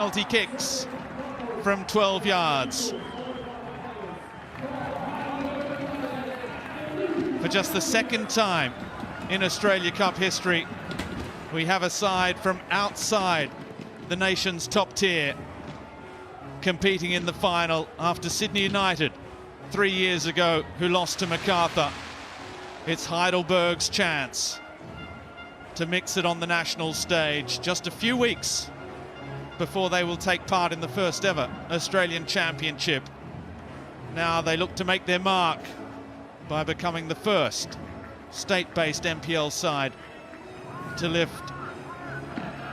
Penalty kicks from 12 yards. For just the second time in Australia Cup history, we have a side from outside the nation's top tier competing in the final after Sydney United 3 years ago, who lost to MacArthur. It's Heidelberg's chance to mix it on the national stage just a few weeks before they will take part in the first ever Australian Championship. Now they look to make their mark by becoming the first state-based NPL side to lift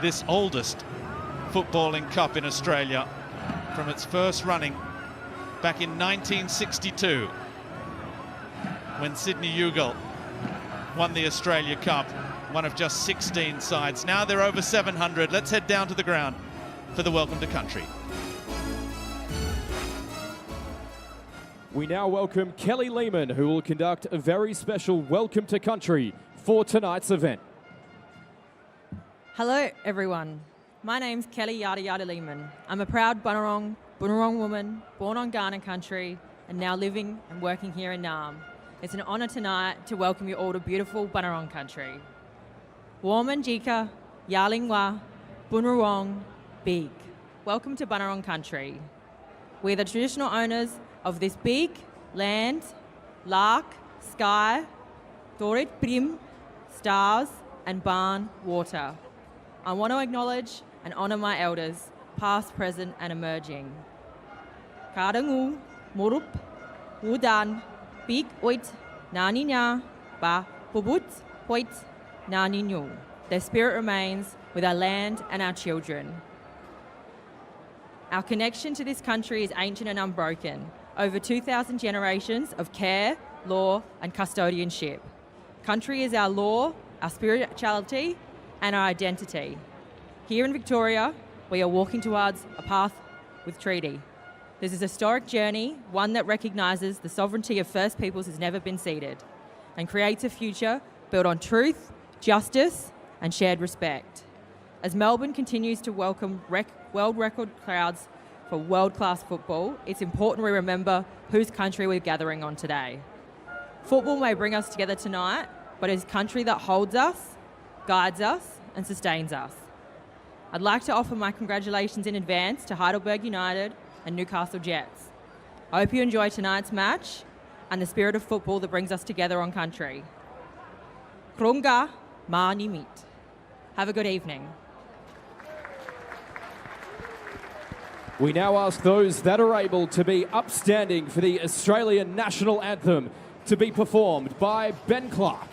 this oldest footballing cup in Australia from its first running back in 1962 when Sydney Ugal won the Australia Cup, one of just 16 sides. Now they're over 700. Let's head down to the ground for the Welcome to Country. We now welcome Kelly Lehman, who will conduct a very special Welcome to Country for tonight's event. Hello everyone, my name's Kelly Yada Yada Lehman. I'm a proud Bunurong woman, born on Kaurna country and now living and working here in Naarm. It's an honour tonight to welcome you all to beautiful Bunurong country. Warman Jika, Yarlingwa, Bunurong, Big. Welcome to Bunurong country. We're the traditional owners of this big land, lark, sky, Dorit Brim, stars and barn water. I want to acknowledge and honour my elders, past, present and emerging. Karangu, Murup, Wudan, Big Oit, Naninya, Ba, Bubut, Hoit, Naninyu. Their spirit remains with our land and our children. Our connection to this country is ancient and unbroken. Over 2,000 generations of care, law and custodianship. Country is our law, our spirituality and our identity. Here in Victoria, we are walking towards a path with treaty. This is a historic journey, one that recognises the sovereignty of First Peoples has never been ceded and creates a future built on truth, justice and shared respect. As Melbourne continues to welcome world record crowds for world-class football, it's important we remember whose country we're gathering on today. Football may bring us together tonight, but it's a country that holds us, guides us and sustains us. I'd like to offer my congratulations in advance to Heidelberg United and Newcastle Jets. I hope you enjoy tonight's match and the spirit of football that brings us together on country. Krunga ma nimit. Have a good evening. We now ask those that are able to be upstanding for the Australian National Anthem to be performed by Ben Clark.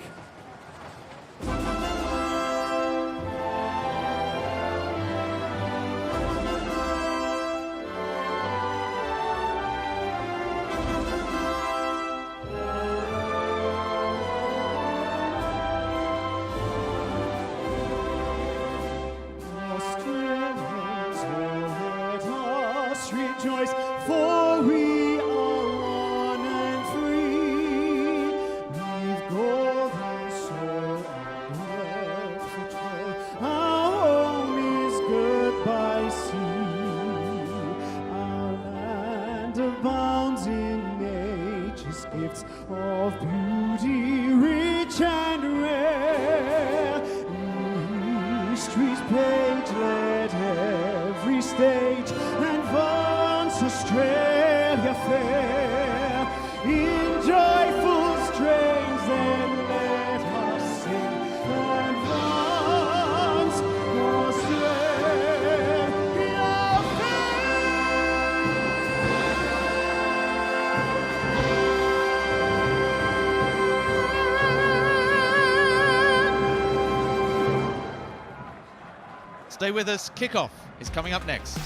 Rejoice, for we are one and free. We've gold and soul and wealth for toil. Our home is good by sea. Our land abounds in nature's gifts of beauty, rich and rare. In history's page, let every stage advance Australia fair in joyful strains, then let us sing. Advance Australia fair. Stay with us. Kickoff is coming up next.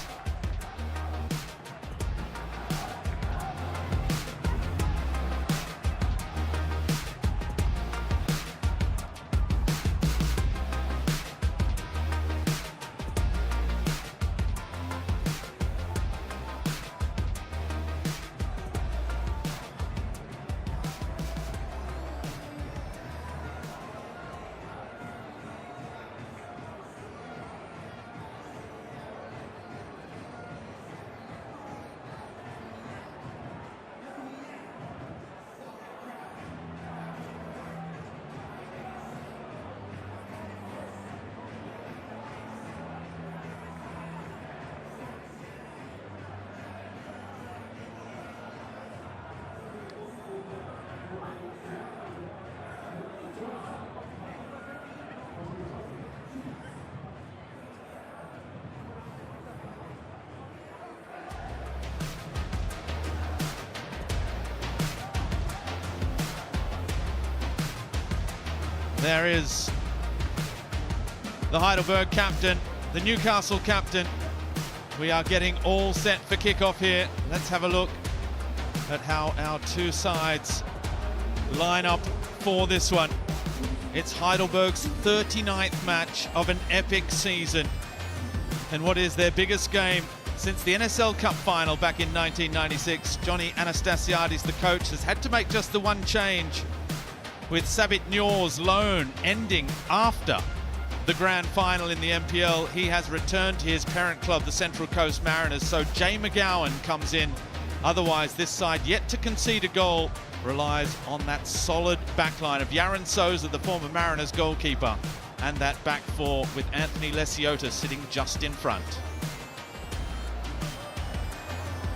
There is the Heidelberg captain, the Newcastle captain. We are getting all set for kickoff here. Let's have a look at how our two sides line up for this one. It's Heidelberg's 39th match of an epic season, and what is their biggest game since the NSL Cup final back in 1996. Johnny Anastasiadis, the coach, has had to make just the one change, with Sabit Nyor's loan ending after the grand final in the NPL. He has returned to his parent club, the Central Coast Mariners, so Jay McGowan comes in. Otherwise, this side, yet to concede a goal, relies on that solid backline of Yaron Souza, the former Mariners goalkeeper, and that back four with Anthony Lesiota sitting just in front.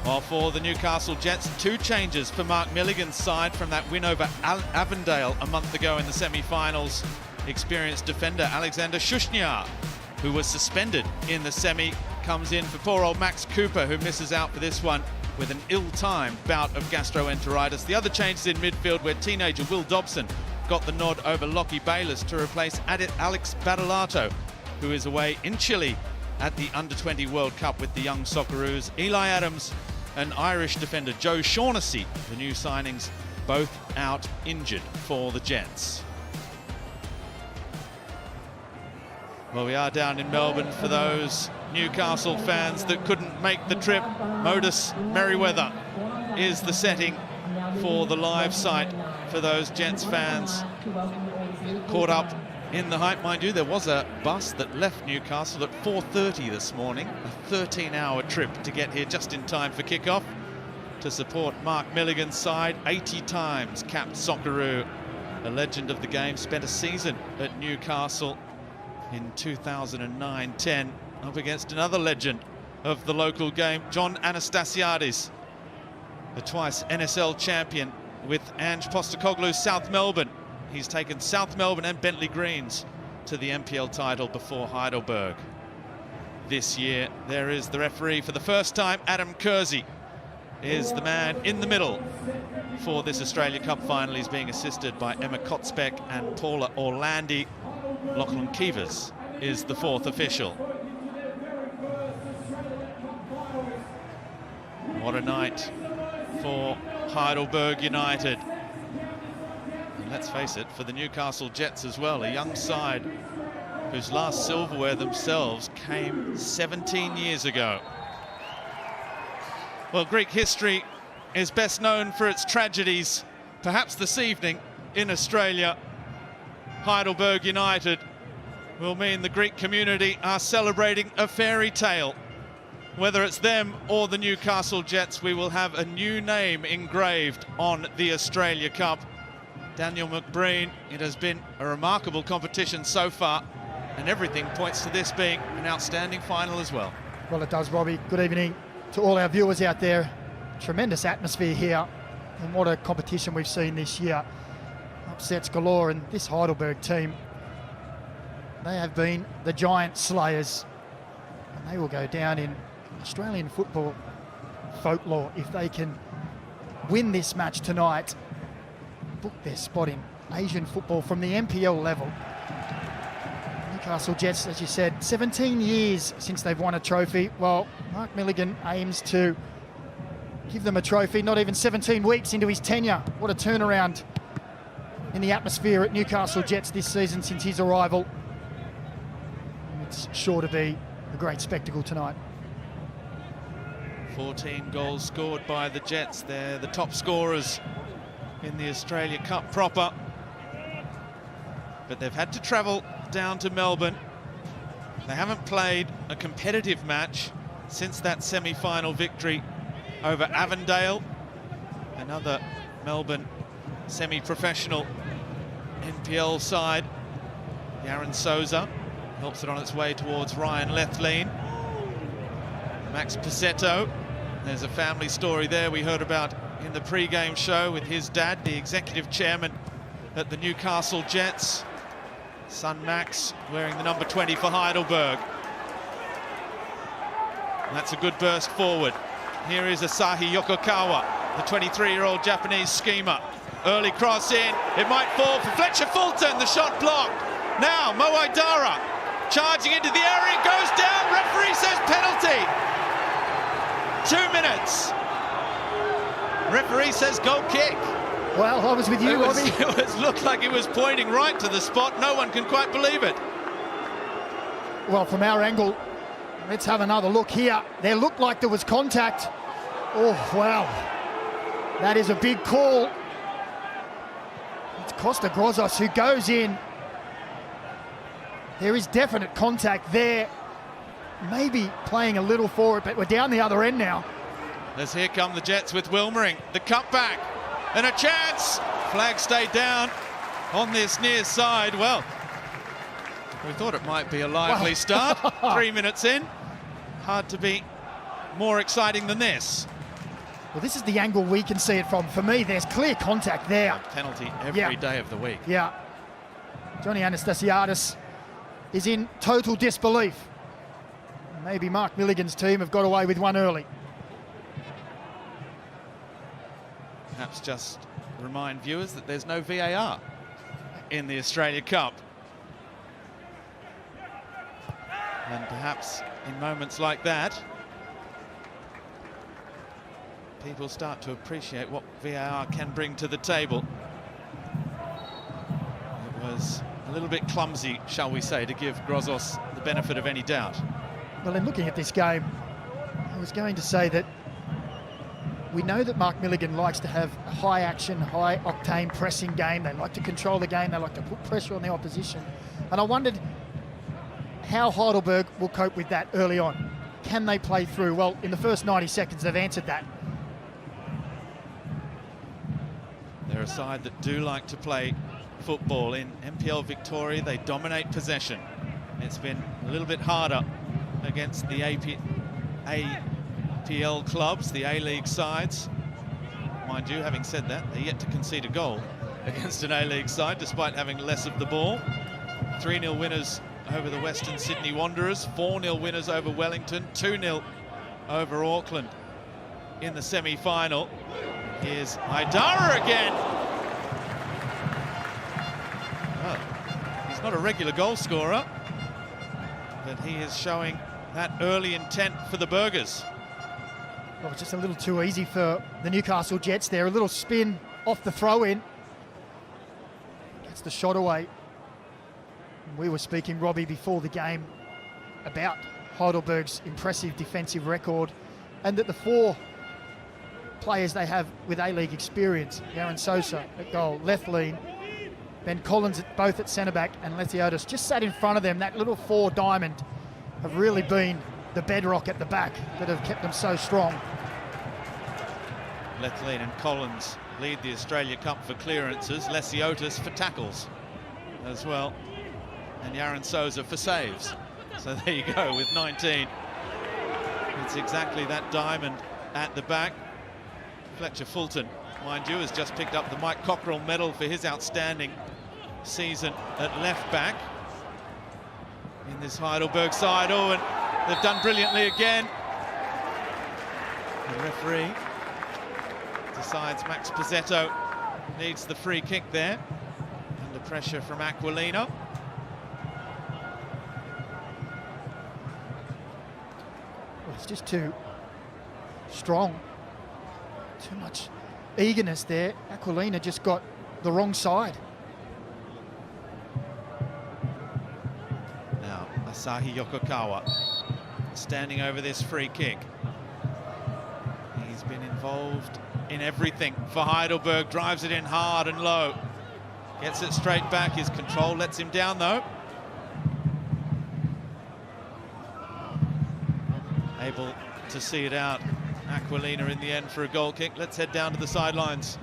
While for the Newcastle Jets, two changes for Mark Milligan's side from that win over Avondale a month ago in the semi-finals. Experienced defender Alexander Shushnyar, who was suspended in the semi, comes in for poor old Max Cooper, who misses out for this one with an ill-timed bout of gastroenteritis. The other changes in midfield, where teenager Will Dobson got the nod over Lockie Bayliss to replace Alex Badalato, who is away in Chile at the Under-20 World Cup with the young Socceroos. Eli Adams and Irish defender Joe Shaughnessy, the new signings, both out injured for the Jets. Well, we are down in Melbourne for those Newcastle fans that couldn't make the trip. Modus Merriweather is the setting for the live site for those Jets fans caught up in the hype. Mind you, there was a bus that left Newcastle at 4:30 this morning, a 13-hour trip to get here just in time for kickoff to support Mark Milligan's side. 80 times capped Socceroo, a legend of the game, spent a season at Newcastle in 2009-10, up against another legend of the local game, John Anastasiadis, the twice NSL champion with Ange Postecoglou's South Melbourne. He's taken South Melbourne and Bentley Greens to the NPL title before Heidelberg. This year, there is the referee for the first time. Adam Kersey is the man in the middle for this Australia Cup final. He's being assisted by Emma Kotzbeck and Paula Orlandi. Lachlan Keevers is the fourth official. What a night for Heidelberg United. And let's face it, for the Newcastle Jets as well, a young side whose last silverware themselves came 17 years ago. Well, Greek history is best known for its tragedies. Perhaps this evening in Australia, Heidelberg United will mean the Greek community are celebrating a fairy tale. Whether it's them or the Newcastle Jets, we will have a new name engraved on the Australia Cup. Daniel McBreen, it has been a remarkable competition so far, and everything points to this being an outstanding final as well. Well, it does, Robbie. Good evening to all our viewers out there. Tremendous atmosphere here, and what a competition we've seen this year. Upsets galore, and this Heidelberg team, they have been the giant slayers, and they will go down in Australian football folklore if they can win this match tonight, book their spot in Asian football from the NPL level. Newcastle Jets, as you said, 17 years since they've won a trophy. Well, Mark Milligan aims to give them a trophy not even 17 weeks into his tenure. What a turnaround in the atmosphere at Newcastle Jets this season since his arrival. It's sure to be a great spectacle tonight. 14 goals scored by the Jets. They're the top scorers in the Australia Cup proper. But they've had to travel down to Melbourne. They haven't played a competitive match since that semi-final victory over Avondale, another Melbourne semi-professional NPL side. Yaron Souza helps it on its way towards Ryan Lethlean. Max Pizzetto, there's a family story there we heard about in the pre-game show with his dad, the executive chairman at the Newcastle Jets. Son Max wearing the number 20 for Heidelberg. And that's a good burst forward. Here is Asahi Yokokawa, the 23-year-old Japanese schemer. Early cross in. It might fall for Fletcher Fulton. The shot blocked. Now Mo Idara charging into the area. Goes down. Referee says penalty. 2 minutes. Referee says goal kick. Well, I was with you, Robbie. It looked like it was pointing right to the spot. No one can quite believe it. Well, from our angle, let's have another look here. There looked like there was contact. Oh, wow. That is a big call. It's Costa Grozos who goes in. There is definite contact there. Maybe playing a little for it, but we're down the other end now. As here come the Jets with Wilmering. The cutback and a chance. Flag stayed down on this near side. Well, we thought it might be a lively start. 3 minutes in. Hard to be more exciting than this. Well, this is the angle we can see it from. For me, there's clear contact there. Penalty every day of the week. Yeah. Johnny Anastasiadis is in total disbelief. Maybe Mark Milligan's team have got away with one early. Perhaps just remind viewers that there's no VAR in the Australia Cup. And perhaps in moments like that, people start to appreciate what VAR can bring to the table. It was a little bit clumsy, shall we say, to give Grozos the benefit of any doubt. Well, in looking at this game, I was going to say that we know that Mark Milligan likes to have a high action, high octane pressing game. They like to control the game. They like to put pressure on the opposition. And I wondered how Heidelberg will cope with that early on. Can they play through? Well, in the first 90 seconds, they've answered that. They're a side that do like to play football. In MPL Victoria, they dominate possession. It's been a little bit harder against the APL clubs, the A-League sides. Mind you, having said that, they're yet to concede a goal against an A-League side, despite having less of the ball. 3-0 winners over the Western Sydney Wanderers, 4-0 winners over Wellington, 2-0 over Auckland in the semi-final. Here's Idara again. Well, he's not a regular goal scorer, but he is showing that early intent for the Burgers. Well, it's just a little too easy for the Newcastle Jets there. A little spin off the throw-in. Gets the shot away. We were speaking, Robbie, before the game about Heidelberg's impressive defensive record and that the four players they have with A-League experience, Aaron Sosa at goal, Lethlean, Ben Collins both at centre-back, and Lethiotis just sat in front of them. That little four diamond have really been the bedrock at the back that have kept them so strong. Lethlean and Collins lead the Australia Cup for clearances, Lethiotis for tackles as well, and Aaron Sosa for saves. So there you go with 19. It's exactly that diamond at the back. Fletcher Fulton, mind you, has just picked up the Mike Cockrell medal for his outstanding season at left back in this Heidelberg side. Oh, and they've done brilliantly again. The referee decides Max Pizzetto needs the free kick there, under pressure from Aquilina. Well, it's just too strong. Too much eagerness there. Aquilina just got the wrong side. Now, Asahi Yokokawa standing over this free kick. He's been involved in everything for Heidelberg. Drives it in hard and low. Gets it straight back. His control lets him down, though. Able to see it out. Aquilina in the end for a goal kick. Let's head down to the sidelines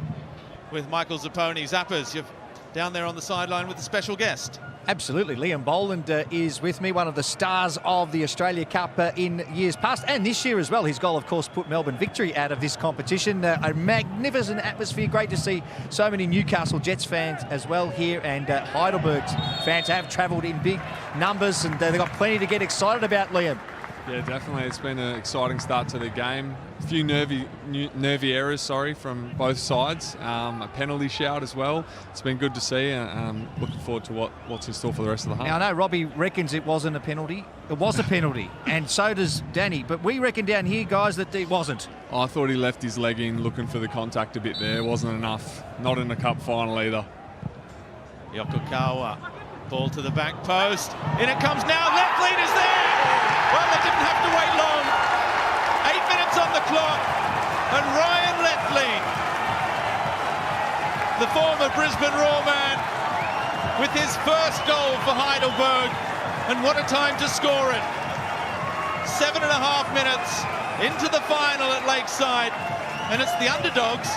with Michael Zapponi. Zappers, you're down there on the sideline with a special guest. Absolutely. Liam Boland is with me, one of the stars of the Australia Cup in years past and this year as well. His goal, of course, put Melbourne Victory out of this competition. A magnificent atmosphere. Great to see so many Newcastle Jets fans as well here, and Heidelberg's fans have travelled in big numbers, and they've got plenty to get excited about, Liam. Yeah, definitely. It's been an exciting start to the game. A few nervy errors, from both sides. A penalty shout as well. It's been good to see, and I'm looking forward to what's in store for the rest of the half. Now, I know Robbie reckons it wasn't a penalty. It was a penalty, and so does Danny. But we reckon down here, guys, that it wasn't. I thought he left his leg in looking for the contact a bit there. It wasn't enough. Not in the cup final either. Yokokawa, ball to the back post. In it comes now. Lethlean is there. Well, they didn't have to wait long. 8 minutes on the clock, and Ryan Lethlean, the former Brisbane Roar man, with his first goal for Heidelberg, and what a time to score it. 7.5 minutes into the final at Lakeside, and it's the underdogs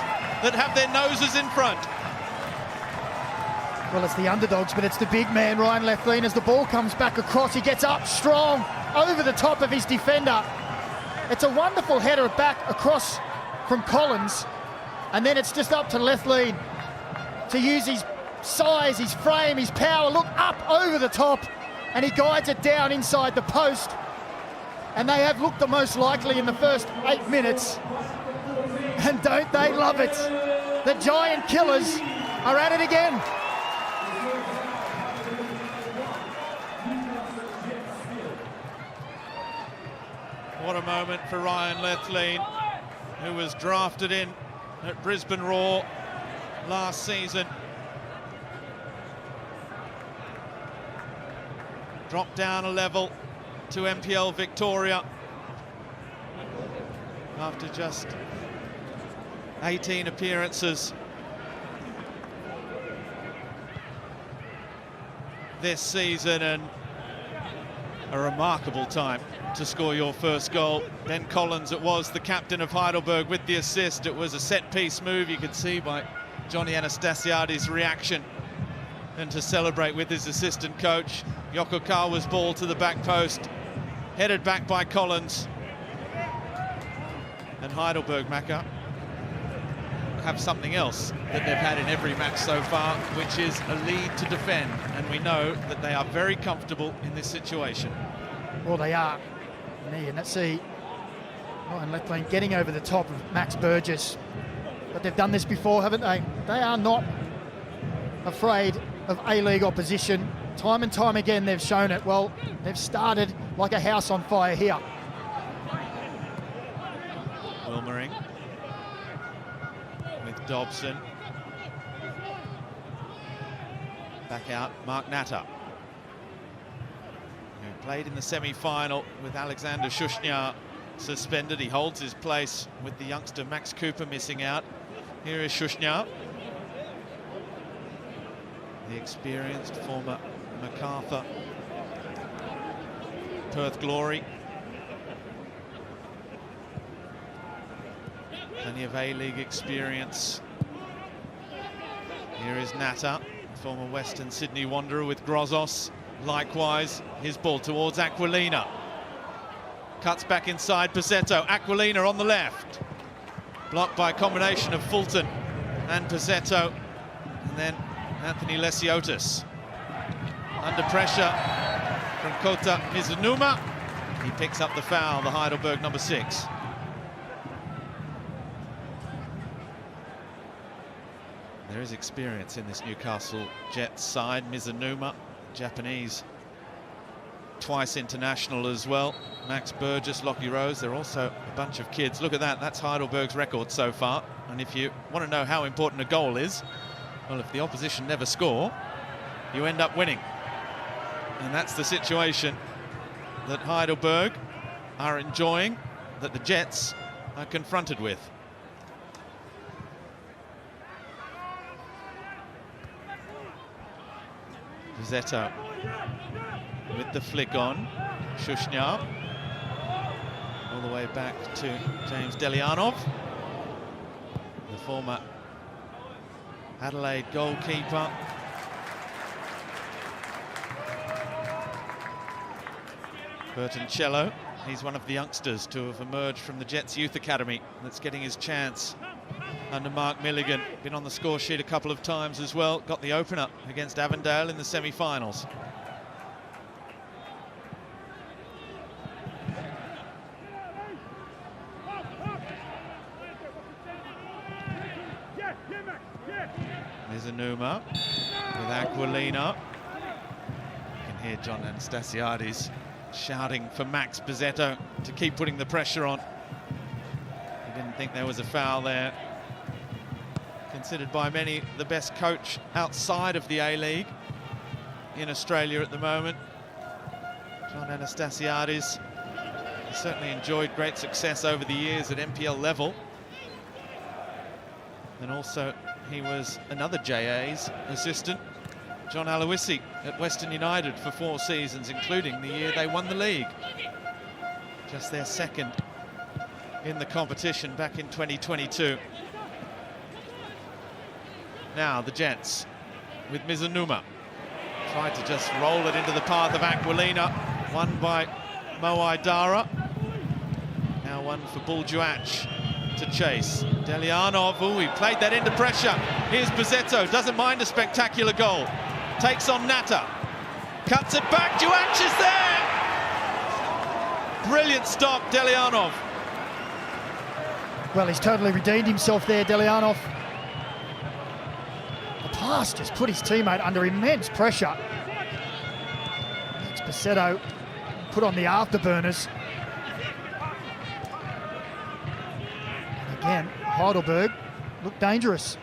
that have their noses in front. Well, it's the underdogs, but it's the big man, Ryan Lethlean. As the ball comes back across, he gets up strong over the top of his defender. It's a wonderful header back across from Collins, and then it's just up to Lethlean to use his size, his frame, his power, look up over the top, and he guides it down inside the post. And they have looked the most likely in the first 8 minutes. And don't they love it? The Giant Killers are at it again. What a moment for Ryan Lethlean, who was drafted in at Brisbane Roar last season. Dropped down a level to MPL Victoria after just 18 appearances this season, and a remarkable time to score your first goal. Ben Collins, it was, the captain of Heidelberg, with the assist. It was a set-piece move, you could see by Johnny Anastasiades' reaction, and to celebrate with his assistant coach. Yokokawa's ball to the back post, headed back by Collins. And Heidelberg, Macca, have something else that they've had in every match so far, which is a lead to defend, and we know that they are very comfortable in this situation. Well, they are. And let's see Ryan Lethlean getting over the top of Max Burgess. But they've done this before, haven't they? They are not afraid of A-League opposition. Time and time again they've shown it. Well, they've started like a house on fire here. Wilmering with Dobson. Back out, Mark Natter, who played in the semi-final with Alexander Shushnyar suspended. He holds his place with the youngster Max Cooper missing out. Here is Shushnyar, the experienced former MacArthur Perth Glory. Plenty of A-League experience. Here is Natter, former Western Sydney Wanderer with Grozos. Likewise, his ball towards Aquilina. Cuts back inside Pizzetto. Aquilina on the left. Blocked by a combination of Fulton and Pizzetto. And then Anthony Lesiotis. Under pressure from Kota Mizunuma. He picks up the foul, the Heidelberg number 6. There is experience in this Newcastle Jets side. Mizunuma, Japanese, twice international as well. Max Burgess, Lockie Rose, they're also a bunch of kids. Look at that, that's Heidelberg's record so far. And if you want to know how important a goal is, well, if the opposition never score, you end up winning. And that's the situation that Heidelberg are enjoying, that the Jets are confronted with. Pizzetto with the flick on. Shushnyar all the way back to James Delianov, the former Adelaide goalkeeper. Bertoncello, he's one of the youngsters to have emerged from the Jets Youth Academy that's getting his chance under Mark Milligan. Been on the score sheet a couple of times as well. Got the opener against Avondale in the semi-finals. Mizunuma with Aquilina. You can hear John Anastasiades shouting for Max Bizzetto to keep putting the pressure on. He didn't think there was a foul there. Considered by many the best coach outside of the A-League in Australia at the moment. John Anastasiades has certainly enjoyed great success over the years at NPL level. And also he was another JA's assistant, John Aloisi, at Western United for 4 seasons, including the year they won the league. Just their second in the competition back in 2022. Now the Jets with Mizunuma. Tried to just roll it into the path of Aquilina. Won by Moai Dara. Now one for Buljuach to chase. Delianov, he played that into pressure. Here's Bizzetto, doesn't mind a spectacular goal. Takes on Natta. Cuts it back, Juach is there! Brilliant stop, Delianov. Well, he's totally redeemed himself there, Delianov. The pass just put his teammate under immense pressure. Next, Bizzetto put on the afterburners. And again, Heidelberg looked dangerous.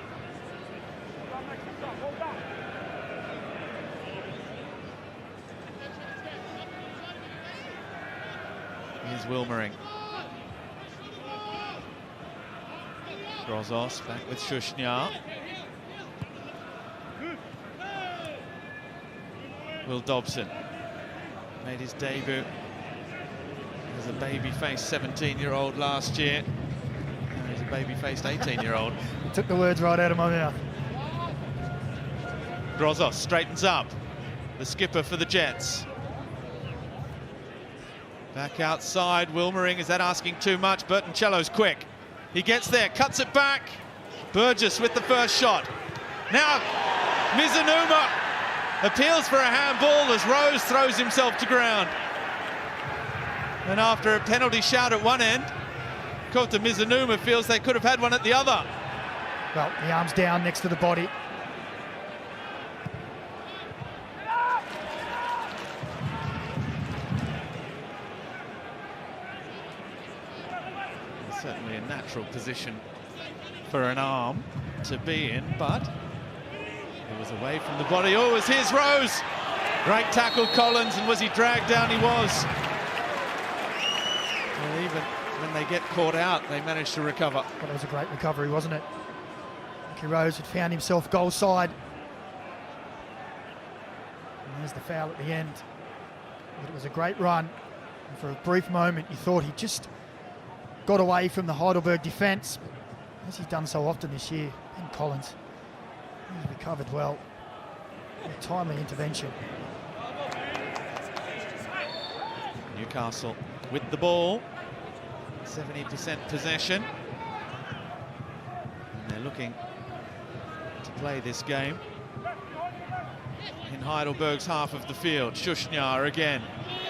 Here's Wilmering. Grozos back with Shushnyar. Will Dobson made his debut as a baby-faced 17-year-old last year. Now he's a baby-faced 18-year-old. Took the words right out of my mouth. Grozos straightens up. The skipper for the Jets. Back outside, Wilmering, is that asking too much? Bertoncello's quick. He gets there, cuts it back. Burgess with the first shot. Now, Mizunuma appeals for a handball as Rose throws himself to ground. And after a penalty shout at one end, Kota Mizunuma feels they could have had one at the other. Well, the arm's down next to the body. Certainly a natural position for an arm to be in, but it was away from the body. Oh, it was his Rose! Great tackle, Collins, and was he dragged down? He was. Well, even when they get caught out, they managed to recover. Well, that was a great recovery, wasn't it? Mickey Rose had found himself goal side. And there's the foul at the end. But it was a great run. And for a brief moment, you thought he just got away from the Heidelberg defence, as he's done so often this year. And Collins, he's recovered well. A timely intervention. Newcastle with the ball, 70% possession. And they're looking to play this game in Heidelberg's half of the field. Shushnyar again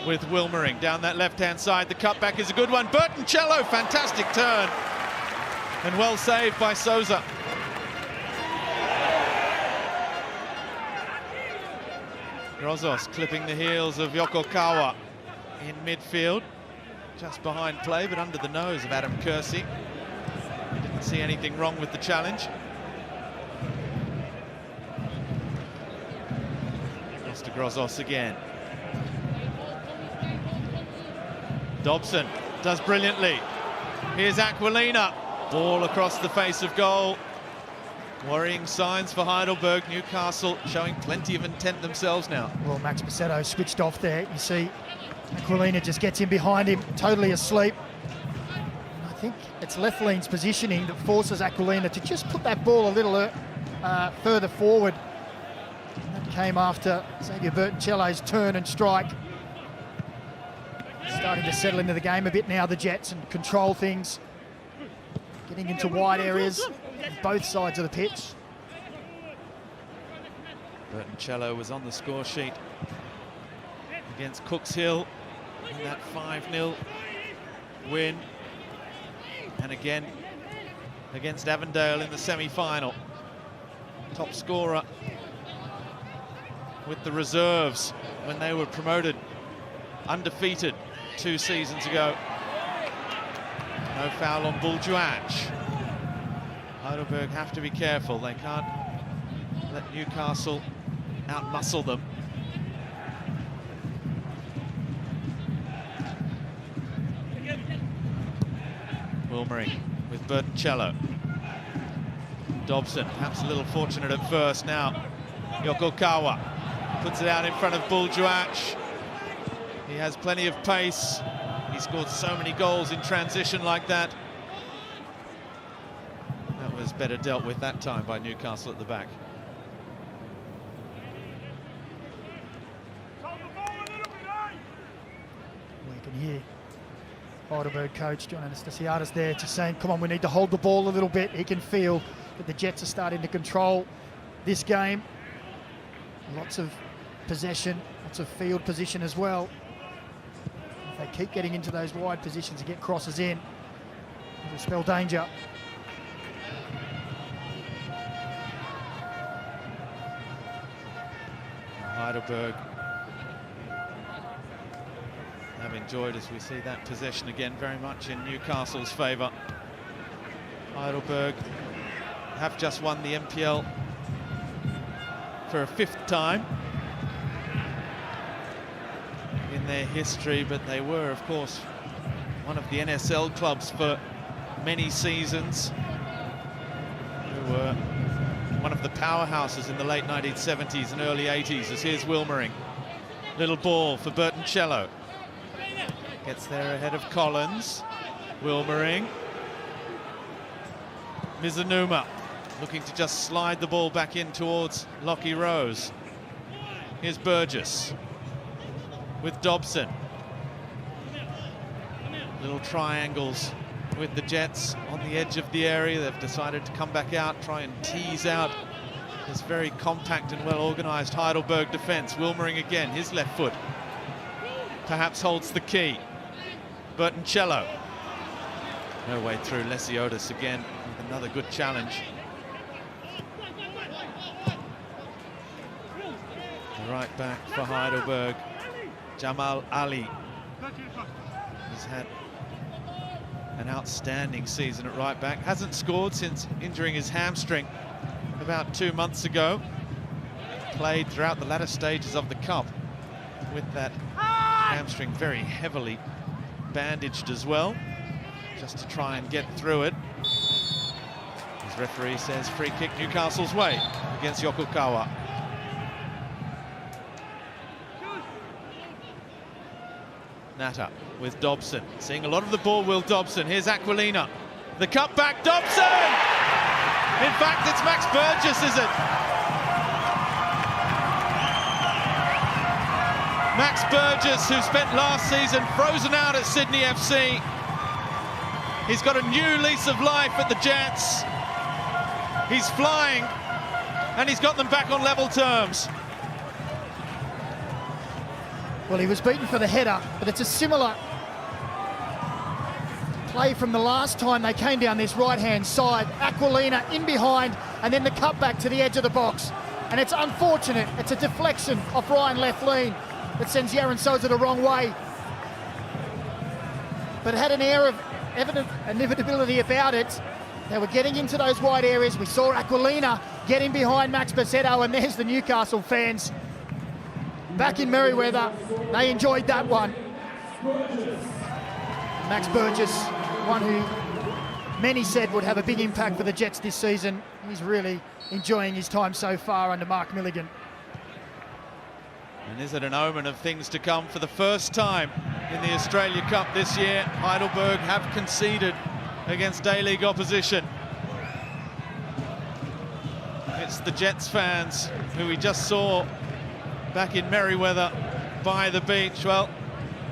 with Wilmering down that left-hand side. The cutback is a good one. Bertoncello, fantastic turn. And well saved by Souza. Grozos clipping the heels of Yokokawa in midfield. Just behind play, but under the nose of Adam Kersey. Didn't see anything wrong with the challenge. Mr. Grozos again. Dobson does brilliantly. Here's Aquilina. Ball across the face of goal. Worrying signs for Heidelberg. Newcastle showing plenty of intent themselves now. Well, Max Bizzetto switched off there. You see Aquilina just gets in behind him, totally asleep. And I think it's Leflean's positioning that forces Aquilina to just put that ball a little further forward. And that came after Xavier Bertoncello's turn and strike. Starting to settle into the game a bit now, the Jets, and control things. Getting into wide areas on both sides of the pitch. Bertoncello was on the score sheet against Cooks Hill in that 5-0 win. And again against Avondale in the semi-final. top scorer with the reserves when they were promoted, undefeated 2 seasons ago. No foul on Buljuach. Heidelberg have to be careful. They can't let Newcastle outmuscle them. Wilmering with Bertoncello. Dobson, perhaps a little fortunate at first. Now Yokokawa puts it out in front of Buljuach. He has plenty of pace. He scored so many goals in transition like that. That was better dealt with that time by Newcastle at the back. We can hear Heidelberg coach John Anastasiadis there just saying, come on, we need to hold the ball a little bit. He can feel that the Jets are starting to control this game. Lots of possession, lots of field position as well. If they keep getting into those wide positions and get crosses in, it'll spell danger. Heidelberg have enjoyed, as we see that possession again, very much in Newcastle's favour. Heidelberg have just won the MPL for a 5th time in their history, but they were, of course, one of the NSL clubs for many seasons. They were one of the powerhouses in the late 1970s and early 80s, as here's Wilmering. Little ball for Bertoncello. Gets there ahead of Collins. Wilmering. Mizunuma looking to just slide the ball back in towards Lockie Rose. Here's Burgess with Dobson. Little triangles with the Jets on the edge of the area. They've decided to come back out, try and tease out this very compact and well-organised Heidelberg defence. Wilmering again, his left foot perhaps holds the key. Bertoncello. No way through. Lesiotis again with another good challenge. The right back for Heidelberg, Jamal Ali, has had an outstanding season at right back. Hasn't scored since injuring his hamstring about 2 months ago. Played throughout the latter stages of the cup with that hamstring very heavily bandaged as well, just to try and get through it. As referee says, free kick Newcastle's way against Yokokawa. Natta with Dobson, seeing a lot of the ball, Will Dobson. Here's Aquilina, the cut back, Dobson! In fact, it's Max Burgess, is it? Max Burgess, who spent last season frozen out at Sydney FC. He's got a new lease of life at the Jets. He's flying, and he's got them back on level terms. Well, he was beaten for the header, but it's a similar play from the last time they came down this right-hand side. Aquilina in behind, and then the cut back to the edge of the box. And it's unfortunate. It's a deflection off Ryan Lefleen that sends Yaron Souza the wrong way. But it had an air of evident inevitability about it. They were getting into those wide areas. We saw Aquilina getting behind Max Bacetto, and there's the Newcastle fans back in Merriweather. They enjoyed that one. Max Burgess, one who many said would have a big impact for the Jets this season. He's really enjoying his time so far under Mark Milligan. And is it an omen of things to come? For the first time in the Australia Cup this year, Heidelberg have conceded against A-League opposition. It's the Jets fans who we just saw back in Merriweather by the beach. Well,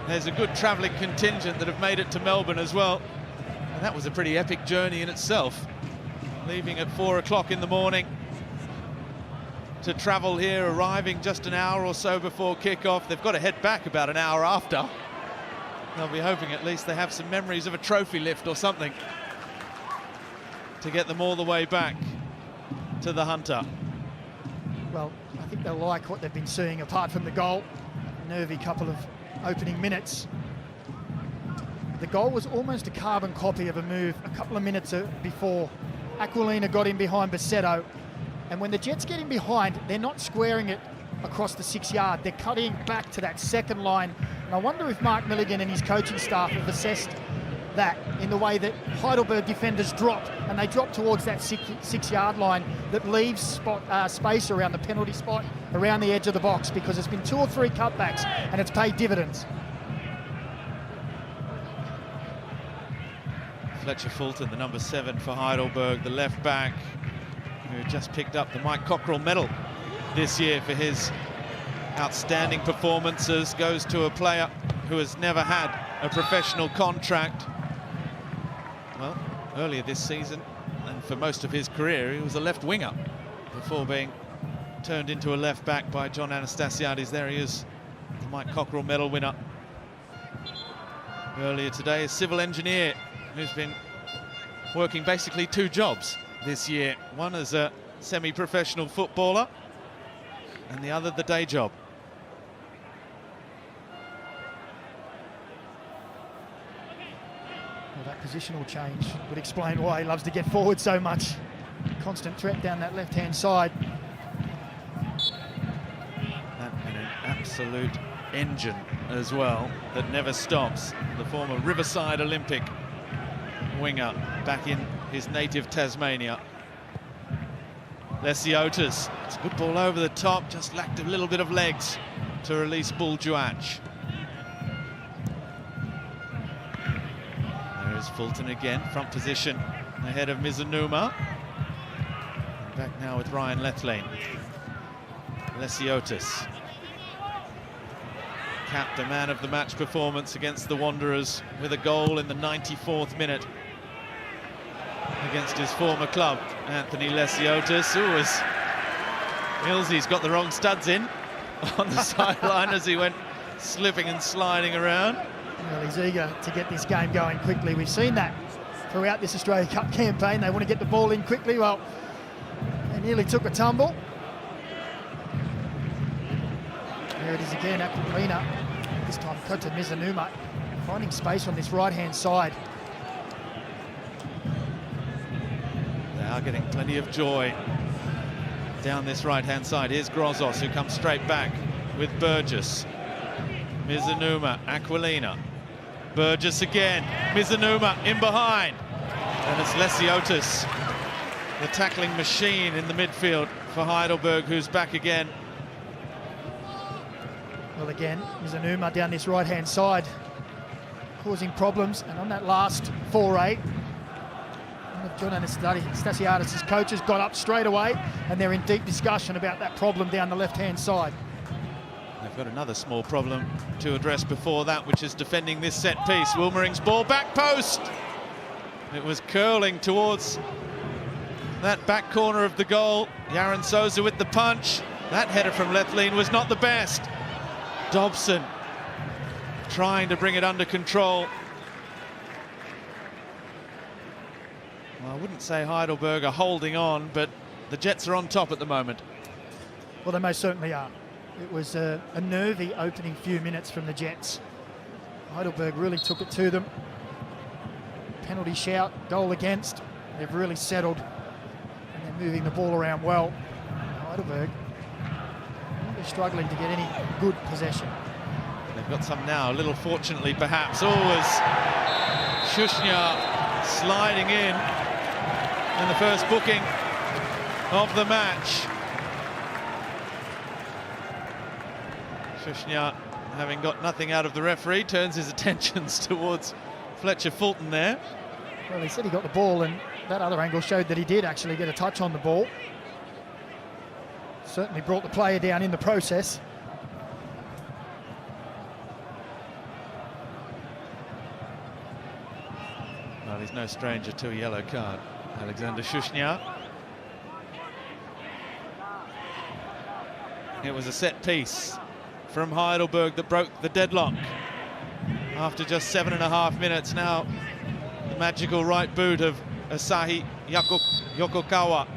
there's a good travelling contingent that have made it to Melbourne as well. And that was a pretty epic journey in itself. Leaving at 4 o'clock in the morning to travel here, arriving just an hour or so before kickoff. They've got to head back about an hour after. They'll be hoping at least they have some memories of a trophy lift or something to get them all the way back to the Hunter. well, I think they'll like what they've been seeing apart from the goal. Nervy couple of opening minutes. The goal was almost a carbon copy of a move a couple of minutes before. Aquilina got in behind Basetto, and when the Jets get in behind, they're not squaring it across the 6 yard. They're cutting back to that second line. And I wonder if Mark Milligan and his coaching staff have assessed that in the way that Heidelberg defenders drop, and they drop towards that 6 yard line that leaves space around the penalty spot, around the edge of the box, because it's been 2 or 3 cutbacks and it's paid dividends. Fletcher Fulton, the number 7 for Heidelberg, the left back, who just picked up the Mike Cockrell medal this year for his outstanding performances, goes to a player who has never had a professional contract. Well, earlier this season, and for most of his career, he was a left winger before being turned into a left back by John Anastasiadis. There he is, the Mike Cockrell medal winner. Earlier today, a civil engineer who's been working basically 2 jobs this year. One as a semi-professional footballer, and the other the day job. Well, that positional change would explain why he loves to get forward so much. Constant threat down that left-hand side. And an absolute engine as well that never stops. The former Riverside Olympic winger back in his native Tasmania. Lesiotis, it's a good ball over the top, just lacked a little bit of legs to release Buljuach. There is Fulton again, front position ahead of Mizunuma. Back now with Ryan Lethlean. Lesiotis capped a man of the match performance against the Wanderers with a goal in the 94th minute against his former club, Anthony Lesiotis. Millsy's got the wrong studs in on the sideline as he went slipping and sliding around. Well, he's eager to get this game going quickly. We've seen that throughout this Australia Cup campaign. They want to get the ball in quickly. Well, they nearly took a tumble. There it is again, Aquilina. This time Kota Mizunuma finding space on this right-hand side. They are getting plenty of joy down this right-hand side. Here's Grozos, who comes straight back with Burgess. Mizunuma, Aquilina. Burgess again. Mizunuma in behind. And it's Lesiotis, the tackling machine in the midfield for Heidelberg, who's back again. Well, again, Mizunuma down this right-hand side, causing problems. And on that last foray, John Anastasiadis' coaches got up straight away, and they're in deep discussion about that problem down the left-hand side. They've got another small problem to address before that, which is defending this set piece. Wilmering's ball, back post. It was curling towards that back corner of the goal. Yaron Souza with the punch. That header from Lethlean was not the best. Dobson trying to bring it under control. Well, I wouldn't say Heidelberg are holding on, but the Jets are on top at the moment. Well, they most certainly are. It was a nervy opening few minutes from the Jets. Heidelberg really took it to them. Penalty shout, goal against. They've really settled, and they're moving the ball around well. Heidelberg, they're struggling to get any good possession. They've got some now, a little fortunately perhaps. Always Shushnya sliding in the first booking of the match. Shushnya, having got nothing out of the referee, turns his attentions towards Fletcher Fulton there. Well, he said he got the ball, and that other angle showed that he did actually get a touch on the ball. Certainly brought the player down in the process. Well, he's no stranger to a yellow card, Alexander Shushnya. It was a set piece from Heidelberg that broke the deadlock. After just 7.5 minutes now, the magical right boot of Asahi Yokokawa.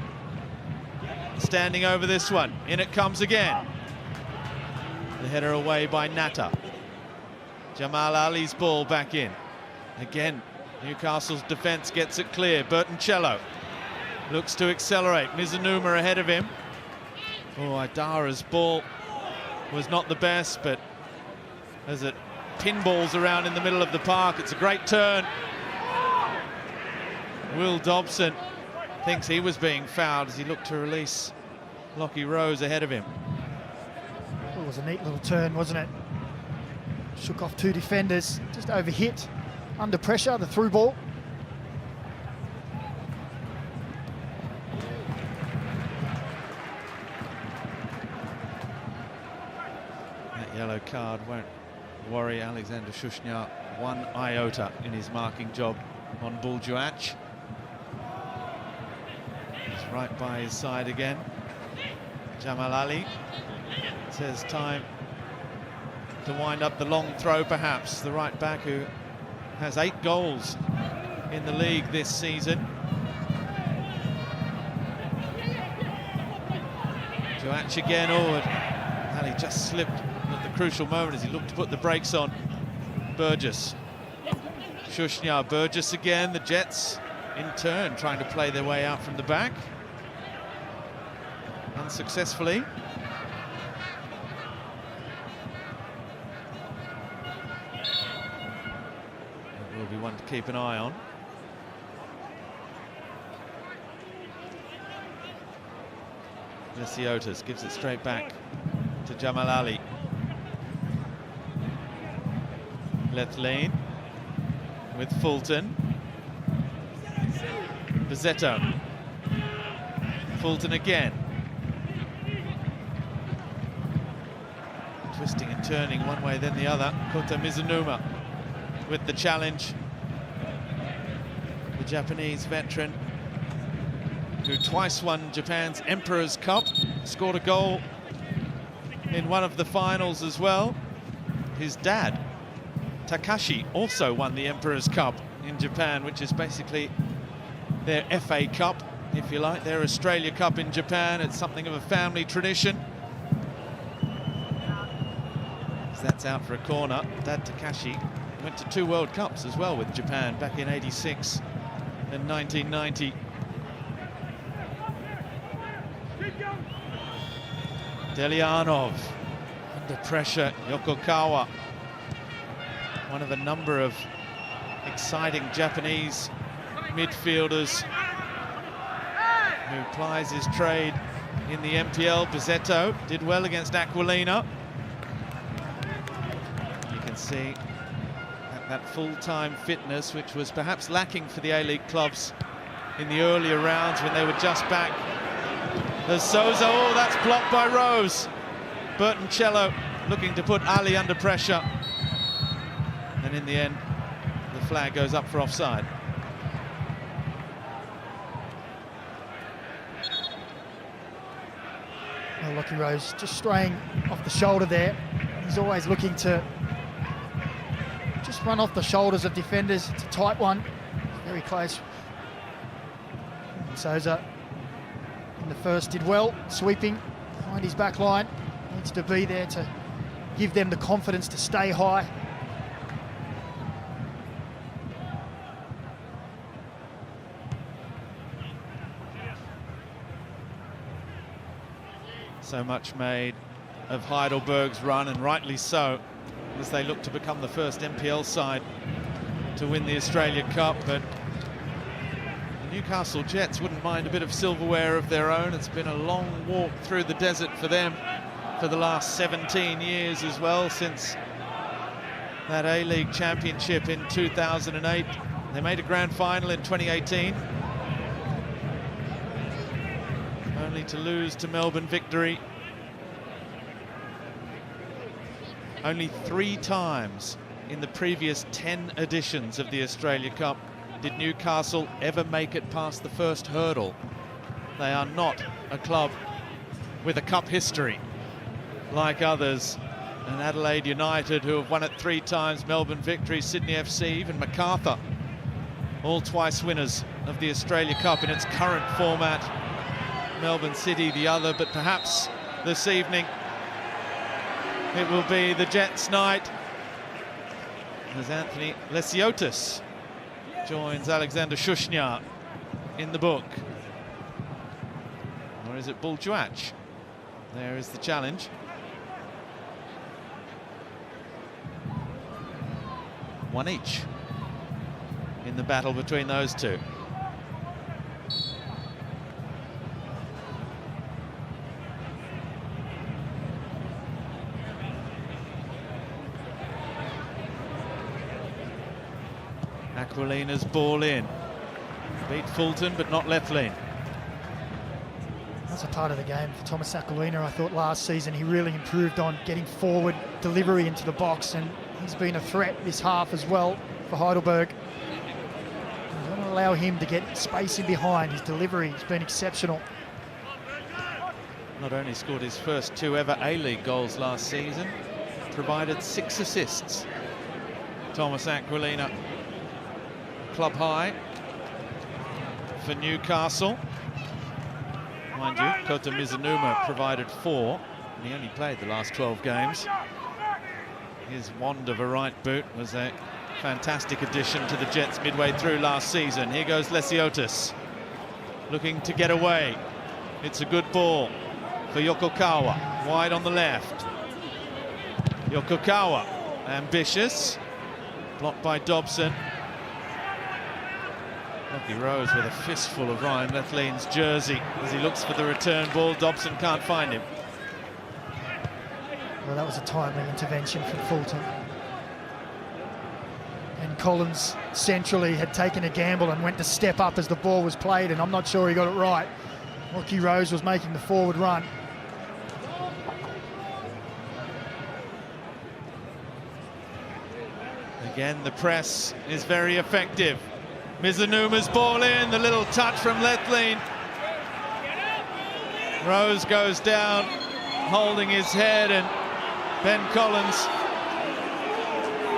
standing over this one. In it comes again. The header away by Natta. Jamal Ali's ball back in. Again, Newcastle's defence gets it clear. Bertoncello looks to accelerate. Mizunuma ahead of him. Oh, Idara's ball was not the best, but as it pinballs around in the middle of the park, it's a great turn. Will Dobson thinks he was being fouled as he looked to release Lockie Rose ahead of him. It was a neat little turn, wasn't it? Shook off two defenders, just overhit, under pressure, the through ball. That yellow card won't worry Alexander Shushnya one iota in his marking job on Buljuach. He's right by his side again. Jamal Ali says time to wind up the long throw, perhaps. The right back who has 8 goals in the league this season. Joach again. Oh, Ali just slipped at the crucial moment as he looked to put the brakes on Burgess. Shushnya, Burgess again. The Jets in turn trying to play their way out from the back. Unsuccessfully. It will be one to keep an eye on. Lesiotis gives it straight back to Jamal Ali. Lethlean with Fulton. Bizzetto. Fulton again. Twisting and turning one way then the other. Kota Mizunuma with the challenge. The Japanese veteran who twice won Japan's Emperor's Cup, scored a goal in one of the finals as well. His dad, Takashi, also won the Emperor's Cup in Japan, which is basically their FA Cup, if you like, their Australia Cup in Japan. It's something of a family tradition. So that's out for a corner. Dad Takashi went to 2 World Cups as well with Japan back in '86 and 1990. Delianov under pressure. Yokokawa, one of a number of exciting Japanese midfielders who plies his trade in the MPL. Bizzetto did well against Aquilina. You can see that full-time fitness, which was perhaps lacking for the A-League clubs in the earlier rounds when they were just back. There's Souza. Oh, that's blocked by Rose. Bertoncello looking to put Ali under pressure. And in the end, the flag goes up for offside. Well, Lockie Rose just straying off the shoulder there. He's always looking to just run off the shoulders of defenders. It's a tight one. Very close. Souza in the first did well, sweeping behind his back line. Needs to be there to give them the confidence to stay high. So much made of Heidelberg's run, and rightly so, as they look to become the first MPL side to win the Australia Cup. But the Newcastle Jets wouldn't mind a bit of silverware of their own. It's been a long walk through the desert for them for the last 17 years as well, since that A-League championship in 2008. They made a grand final in 2018, only to lose to Melbourne Victory. Only 3 times in the previous 10 editions of the Australia Cup did Newcastle ever make it past the first hurdle. They are not a club with a cup history like others. And Adelaide United, who have won it 3 times, Melbourne Victory, Sydney FC, even MacArthur, all twice winners of the Australia Cup in its current format. Melbourne City the other, but perhaps this evening it will be the Jets' night as Anthony Lesiotis joins Alexander Shushnya in the book. Or is it Buljuach? There is the challenge. One each in the battle between those two. Aquilina's ball in. Beat Fulton, but not Lethlean. That's a part of the game for Thomas Aquilina. I thought last season he really improved on getting forward, delivery into the box, and he's been a threat this half as well for Heidelberg. You don't want to allow him to get space in behind. His delivery has been exceptional. Not only scored his first 2 ever A-League goals last season, provided 6 assists. Thomas Aquilina, club high for Newcastle. Mind you, Kota Mizunuma provided 4, and he only played the last 12 games. His wand of a right boot was a fantastic addition to the Jets midway through last season. Here goes Lesiotis, looking to get away. It's a good ball for Yokokawa, wide on the left. Yokokawa, ambitious, blocked by Dobson. Lockie Rose with a fistful of Ryan Lethlean's jersey as he looks for the return ball. Dobson can't find him. Well, that was a timely intervention from Fulton. And Collins centrally had taken a gamble and went to step up as the ball was played, and I'm not sure he got it right. Lockie Rose was making the forward run. Again, the press is very effective. Mizunuma's ball in, the little touch from Lethlean. Rose goes down, holding his head, and Ben Collins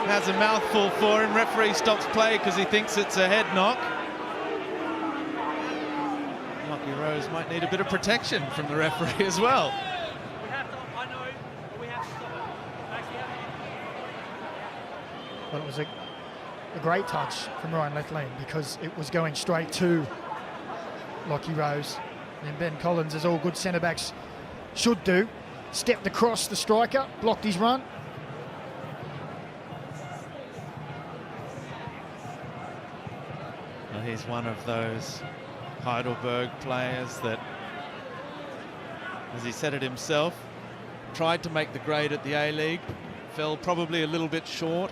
has a mouthful for him. Referee stops play because he thinks it's a head knock. Lockie Rose might need a bit of protection from the referee as well. Well, it was a great touch from Ryan Lethlean because it was going straight to Lockie Rose. And Ben Collins, as all good centre-backs should do, stepped across the striker, blocked his run. Well, he's one of those Heidelberg players that, as he said it himself, tried to make the grade at the A-League, fell probably a little bit short,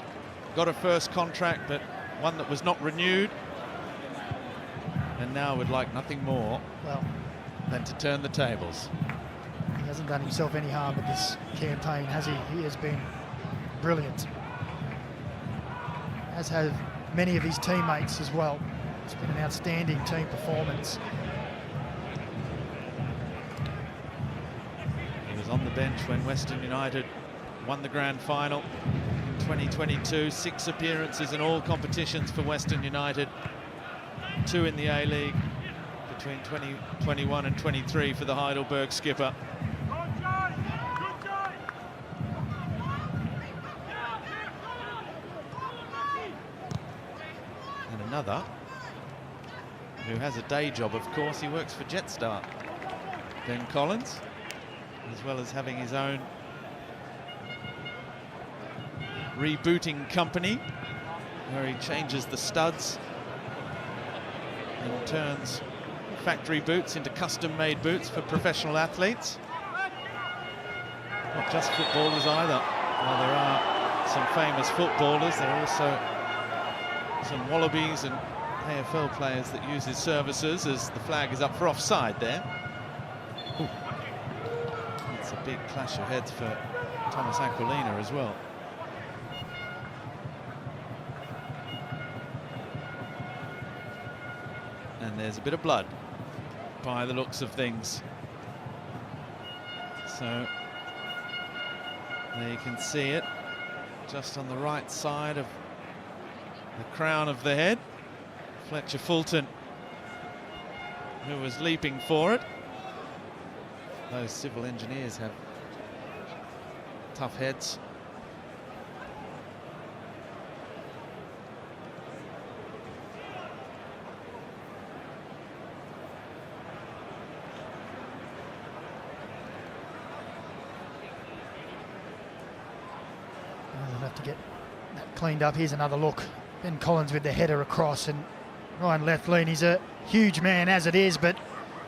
got a first contract, but one that was not renewed, and now would like nothing more than to turn the tables. He hasn't done himself any harm with this campaign, has he? He has been brilliant, as have many of his teammates as well. It's been an outstanding team performance. He was on the bench when Western United won the grand final in 2022. 6 appearances in all competitions for Western United, 2 in the A-League between 2021 and 23 for the Heidelberg skipper. And another who has a day job, of course. He works for Jetstar, Ben Collins, as well as having his own rebooting company where he changes the studs and turns factory boots into custom-made boots for professional athletes. Not just footballers either. While there are some famous footballers, there are also some Wallabies and AFL players that use his services, as the flag is up for offside there. Ooh. It's a big clash of heads for Thomas Aquilina as well. And there's a bit of blood by the looks of things. So there you can see it, just on the right side of the crown of the head. Fletcher Fulton, who was leaping for it. Those civil engineers have tough heads. They'll have to get that cleaned up. Here's another look. Ben Collins with the header across, and Ryan Lethlean, he's a huge man as it is, but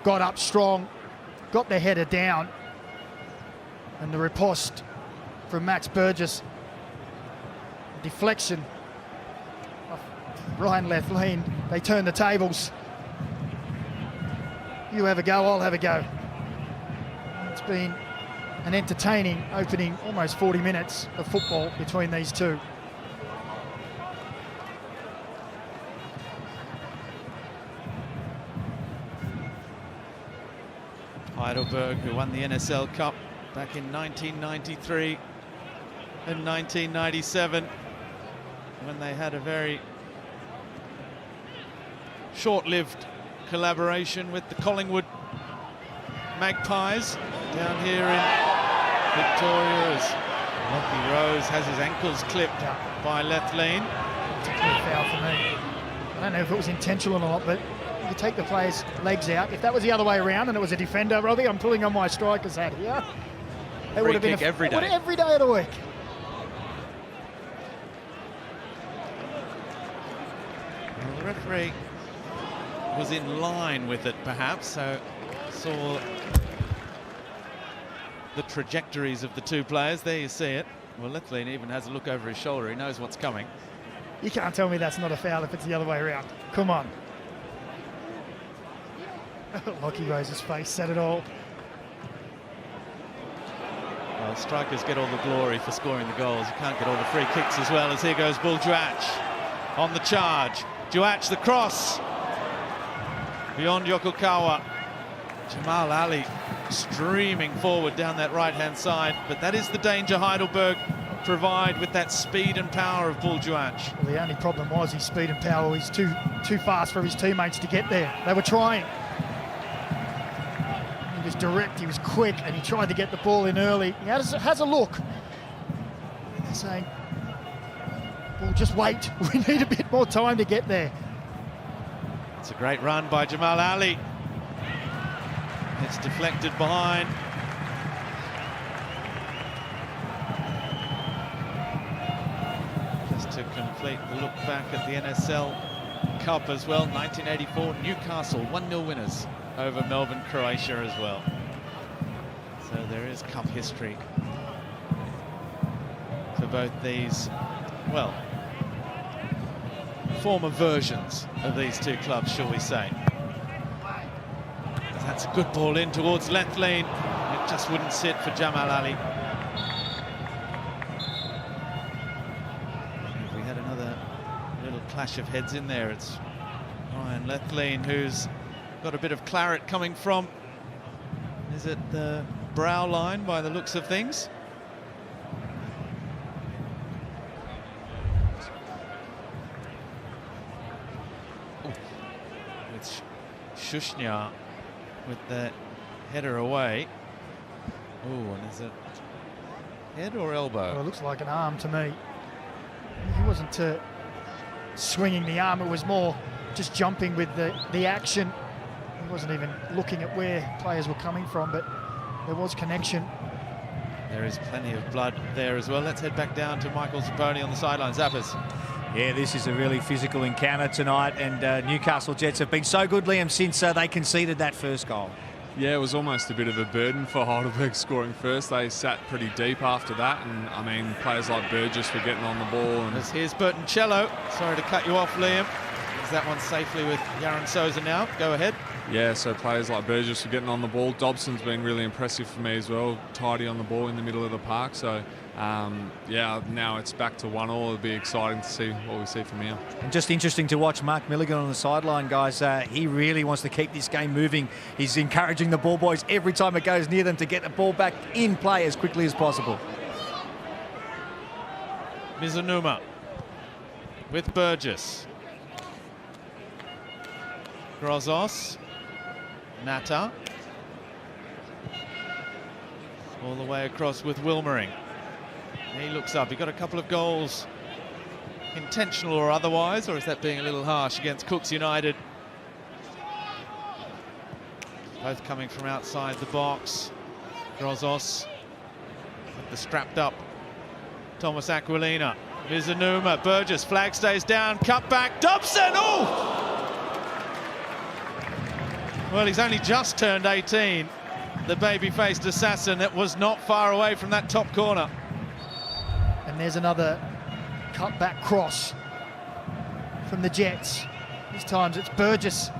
got up strong, got the header down, and the riposte from Max Burgess, deflection of Ryan Lethlean. They turn the tables. You have a go, I'll have a go. It's been an entertaining opening, almost 40 minutes of football between these two. Heidelberg, who won the NSL Cup back in 1993 and 1997, when they had a very short-lived collaboration with the Collingwood Magpies down here in Victoria, as Lockie Rose has his ankles clipped by Lethlean. Particularly foul for me. I don't know if it was intentional or not, but you take the player's legs out. If that was the other way around and it was a defender, Robbie, I'm pulling on my striker's hat here. It would have been every day. Every day of the week. Well, the referee was in line with it, perhaps, so saw the trajectories of the two players. There you see it. Well, Lethlean even has a look over his shoulder. He knows what's coming. You can't tell me that's not a foul if it's the other way around. Come on. Lockie Rose's face said it all. Well, strikers get all the glory for scoring the goals. You can't get all the free kicks as well, as here goes Bull Juach on the charge. Juach the cross. Beyond Yokokawa. Jamal Ali streaming forward down that right-hand side, but that is the danger Heidelberg provide with that speed and power of Bull Juach. Well, the only problem was his speed and power. He's too fast for his teammates to get there. They were trying. He was direct, he was quick, and he tried to get the ball in early. He has a look. And they're saying, well, just wait. We need a bit more time to get there. It's a great run by Jamal Ali. It's deflected behind. Just to complete the look back at the NSL Cup as well, 1984 Newcastle 1-0 winners over Melbourne, Croatia as well. So there is Cup history for both these, well, former versions of these two clubs, shall we say. That's a good ball in towards Lethlean. It just wouldn't sit for Jamal Ali. If we had another little clash of heads in there, it's Ryan Lethlean who's got a bit of claret coming from, is it the brow line by the looks of things? It's Shushnya with the header away. Oh, and is it head or elbow? Well, it looks like an arm to me. He wasn't swinging the arm, it was more just jumping with the action. He wasn't even looking at where players were coming from, but there was connection. There is plenty of blood there as well. Let's head back down to Michael Zapponi on the sideline. Zappers. Yeah, this is a really physical encounter tonight, and Newcastle Jets have been so good, Liam, since they conceded that first goal. Yeah, it was almost a bit of a burden for Heidelberg scoring first. They sat pretty deep after that, and I mean, players like Burgess were getting on the ball. And Here's Bertoncello. Sorry to cut you off, Liam. Is that one safely with Yaron Souza now? Go ahead. yeah, so players like Burgess were getting on the ball. Dobson's been really impressive for me as well, tidy on the ball in the middle of the park. So, yeah, now it's back to 1-1. It'll be exciting to see what we see from here. And just interesting to watch Mark Milligan on the sideline, guys. He really wants to keep this game moving. He's encouraging the ball boys every time it goes near them to get the ball back in play as quickly as possible. Mizunuma with Burgess. Grozos. Nata. All the way across with Wilmering. He looks up. He got a couple of goals, intentional or otherwise, or is that being a little harsh against Cooks United? Both coming from outside the box. Grozos with the strapped up Thomas Aquilina. Mizunuma, Burgess, flag stays down, cut back, Dobson, oh! Well, he's only just turned 18. The baby-faced assassin that was not far away from that top corner. And there's another cut-back cross from the Jets. This time it's Burgess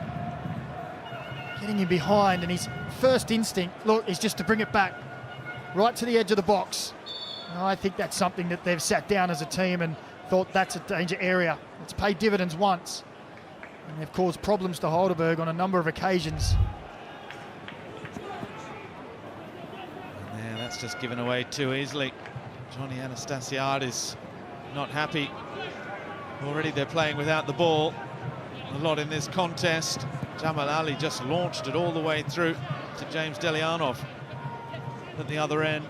getting him behind, and his first instinct, look, is just to bring it back right to the edge of the box. And I think that's something that they've sat down as a team and thought that's a danger area. It's paid dividends once, and they've caused problems to Heidelberg on a number of occasions. Yeah, that's just given away too easily. Johnny Anastasiadis not happy. Already they're playing without the ball a lot in this contest. Jamal Ali just launched it all the way through to James Delianov at the other end.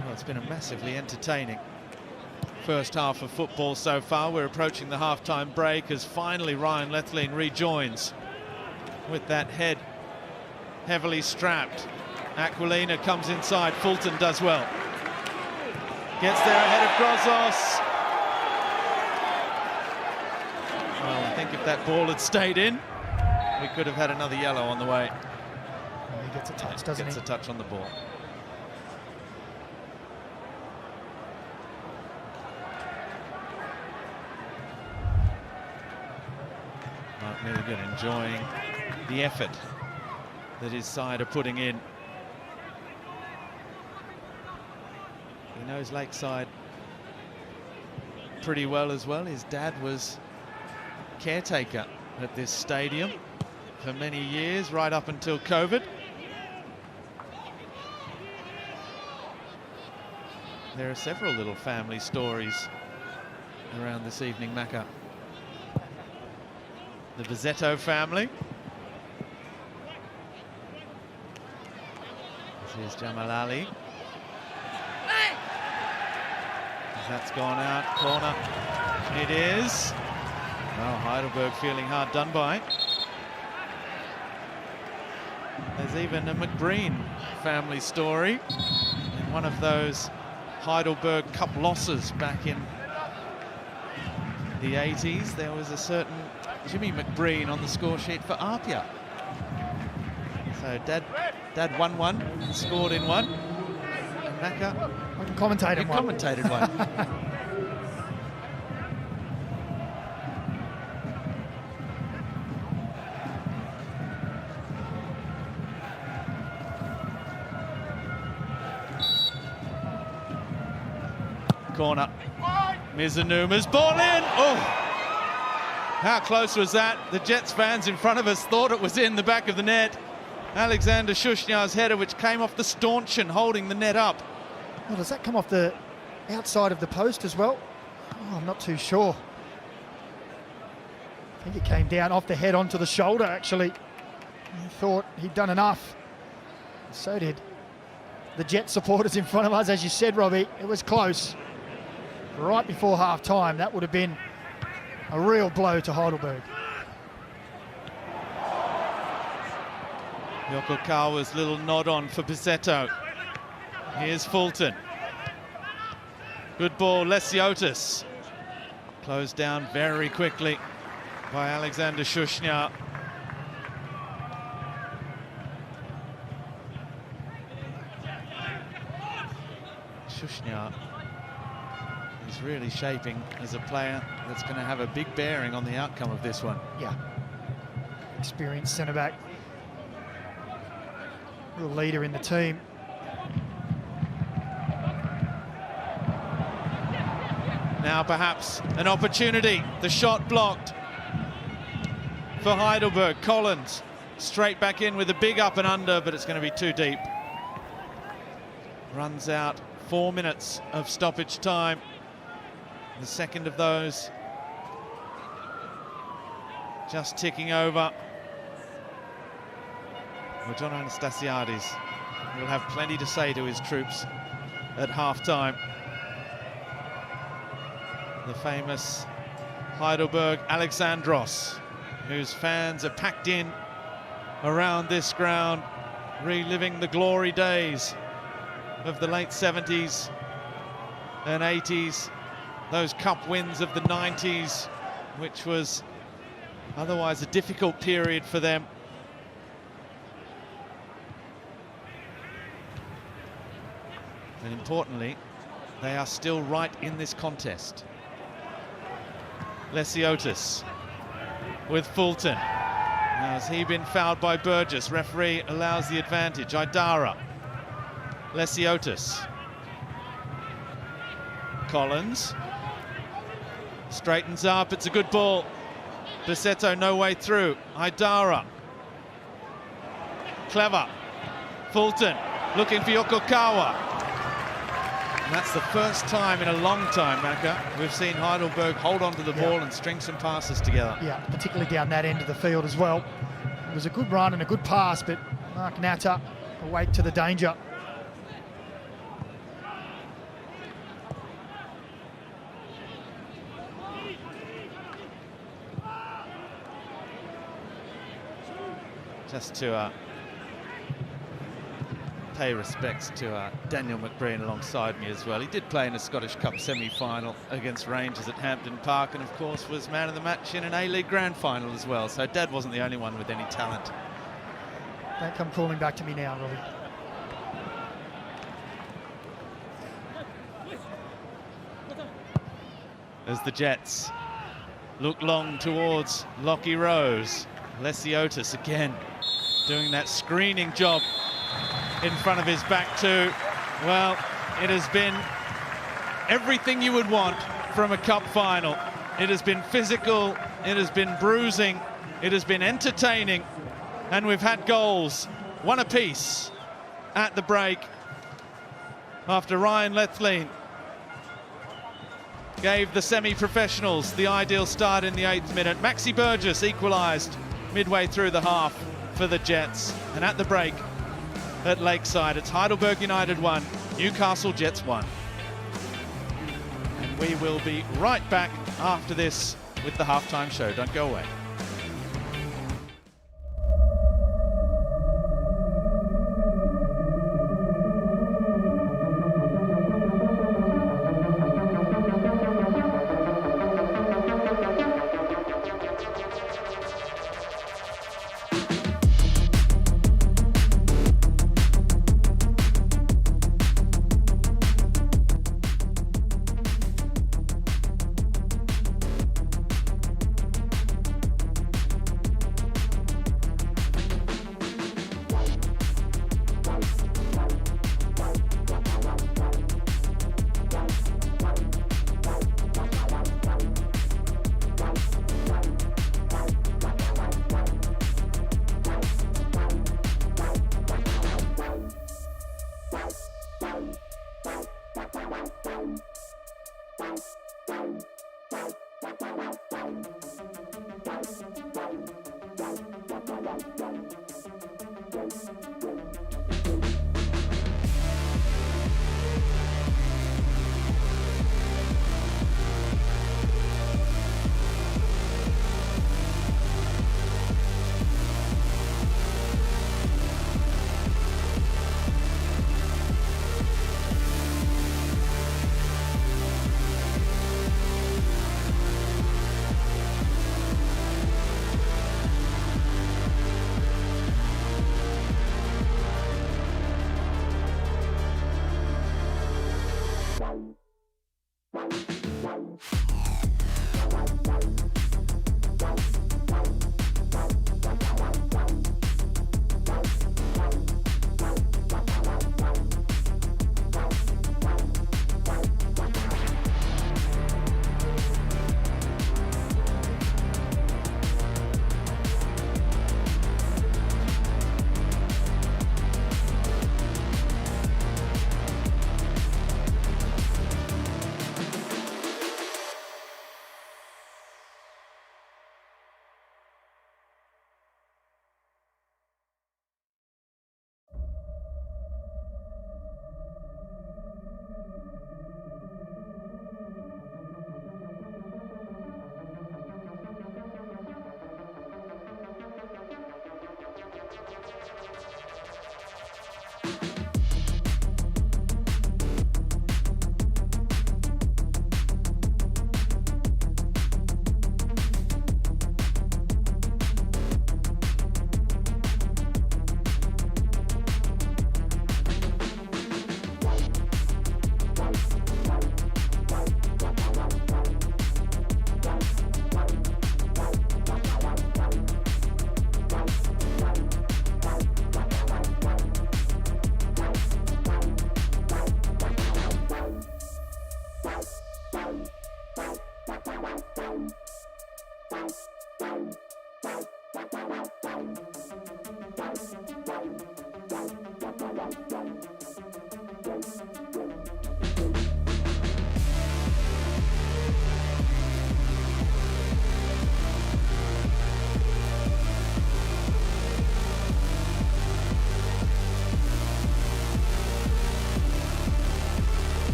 Well, it's been a massively entertaining first half of football so far. We're approaching the half-time break as finally Ryan Lethlean rejoins with that head heavily strapped. Aquilina comes inside, Fulton does well. Gets there ahead of Grozos. Well, I think if that ball had stayed in, we could have had another yellow on the way. He gets a touch, doesn't he? Gets a touch on the ball. Mark Milligan enjoying the effort that his side are putting in. He knows Lakeside pretty well as well. His dad was caretaker at this stadium for many years, right up until COVID. There are several little family stories around this evening, Macca. The Vizzetto family. Here's Jamal Ali. That's gone out, corner. It is. Well, Heidelberg feeling hard done by. There's even a McBreen family story. In one of those Heidelberg Cup losses back in the 80s, there was a certain Jimmy McBreen on the score sheet for Apia. So Dad won one, scored in one, and Macca Commentated one. Commentated one. Corner. Mizunuma's ball in. Oh! How close was that? The Jets fans in front of us thought it was in the back of the net. Alexander Shushnjar's header, which came off the stanchion, holding the net up. Well, does that come off the outside of the post as well? Oh, I'm not too sure. I think it came down off the head onto the shoulder, actually. He thought he'd done enough. So did the Jet supporters in front of us. As you said, Robbie, it was close. Right before half-time, that would have been a real blow to Heidelberg. Yokokawa's little nod on for Vizzetto. Here's Fulton. Good ball, Lesiotis. Closed down very quickly by Alexander Shushnjar. Shushnjar is really shaping as a player that's going to have a big bearing on the outcome of this one. Yeah. Experienced centre-back. Real leader in the team. Now perhaps an opportunity. The shot blocked for Heidelberg. Collins straight back in with a big up and under, but it's going to be too deep. Runs out 4 minutes of stoppage time. The second of those just ticking over. Well, John Anastasiades will have plenty to say to his troops at half-time. The famous Heidelberg Alexandros, whose fans are packed in around this ground, reliving the glory days of the late 70s and 80s, those cup wins of the 90s, which was otherwise a difficult period for them. And importantly, they are still right in this contest. Lesiotis with Fulton. Has he been fouled by Burgess? Referee allows the advantage. Idara. Lesiotis. Collins. Straightens up. It's a good ball. Bisetto no way through. Idara. Clever. Fulton looking for Yokokawa. And that's the first time in a long time, Maka, we've seen Heidelberg hold on to the ball and string some passes together. Yeah, particularly down that end of the field as well. It was a good run and a good pass, but Mark Natter awake to the danger. Just to pay respects to Daniel McBreen alongside me as well. He did play in a Scottish Cup semi-final against Rangers at Hampden Park, and of course was man of the match in an A-League Grand Final as well. So Dad wasn't the only one with any talent. Don't come crawling back to me now, Robbie. As the Jets look long towards Lockie Rose. Lesiotis again doing that screening job in front of his back too. Well, it has been everything you would want from a cup final. It has been physical, it has been bruising, it has been entertaining, and we've had goals, one apiece at the break after Ryan Lethlean gave the semi-professionals the ideal start in the 8th minute. Maxi Burgess equalised midway through the half for the Jets, and at the break at Lakeside, it's Heidelberg United 1, Newcastle Jets 1. And we will be right back after this with the halftime show. Don't go away.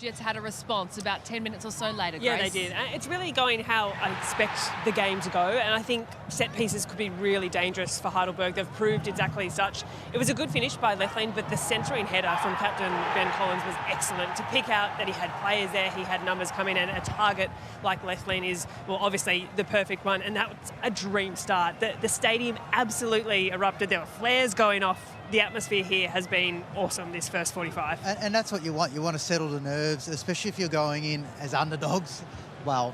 Jets had a response about 10 minutes or so later, Grace. Yeah, they did. It's really going how I expect the game to go, and I think set pieces could be really dangerous for Heidelberg. They've proved exactly such. It was a good finish by Lethlean, but the centering header from captain Ben Collins was excellent. To pick out that he had players there, he had numbers coming in, a target like Lethlean is, well, obviously the perfect one, and that was a dream start. The stadium absolutely erupted. There were flares going off. The atmosphere here has been awesome this first 45. And that's what you want. You want to settle the nerves, especially if you're going in as underdogs. Well,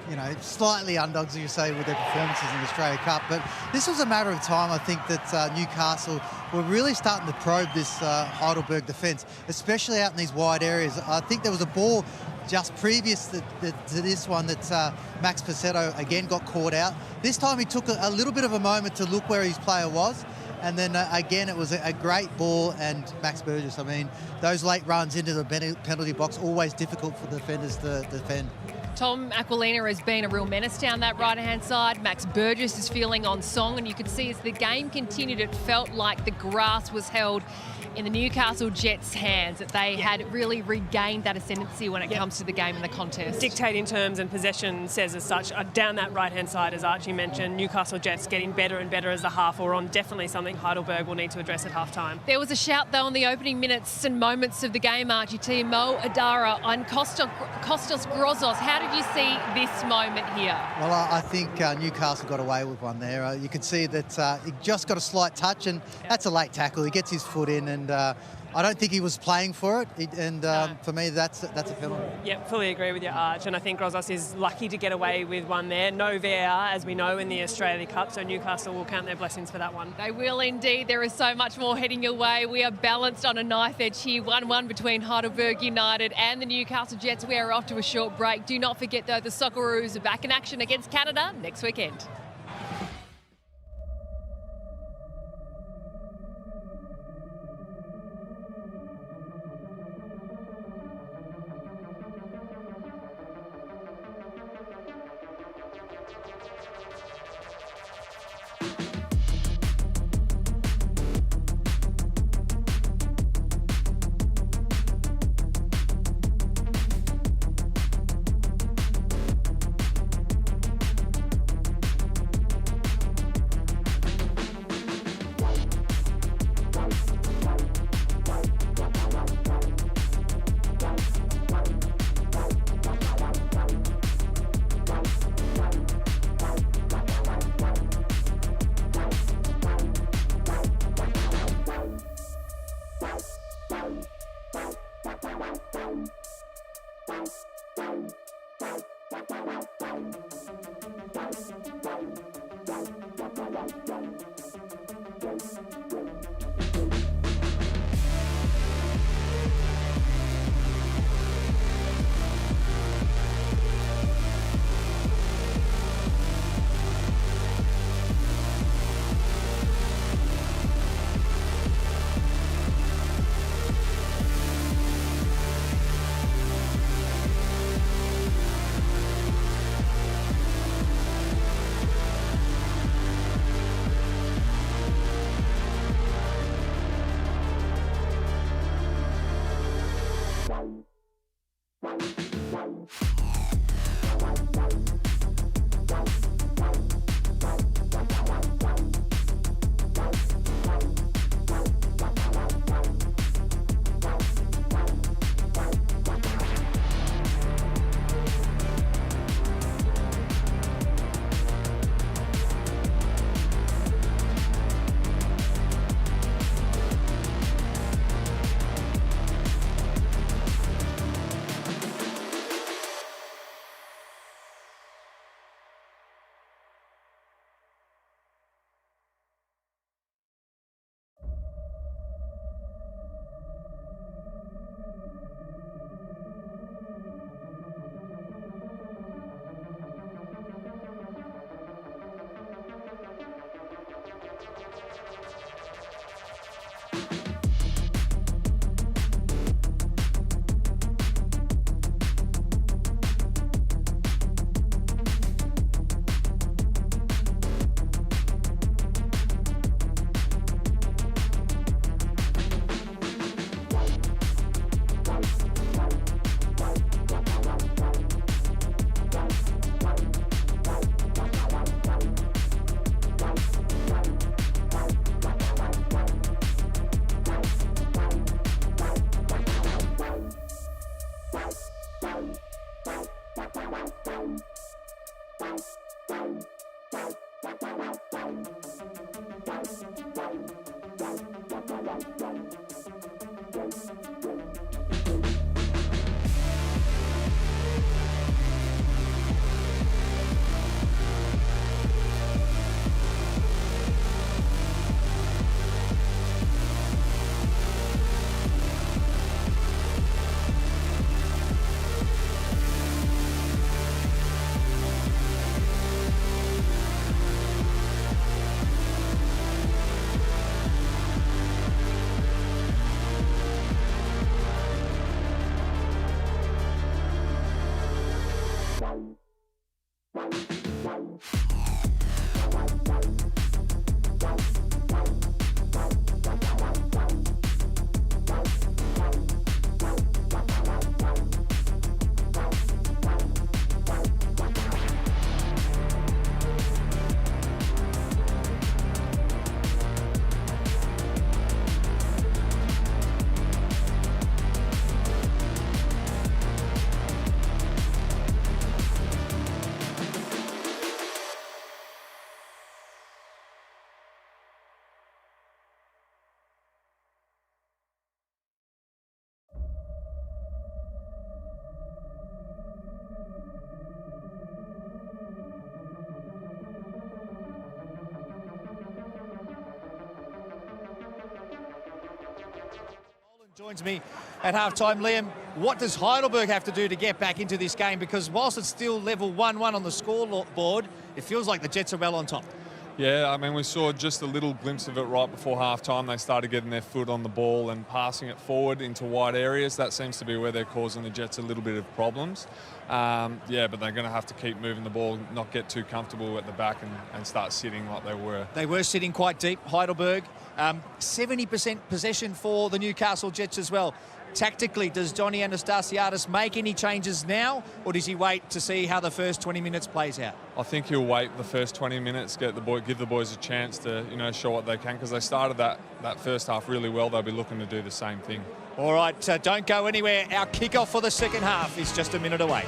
you know, slightly underdogs, as you say, with their performances in the Australia Cup. But this was a matter of time, I think, that Newcastle were really starting to probe this Heidelberg defence, especially out in these wide areas. I think there was a ball just previous to this one that Max Pacetto again got caught out. This time he took a little bit of a moment to look where his player was. And then again, it was a great ball, and Max Burgess, I mean, those late runs into the penalty box, always difficult for the defenders to defend. Tom Aquilina has been a real menace down that right-hand side. Max Burgess is feeling on song, and you could see as the game continued, it felt like the grass was held in the Newcastle Jets' hands, that they had really regained that ascendancy when it comes to the game and the contest. Dictating terms and possession says as such. Down that right-hand side, as Archie mentioned, Newcastle Jets getting better and better as the half wore on. Definitely something Heidelberg will need to address at half-time. There was a shout, though, in the opening minutes and moments of the game, Archie T. Mo Adara and Kostas Grozos. How did you see this moment here? Well, I think Newcastle got away with one there. You could see that he just got a slight touch, and that's a late tackle. He gets his foot in, and I don't think he was playing for it. For me, that's a penalty. Yep, fully agree with you, Arch. And I think Grozos is lucky to get away with one there. No VAR, as we know, in the Australia Cup, so Newcastle will count their blessings for that one. They will indeed. There is so much more heading your way. We are balanced on a knife edge here. 1-1 between Heidelberg United and the Newcastle Jets. We are off to a short break. Do not forget, though, the Socceroos are back in action against Canada next weekend. Joins me at halftime. Liam, what does Heidelberg have to do to get back into this game? Because whilst it's still level 1-1 on the scoreboard, it feels like the Jets are well on top. Yeah, I mean, we saw just a little glimpse of it right before half-time. They started getting their foot on the ball and passing it forward into wide areas. That seems to be where they're causing the Jets a little bit of problems. Yeah, but they're going to have to keep moving the ball, not get too comfortable at the back and start sitting like they were. They were sitting quite deep, Heidelberg. 70% possession for the Newcastle Jets as well. Tactically, does Johnny Anastasiadis make any changes now, or does he wait to see how the first 20 minutes plays out? I think he'll wait the first 20 minutes, give the boys a chance to, show what they can, because they started that first half really well. They'll be looking to do the same thing. All right, don't go anywhere. Our kickoff for the second half is just a minute away.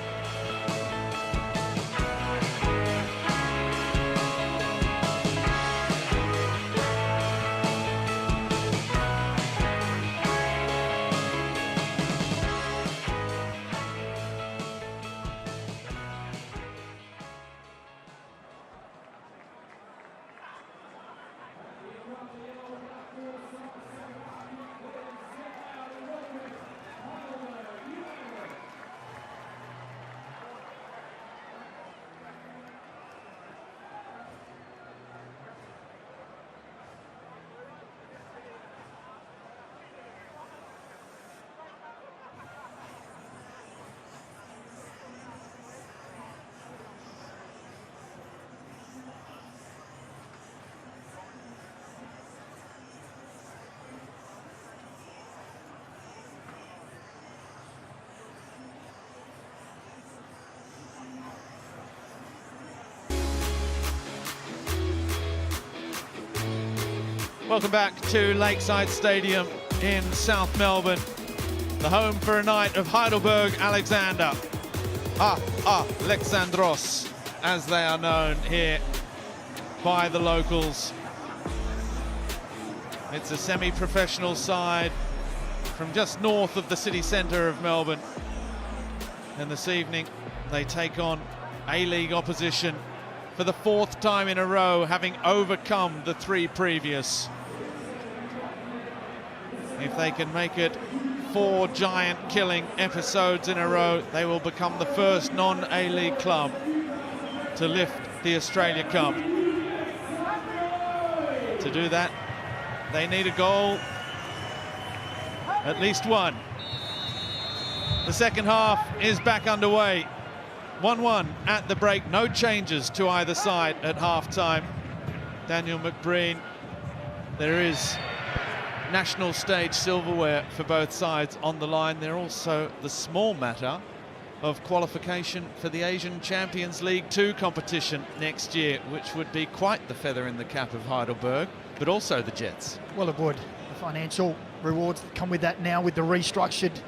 Welcome back to Lakeside Stadium in South Melbourne, the home for a night of Heidelberg Alexander. Alexandros, as they are known here by the locals. It's a semi-professional side from just north of the city centre of Melbourne. And this evening, they take on A-League opposition for the 4th time in a row, having overcome the 3 previous. If they can make it 4 giant-killing episodes in a row, they will become the first non-A-League club to lift the Australia Cup. To do that, they need a goal, at least one. The second half is back underway. 1-1 at the break, no changes to either side at half-time. Daniel McBreen, there is national stage silverware for both sides on the line. There also the small matter of qualification for the Asian Champions League 2 competition next year, which would be quite the feather in the cap of Heidelberg, but also the Jets. Well, it would. The financial rewards that come with that now with the restructured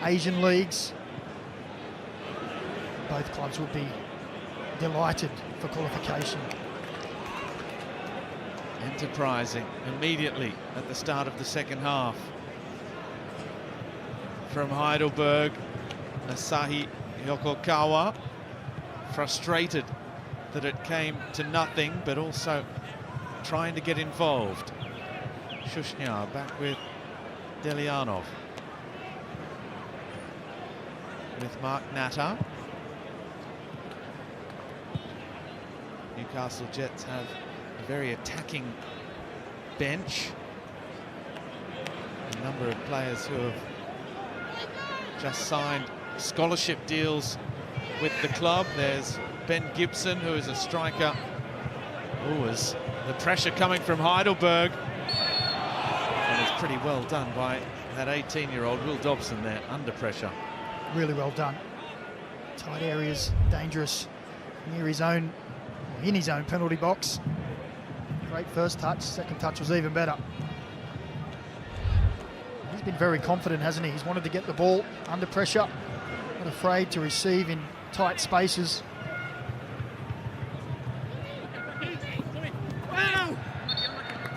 Asian leagues. Both clubs would be delighted for qualification. Enterprising immediately at the start of the second half. From Heidelberg, Asahi Yokokawa, frustrated that it came to nothing, but also trying to get involved. Shushnyar back with Delianov. With Mark Natter. Newcastle Jets have a very attacking bench. A number of players who have just signed scholarship deals with the club. There's Ben Gibson, who is a striker. Oh, as the pressure coming from Heidelberg. And it's pretty well done by that 18-year-old Will Dobson there, under pressure. Really well done. Tight areas, dangerous, near his own, or in his own penalty box. Great first touch, second touch was even better. He's been very confident, hasn't he? He's wanted to get the ball under pressure, not afraid to receive in tight spaces.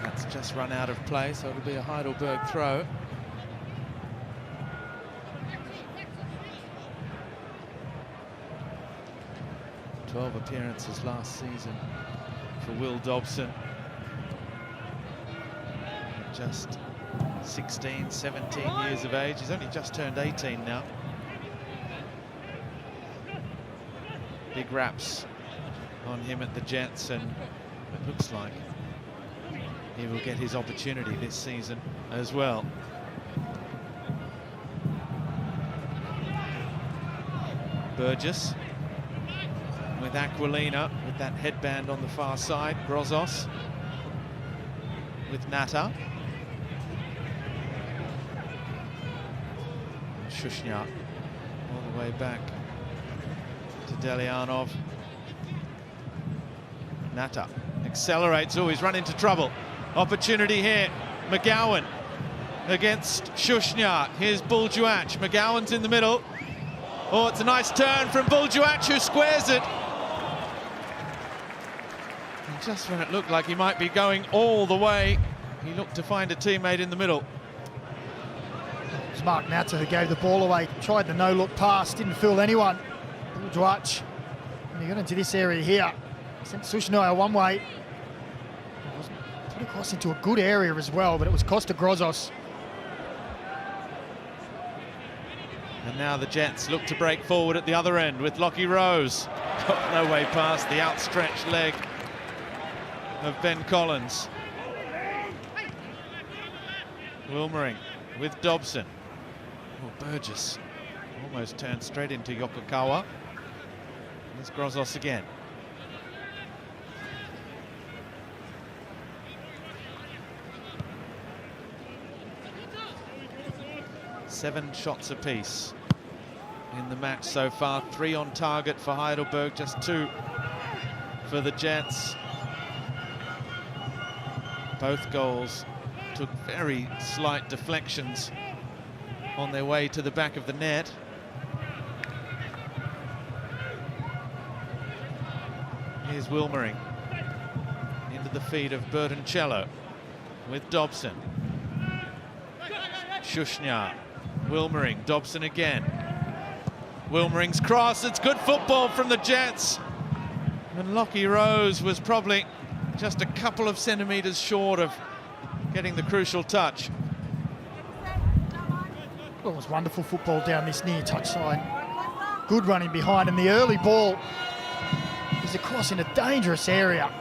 That's just run out of play, so it'll be a Heidelberg throw. Appearances last season for Will Dobson. Just 16, 17 years of age. He's only just turned 18 now. Big raps on him at the Jets, and it looks like he will get his opportunity this season as well. Burgess with Aquilina, with that headband on the far side. Grozos with Natter. Shushnyar all the way back to Delianov. Natter accelerates. Oh, he's run into trouble. Opportunity here. McGowan against Shushnyar. Here's Buljuach. McGowan's in the middle. Oh, it's a nice turn from Buljuach, who squares it. And just when it looked like he might be going all the way, he looked to find a teammate in the middle. It was Mark Natter who gave the ball away, tried the no-look pass, didn't fool anyone. Buljuach, when he got into this area here, sent Shushnyar one way. Put across into a good area as well, but it was Costa Grozos. And now the Jets look to break forward at the other end with Lockie Rose. Got no way past the outstretched leg of Ben Collins. Wilmering with Dobson. Oh, Burgess almost turned straight into Yokokawa. There's Grozos again. Seven shots apiece in the match so far. 3 on target for Heidelberg, just 2 for the Jets. Both goals took very slight deflections on their way to the back of the net. Here's Wilmering into the feet of Bertoncello with Dobson. Shushnyar, Wilmering, Dobson again. Wilmering's cross, it's good football from the Jets. And Lockie Rose was probably just a couple of centimetres short of getting the crucial touch. Well, it was wonderful football down this near touchline. Good running behind, and the early ball is across in a dangerous area.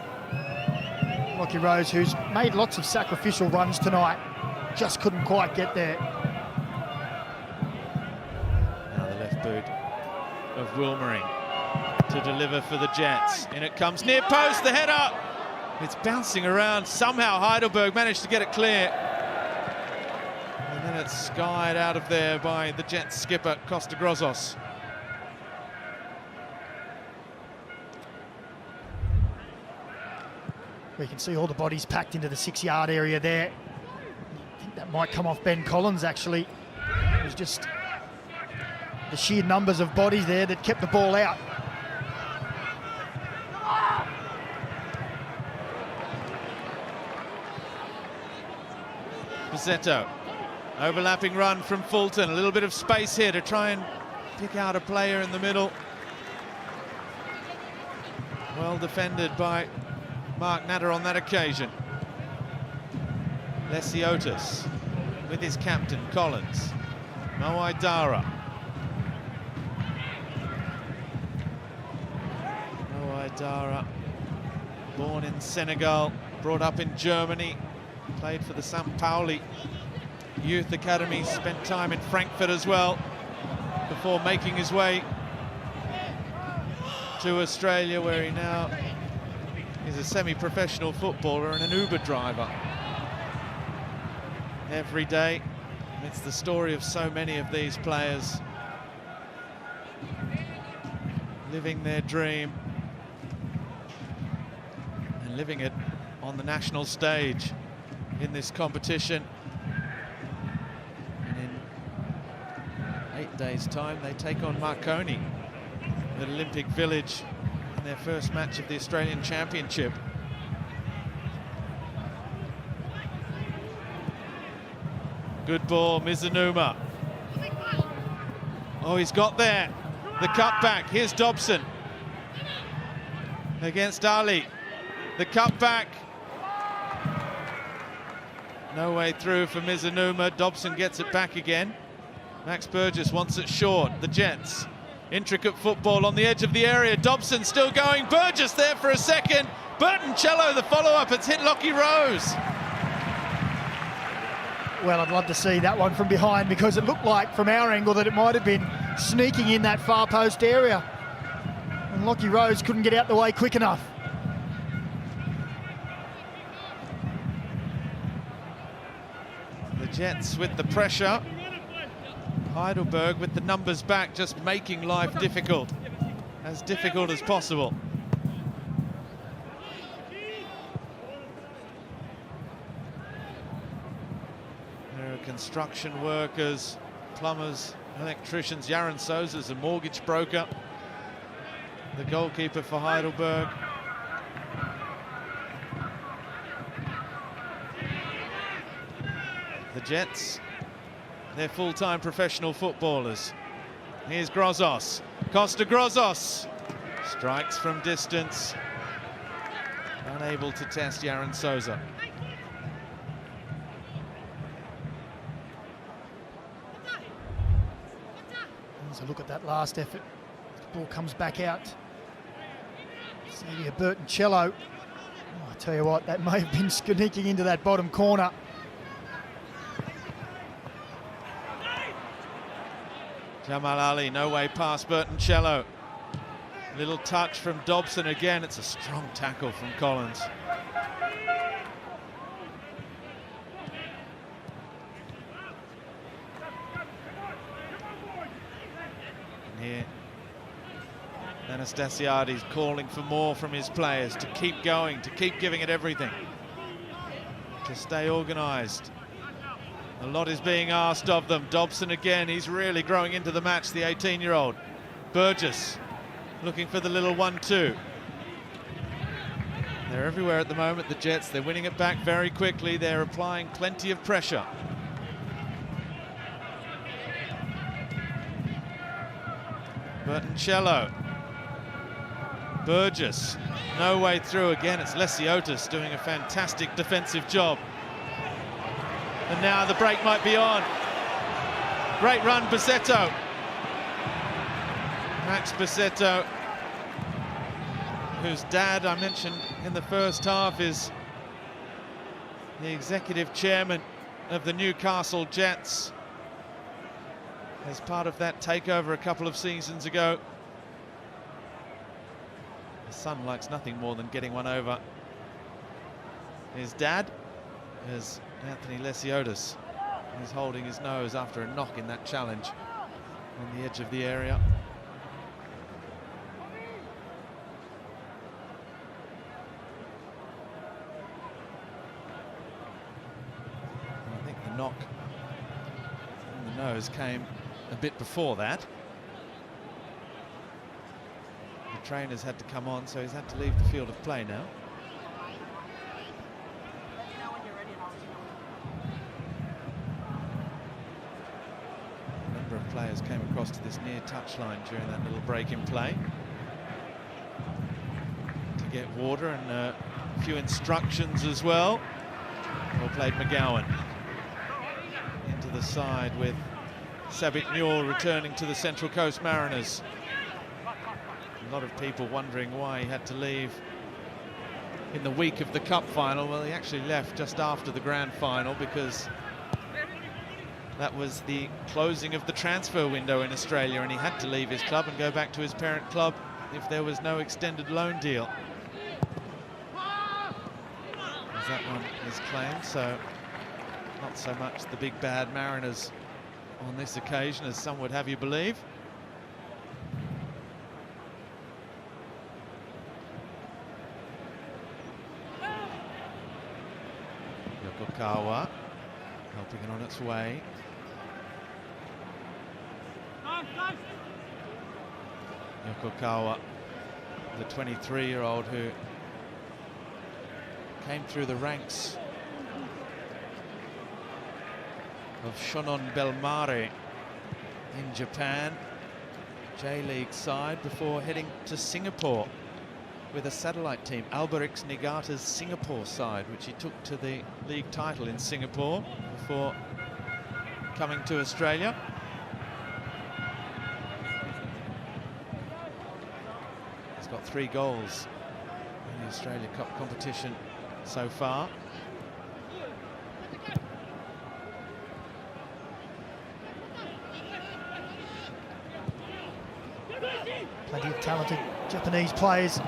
Lockie Rose, who's made lots of sacrificial runs tonight, just couldn't quite get there. Now the left boot of Wilmering to deliver for the Jets. In it comes, near post, the header. It's bouncing around. Somehow Heidelberg managed to get it clear. And then it's skied out of there by the Jets skipper, Costa Grozos. We can see all the bodies packed into the 6-yard area there. I think that might come off Ben Collins, actually. It was just the sheer numbers of bodies there that kept the ball out. Pizzetto, overlapping run from Fulton. A little bit of space here to try and pick out a player in the middle. Well defended by Mark Natter on that occasion. Lesiotis with his captain, Collins. Moai Dara. Moai Dara, born in Senegal, brought up in Germany, played for the St. Pauli Youth Academy, spent time in Frankfurt as well, before making his way to Australia, where he now is a semi-professional footballer and an Uber driver. Every day, it's the story of so many of these players living their dream and living it on the national stage in this competition. And in 8 days' time, they take on Marconi at Olympic Village in their first match of the Australian Championship. Good ball, Mizunuma. Oh, he's got there. The cutback. Here's Dobson against Ali. The cutback. No way through for Mizunuma. Dobson gets it back again. Max Burgess wants it short. The Jets. Intricate football on the edge of the area. Dobson still going. Burgess there for a second. Bertoncello, the follow-up. It's hit Lockie Rose. Well, I'd love to see that one from behind, because it looked like from our angle that it might have been sneaking in that far post area. And Lockie Rose couldn't get out the way quick enough. The Jets with the pressure. Heidelberg with the numbers back, just making life difficult as possible. There are construction workers, plumbers, electricians. Yaron Souza's a mortgage broker, the goalkeeper for Heidelberg. The Jets, they're full-time professional footballers. Here's Grozos. Costa Grozos strikes from distance. Unable to test Yaron Souza. Let's look at that last effort. The ball comes back out. Xavier Bertoncello. Oh, I tell you what, that may have been sneaking into that bottom corner. Jamal Ali, no way past Bertoncello. Little touch from Dobson again. It's a strong tackle from Collins. And here, Anastasiades calling for more from his players to keep going, to keep giving it everything. to stay organised. A lot is being asked of them. Dobson again, he's really growing into the match, the 18-year-old. Burgess looking for the little 1-2. They're everywhere at the moment, the Jets. They're winning it back very quickly. They're applying plenty of pressure. Bertoncello. Burgess, no way through again. It's Lesiotis doing a fantastic defensive job. And now the break might be on. Great run, Bussetto. Max Bussetto, whose dad I mentioned in the first half is the executive chairman of the Newcastle Jets, as part of that takeover a couple of seasons ago. His son likes nothing more than getting one over his dad, as Anthony Lesiotis is holding his nose after a knock in that challenge on the edge of the area. And I think the knock in the nose came a bit before that. The trainer's had to come on, so he's had to leave the field of play now. A number of players came across to this near touchline during that little break in play to get water and a few instructions as well. Well played, McGowan. Into the side with Sabit Newell returning to the Central Coast Mariners. A lot of people wondering why he had to leave in the week of the Cup final. Well, he actually left just after the Grand Final because that was the closing of the transfer window in Australia, and he had to leave his club and go back to his parent club if there was no extended loan deal. As that one is claimed, so not so much the big bad Mariners on this occasion as some would have you believe. Yokokawa helping it on its way. Yokokawa, the 23-year-old who came through the ranks of Shonan Bellmare in Japan, J-League side, before heading to Singapore with a satellite team, Alberix Niigata's Singapore side, which he took to the league title in Singapore before coming to Australia. He's got 3 goals in the Australia Cup competition so far. Plenty of talented Japanese players. And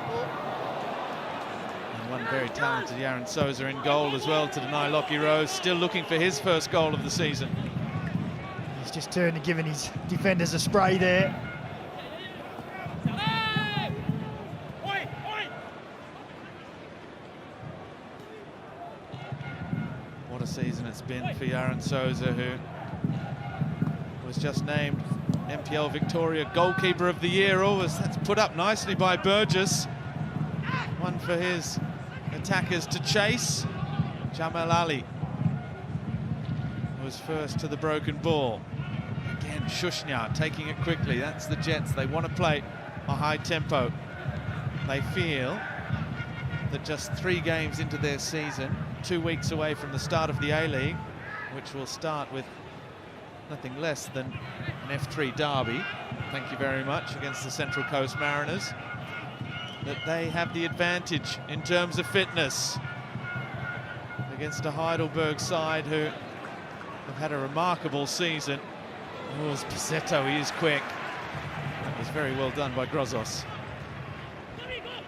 one very talented Yaron Souza in goal as well to deny Lockie Rose, still looking for his first goal of the season. He's just turned and given his defenders a spray there. What a season it's been for Yaron Souza, who was just named NPL Victoria Goalkeeper of the Year. Always that's put up nicely by Burgess. One for his attackers to chase. Jamal Ali was first to the broken ball. Again, Shushnya taking it quickly. That's the Jets. They want to play a high tempo. They feel that just 3 games into their season, 2 weeks away from the start of the A-League, which will start with nothing less than an F3 derby, thank you very much, against the Central Coast Mariners, that they have the advantage in terms of fitness against a Heidelberg side who have had a remarkable season. Oh, it's Bussetto, he is quick. That was very well done by Grozos.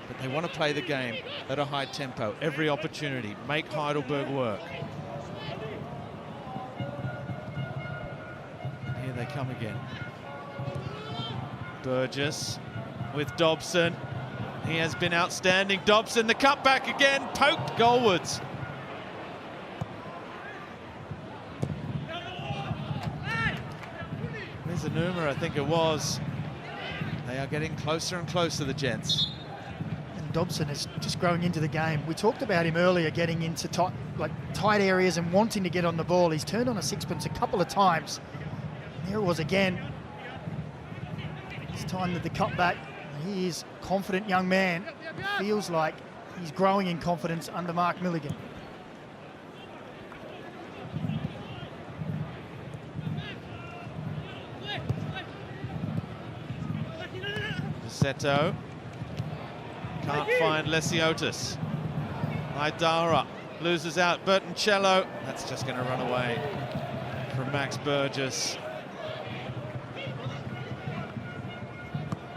But they want to play the game at a high tempo, every opportunity, make Heidelberg work. Here they come again. Burgess with Dobson. He has been outstanding. Dobson, the cutback again, poked goalwards. Zanuma, I think it was. They are getting closer and closer, the Jets. And Dobson is just growing into the game. We talked about him earlier, getting into tight areas and wanting to get on the ball. He's turned on a sixpence a couple of times. And there it was again. This time with the cutback. He is a confident young man. Feels like he's growing in confidence under Mark Milligan. Seto can't find Lesiotis. Idara loses out. Bertoncello, that's just going to run away from Max Burgess.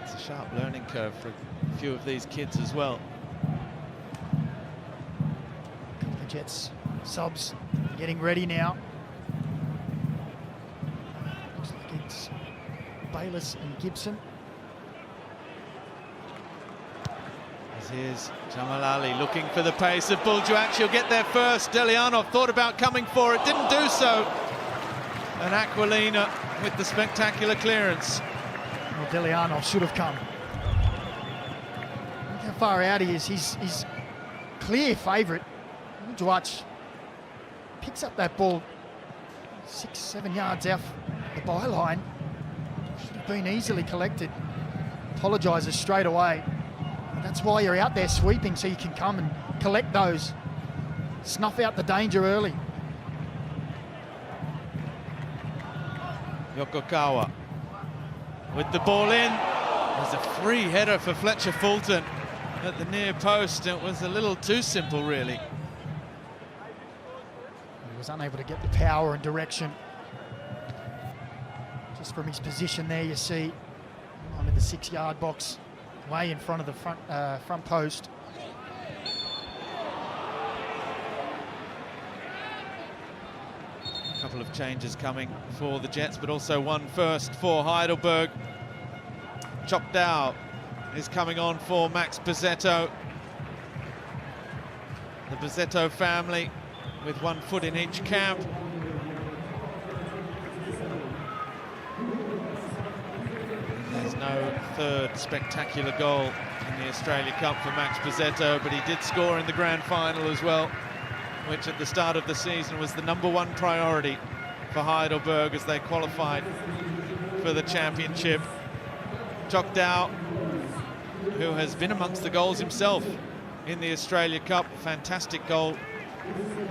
It's a sharp learning curve for a few of these kids as well. The Jets subs getting ready now. Looks like it's Bayliss and Gibson. Here's Jamal Ali looking for the pace of Buljuak. He'll get there first. Delianov thought about coming for it, didn't do so. And Aquilina with the spectacular clearance. Well, Delianov should have come. Look how far out he is. He's clear favourite. Buljuak picks up that ball 6-7 yards off the byline. Should have been easily collected. Apologises straight away. That's why you're out there sweeping, so you can come and collect those. Snuff out the danger early. Yokokawa with the ball in. There's a free header for Fletcher Fulton at the near post. It was a little too simple, really. He was unable to get the power and direction. Just from his position there, you see I'm in the 6-yard box, way in front of the front post. A couple of changes coming for the Jets, but also one first for Heidelberg. Chopdow is coming on for Max Bizzetto. The Bizzetto family with one foot in each camp. There's no third spectacular goal in the Australia Cup for Max Bizzetto, but he did score in the grand final as well, which at the start of the season was the #1 priority for Heidelberg as they qualified for the championship. Chokdow, who has been amongst the goals himself in the Australia Cup, fantastic goal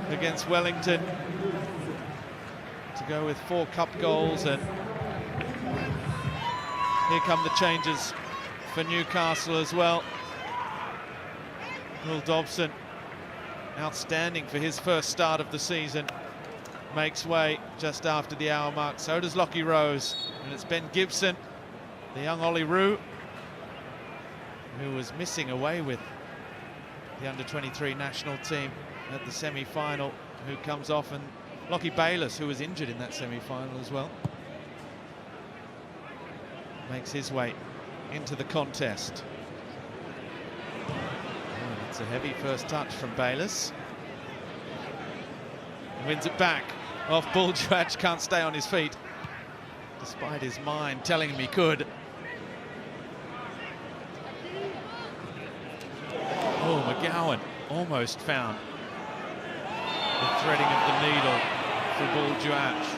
against Wellington to go with 4 cup goals. And here come the changes for Newcastle as well. Will Dobson, outstanding for his first start of the season, makes way just after the hour mark. So does Lockie Rose, and it's Ben Gibson, the young Ollie Roux, who was missing away with the under-23 national team at the semi-final, who comes off, and Lockie Bayliss, who was injured in that semi-final as well, makes his way into the contest. Oh, it's a heavy first touch from Bayliss. Wins it back off Buljuak, can't stay on his feet, despite his mind telling him he could. Oh, McGowan almost found the threading of the needle for Buljuak.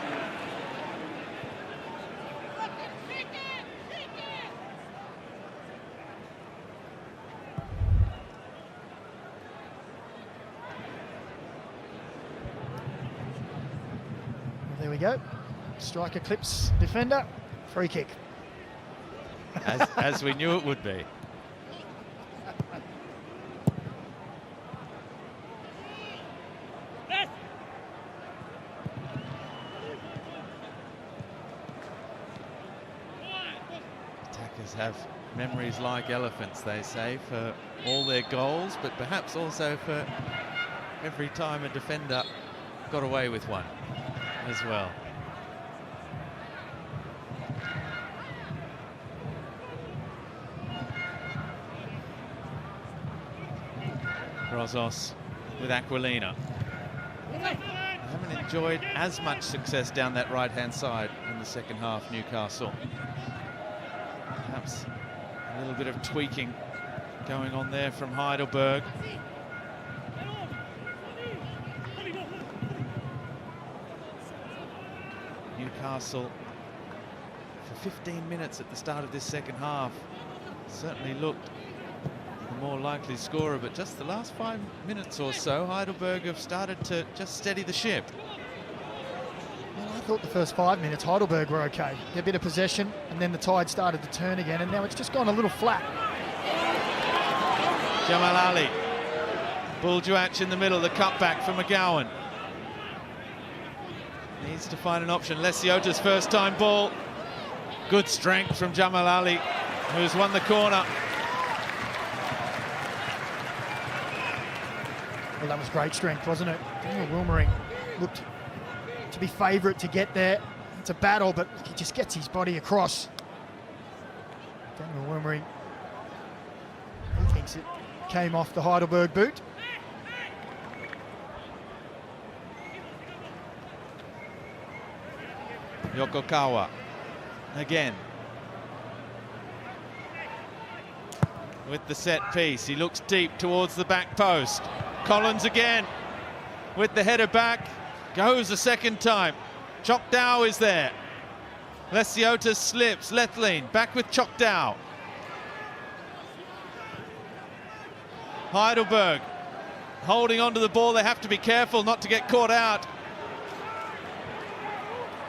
There we go. Striker clips defender, free kick. As we knew it would be. Attackers have memories like elephants, they say, for all their goals, but perhaps also for every time a defender got away with one as well. Grozos with Aquilina. I haven't enjoyed as much success down that right-hand side in the second half, Newcastle. Perhaps a little bit of tweaking going on there from Heidelberg. Newcastle, for 15 minutes at the start of this second half, certainly looked the more likely scorer, but just the last 5 minutes or so, Heidelberg have started to just steady the ship. Well, I thought the first 5 minutes Heidelberg were okay. A bit of possession, and then the tide started to turn again, and now it's just gone a little flat. Jamal Ali, Buljuach in the middle, the cutback for McGowan. Needs to find an option. Lesiota's first time ball. Good strength from Jamal Ali, who's won the corner. Well, that was great strength, wasn't it? Daniel Wilmering looked to be favourite to get there. It's a battle, but he just gets his body across. Daniel Wilmering, he thinks it came off the Heidelberg boot. Yokokawa again with the set piece. He looks deep towards the back post. Collins again with the header back, goes a second time. Chokdao is there. Lesiota slips. Lethlean back with Chokdao. Heidelberg holding onto the ball. They have to be careful not to get caught out.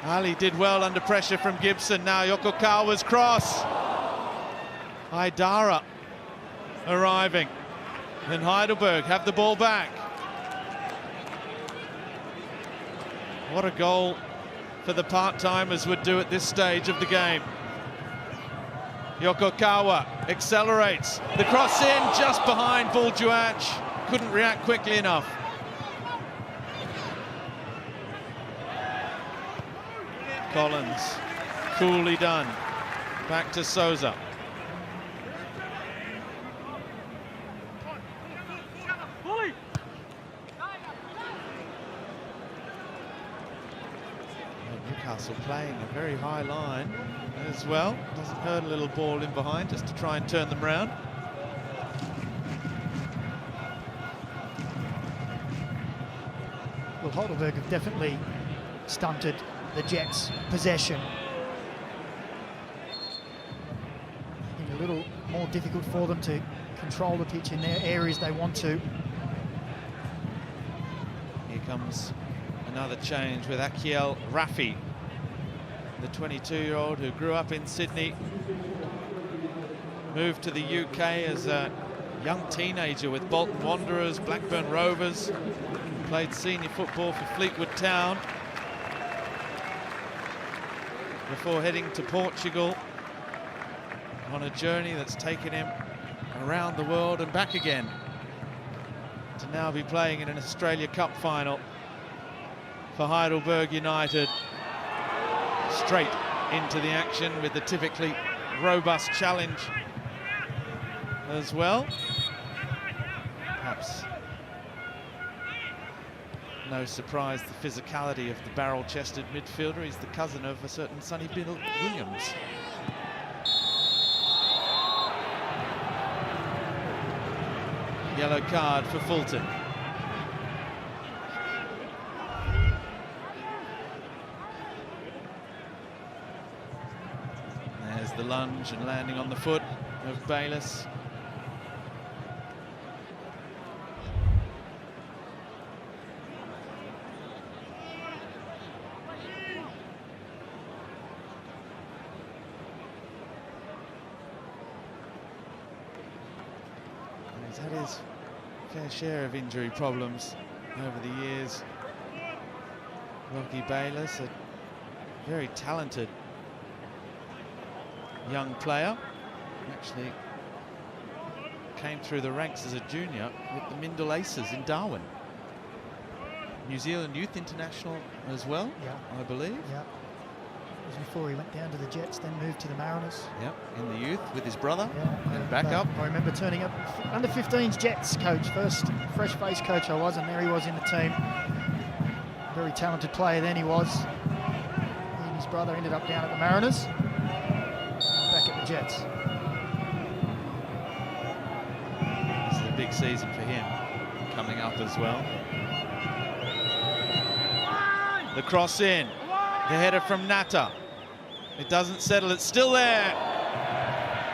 Ali did well under pressure from Gibson. Now Yokokawa's cross. Haidara arriving. Then Heidelberg have the ball back. What a goal for the part-timers would do at this stage of the game. Yokokawa accelerates. The cross in just behind Buljuach. Couldn't react quickly enough. Collins, coolly done. Back to Souza. Newcastle playing a very high line as well. Doesn't hurt a little ball in behind just to try and turn them round. Well, Heidelberg have definitely stunted the Jets' possession. Making it a little more difficult for them to control the pitch in their areas they want to. Here comes another change with Akiel Rafi, the 22-year-old who grew up in Sydney, moved to the UK as a young teenager with Bolton Wanderers, Blackburn Rovers, played senior football for Fleetwood Town, before heading to Portugal on a journey that's taken him around the world and back again, to now be playing in an Australia Cup final for Heidelberg United. Straight into the action with the typically robust challenge as well. Perhaps no surprise the physicality of the barrel-chested midfielder. He's the cousin of a certain Sonny Bill Williams. Yellow card for Fulton. There's the lunge and landing on the foot of Bayliss. He's had his fair share of injury problems over the years. Rocky Bayliss, a very talented young player, actually came through the ranks as a junior with the Mindle Aces in Darwin. New Zealand Youth International as well, Yeah. I believe. Yeah. It was before he went down to the Jets, then moved to the Mariners. Yep, in the youth with his brother, Yeah. and back up. I remember turning up under 15s Jets coach, first fresh face coach I was, and there he was in the team. very talented player then he was. He and his brother ended up down at the Mariners. Back at the Jets. This is a big season for him coming up as well. The cross in. The header from Natta. It doesn't settle, it's still there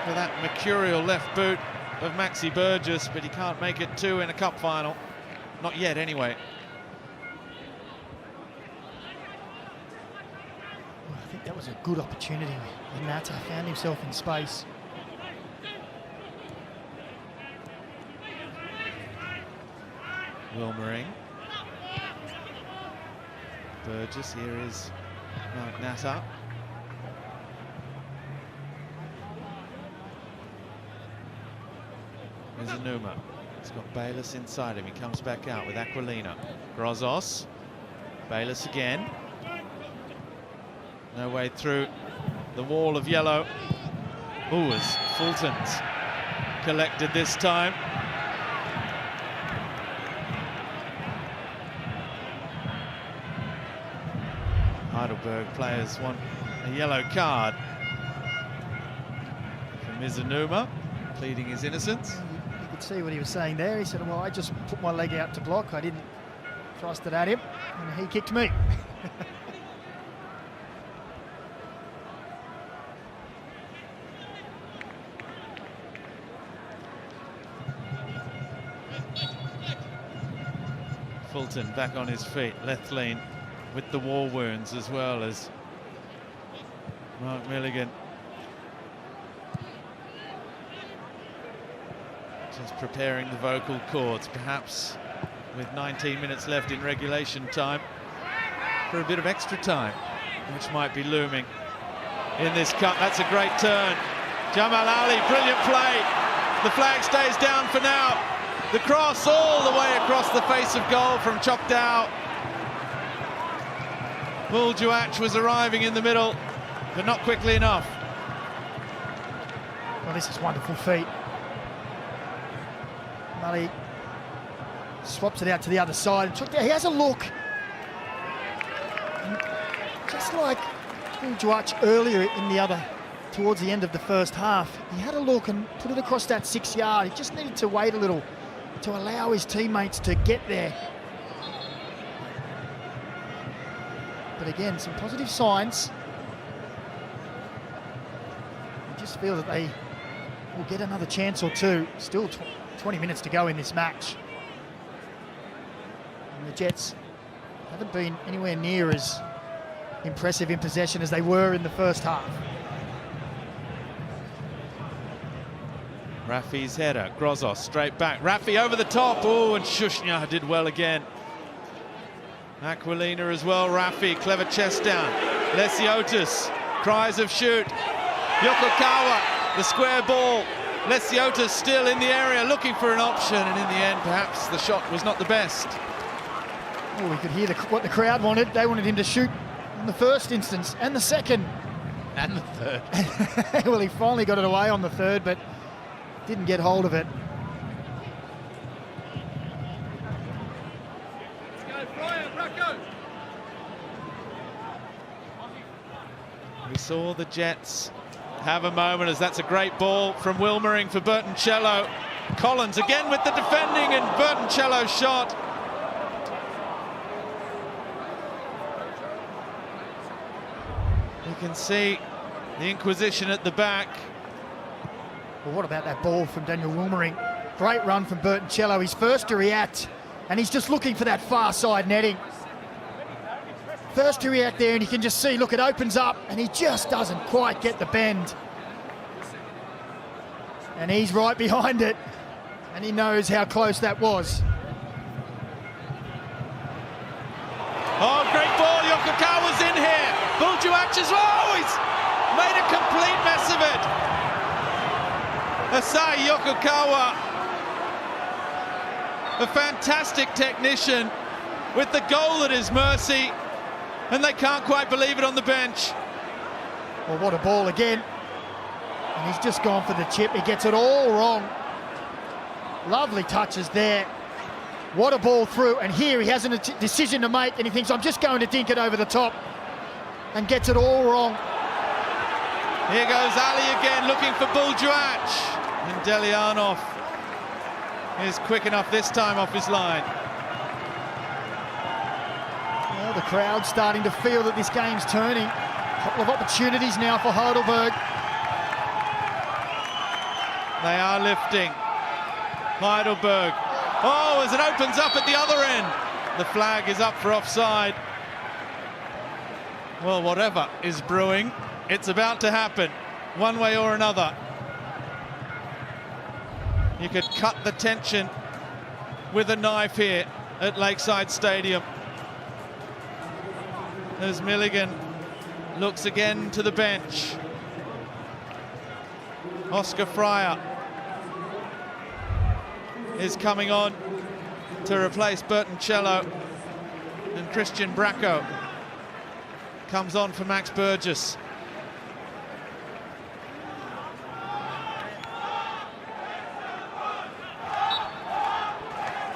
for that mercurial left boot of Maxi Burgess, but he can't make it two in a cup final. Not yet, anyway. I think that was a good opportunity. Natta found himself in space. Wilmering. Burgess, here is Mark Natta. Mizunuma. He's got Bayless inside him. He comes back out with Aquilina. Grozos. Bayless again. No way through the wall of yellow. Ooh, as Fulton's collected this time. Heidelberg players want a yellow card for Mizunuma, pleading his innocence. You could see what he was saying there. He said, well, I just put my leg out to block. I didn't thrust it at him, and he kicked me. Fulton back on his feet, Lethlean with the war wounds as well as Mark Milligan. Just preparing the vocal cords, perhaps with 19 minutes left in regulation time, for a bit of extra time, which might be looming in this cup. That's a great turn. Jamal Ali, brilliant play. The flag stays down for now. The cross all the way across the face of goal from Chokdao. Buljuach was arriving in the middle, but not quickly enough. Well, this is wonderful feet. Mully swaps it out to the other side. He has a look. And just like Buljuach earlier in the other, towards the end of the first half, he had a look and put it across that 6 yard. He just needed to wait a little to allow his teammates to get there. But again, some positive signs. You just feel that they will get another chance or two. Still 20 minutes to go in this match. And the Jets haven't been anywhere near as impressive in possession as they were in the first half. Rafi's header, Grozos straight back. Rafi over the top. Oh, and Shushnya did well again. Aquilina as well. Rafi, clever chest down. Lesiotis, cries of shoot. Yokokawa, the square ball. Lesiotis still in the area looking for an option, and in the end perhaps the shot was not the best. Oh, we could hear what the crowd wanted. They wanted him to shoot in the first instance and the second. And the third. Well, he finally got it away on the third, but didn't get hold of it. We saw the Jets have a moment, as that's a great ball from Wilmering for Bertoncello. Collins again with the defending, and Bertoncello's shot. You can see the inquisition at the back. Well, what about that ball from Daniel Wilmering? Great run from Bertoncello. He's first to react, and he's just looking for that far side netting. First to react there, and you can just see, look, it opens up, and he just doesn't quite get the bend. And he's right behind it, and he knows how close that was. Oh, great ball. Yokokawa's in here. Buljuach as well. He's made a complete mess of it. Asai Yokokawa, a fantastic technician with the goal at his mercy, and they can't quite believe it on the bench. Well, what a ball again. And he's just gone for the chip. He gets it all wrong. Lovely touches there. What a ball through, and here he has a decision to make, and he thinks, I'm just going to dink it over the top, and gets it all wrong. Here goes Ali again, looking for Buljuach, and Delianov is quick enough this time off his line. Well, the crowd's starting to feel that this game's turning. A couple of opportunities now for Heidelberg. They are lifting. Heidelberg. Oh, as it opens up at the other end. The flag is up for offside. Well, whatever is brewing, it's about to happen, one way or another. You could cut the tension with a knife here at Lakeside Stadium. As Milligan looks again to the bench. Oscar Fryer is coming on to replace Bertoncello, and Christian Bracco comes on for Max Burgess.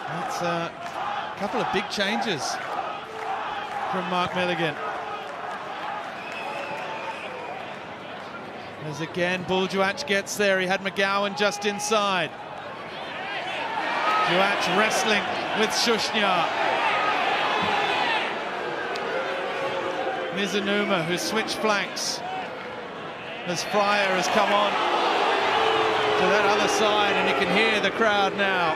That's a couple of big changes from Mark Milligan. As again Buljuach gets there, he had McGowan just inside. Juach wrestling with Shushnyar. Mizunuma, who switched flanks as Fryer has come on to that other side, and you can hear the crowd now.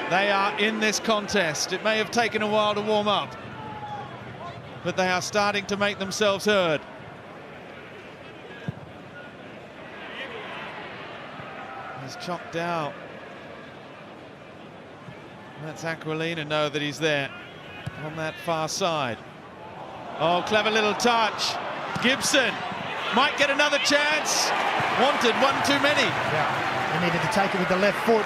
They are in this contest. It may have taken a while to warm up, but they are starting to make themselves heard. He's chopped out. That's Aquilina know that he's there on that far side. Oh, clever little touch. Gibson might get another chance. Wanted one too many. Yeah, he needed to take it with the left foot.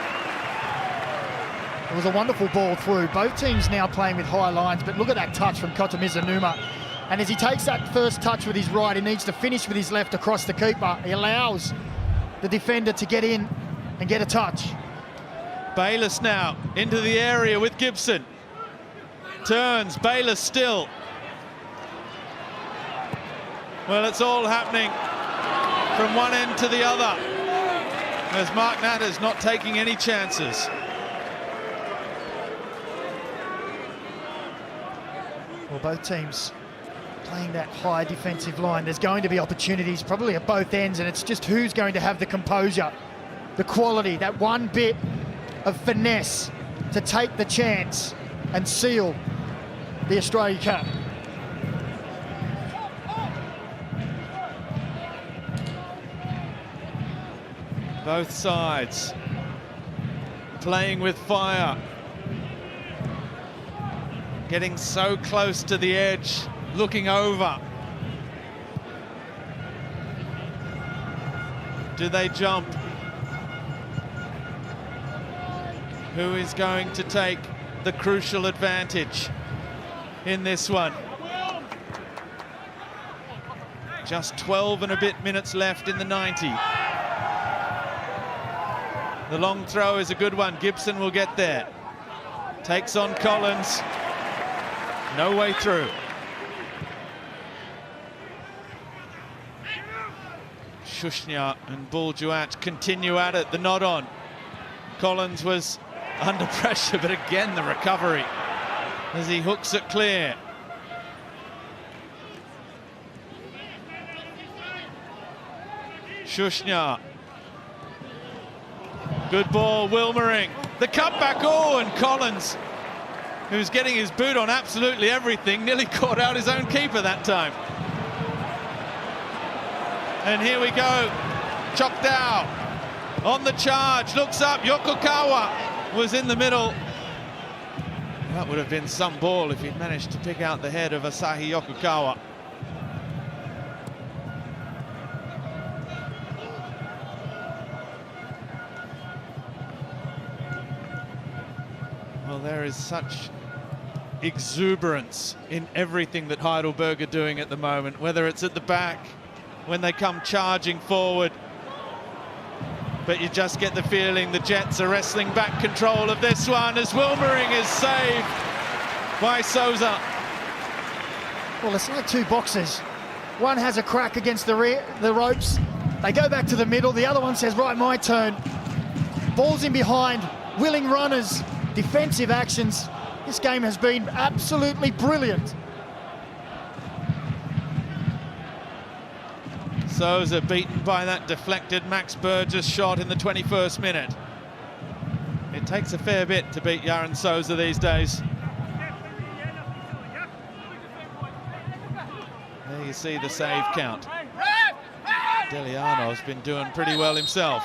It was a wonderful ball through. Both teams now playing with high lines, but look at that touch from Kota Mizunuma. And as he takes that first touch with his right, he needs to finish with his left across the keeper. He allows the defender to get in and get a touch. Bayless now into the area with Gibson. Turns, Bayless still. Well, it's all happening from one end to the other, as Mark Natter's not taking any chances. Well, both teams playing that high defensive line. There's going to be opportunities probably at both ends, and it's just who's going to have the composure, the quality, that one bit of finesse to take the chance and seal the Australia Cup. Both sides playing with fire, getting so close to the edge, looking over. Do they jump? Who is going to take the crucial advantage in this one? Just 12 and a bit minutes left in the 90. The long throw is a good one. Gibson will get there. Takes on Collins. No way through. Shushnyar and Buljuach continue at it. The nod on. Collins was under pressure, but again the recovery as he hooks it clear. Shushnyar. Good ball, Wilmering. The cutback, oh, and Collins, who's getting his boot on absolutely everything, nearly caught out his own keeper that time. And here we go. Chokdao on the charge, looks up, Yokokawa was in the middle. That would have been some ball if he'd managed to pick out the head of Asahi Yokokawa. Well, there is such exuberance in everything that Heidelberg are doing at the moment, whether it's at the back, when they come charging forward. but you just get the feeling the Jets are wrestling back control of this one as Wilmering is saved by Souza. Well, it's like two boxers. One has a crack against the ropes. They go back to the middle. The other one says, right, my turn. Ball's in behind, willing runners, defensive actions. This game has been absolutely brilliant. Souza beaten by that deflected Max Burgess shot in the 21st minute. It takes a fair bit to beat Yaron Souza these days. There you see the save count. Deliano's been doing pretty well himself.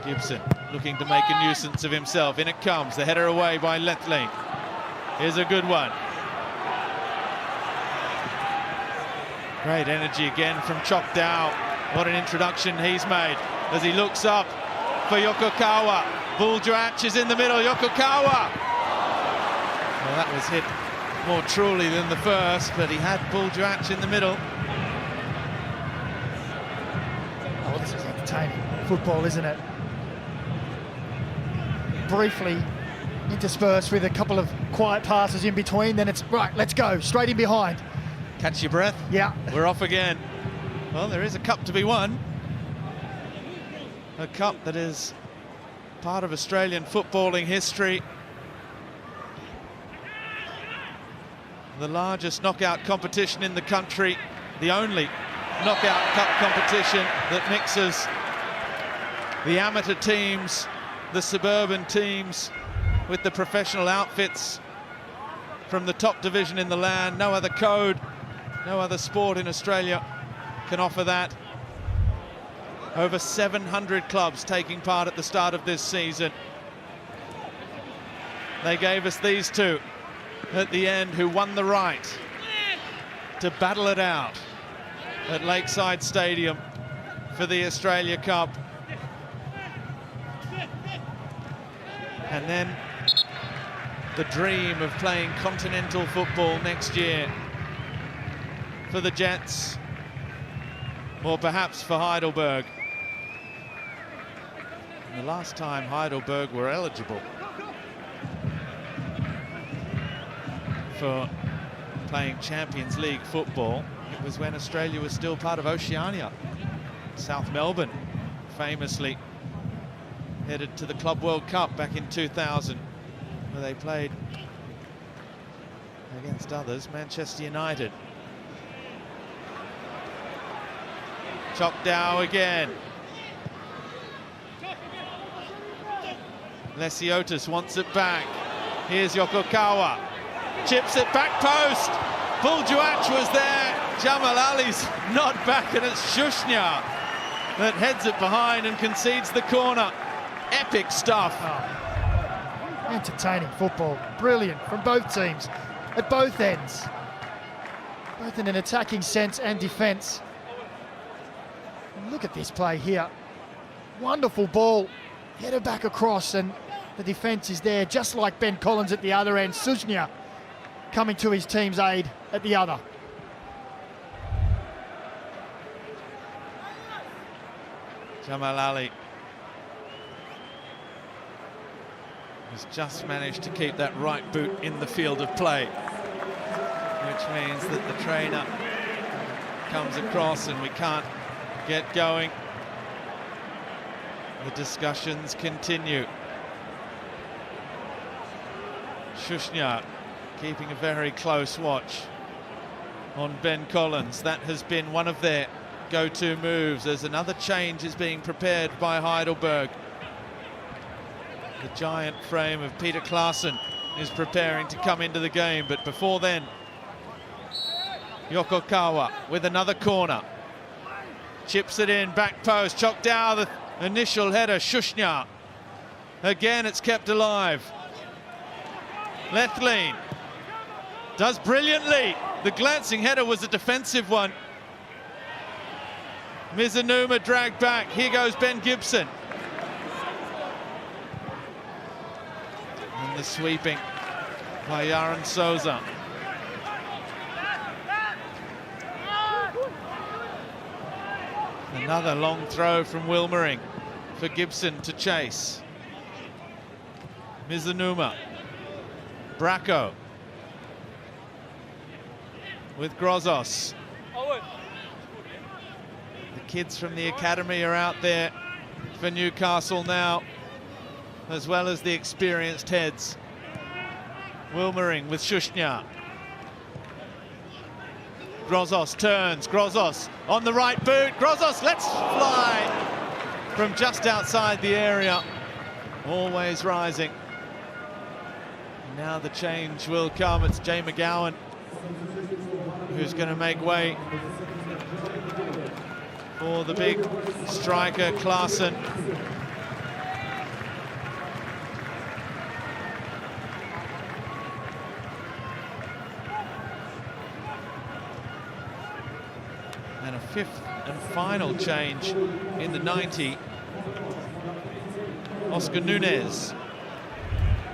Gibson looking to make a nuisance of himself. In it comes, the header away by Lethlean. Here's a good one. Great energy again from Chok Dow. What an introduction he's made as he looks up for Yokokawa. Buldrach is in the middle, Yokokawa! Well, that was hit more truly than the first, but he had Buldrach in the middle. Oh, this is entertaining football, isn't it? Briefly interspersed with a couple of quiet passes in between, then it's right, let's go, straight in behind. Catch your breath. Yeah. We're off again. Well, there is a cup to be won. A cup that is part of Australian footballing history. The largest knockout competition in the country, the only knockout cup competition that mixes the amateur teams, the suburban teams, with the professional outfits from the top division in the land. No other code, no other sport in Australia can offer that. Over 700 clubs taking part at the start of this season. They gave us these two at the end who won the right to battle it out at Lakeside Stadium for the Australia Cup. And then the dream of playing continental football next year for the Jets, or perhaps for Heidelberg. And the last time Heidelberg were eligible for playing Champions League football, it was when Australia was still part of Oceania. South Melbourne famously headed to the Club World Cup back in 2000, where they played against others, Manchester United. Chok Dow again. Lesiotis wants it back. Here's Yokokawa. Chips it back post. Buldrach was there. Jamal Ali's not back, and it's Shushnya that heads it behind and concedes the corner. Epic stuff. Oh, entertaining football. Brilliant from both teams at both ends. Both in an attacking sense and defence. Look at this play here. Wonderful ball. Headed back across, and the defence is there, just like Ben Collins at the other end. Shushnya coming to his team's aid at the other. Jamal Ali has just managed to keep that right boot in the field of play, which means that the trainer comes across and we can't get going. The discussions continue. Shushnya keeping a very close watch on Ben Collins. That has been one of their go-to moves, as another change is being prepared by Heidelberg. The giant frame of Peter Klaassen is preparing to come into the game, but before then, Yokokawa with another corner. Chips it in, back post, Chok Dow, the initial header, Shushnya. Again, it's kept alive. Lethlean does brilliantly. The glancing header was a defensive one. Mizunuma dragged back. Here goes Ben Gibson. And the sweeping by Yaron Souza. Another long throw from Wilmering for Gibson to chase. Mizunuma. Bracco. With Grozos. The kids from the academy are out there for Newcastle now, as well as the experienced heads. Wilmering with Shushnya. Grozos turns, Grozos on the right boot, Grozos lets fly from just outside the area, always rising. Now the change will come, it's Jay McGowan who's going to make way for the big striker, Klaassen. And a fifth and final change in the 90. Oscar Nunes,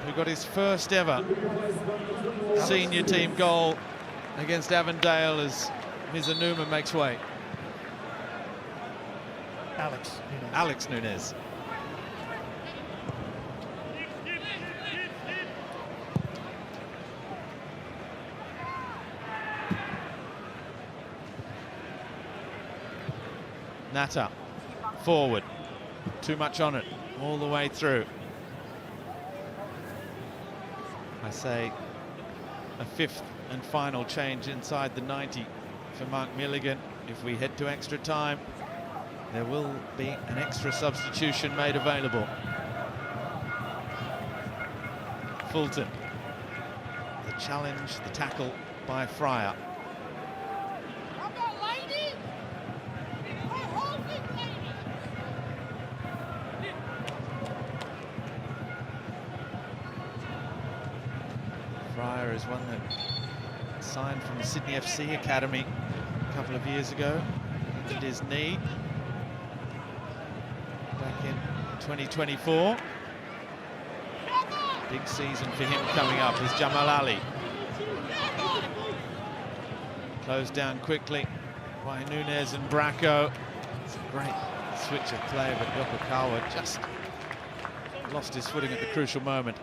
who got his first ever senior team goal against Avondale as Mizunuma makes way. Alex Nunes. Natta, forward, too much on it, all the way through. I say a fifth and final change inside the 90 for Mark Milligan. If we head to extra time, there will be an extra substitution made available. Fulton, the challenge, the tackle by Fryer. Fryer is one that signed from the Sydney FC Academy a couple of years ago. Injured his knee back in 2024. Big season for him coming up is Jamal Ali. Closed down quickly by Nunes and Bracco. It's a great switch of play, but Yokokawa just lost his footing at the crucial moment.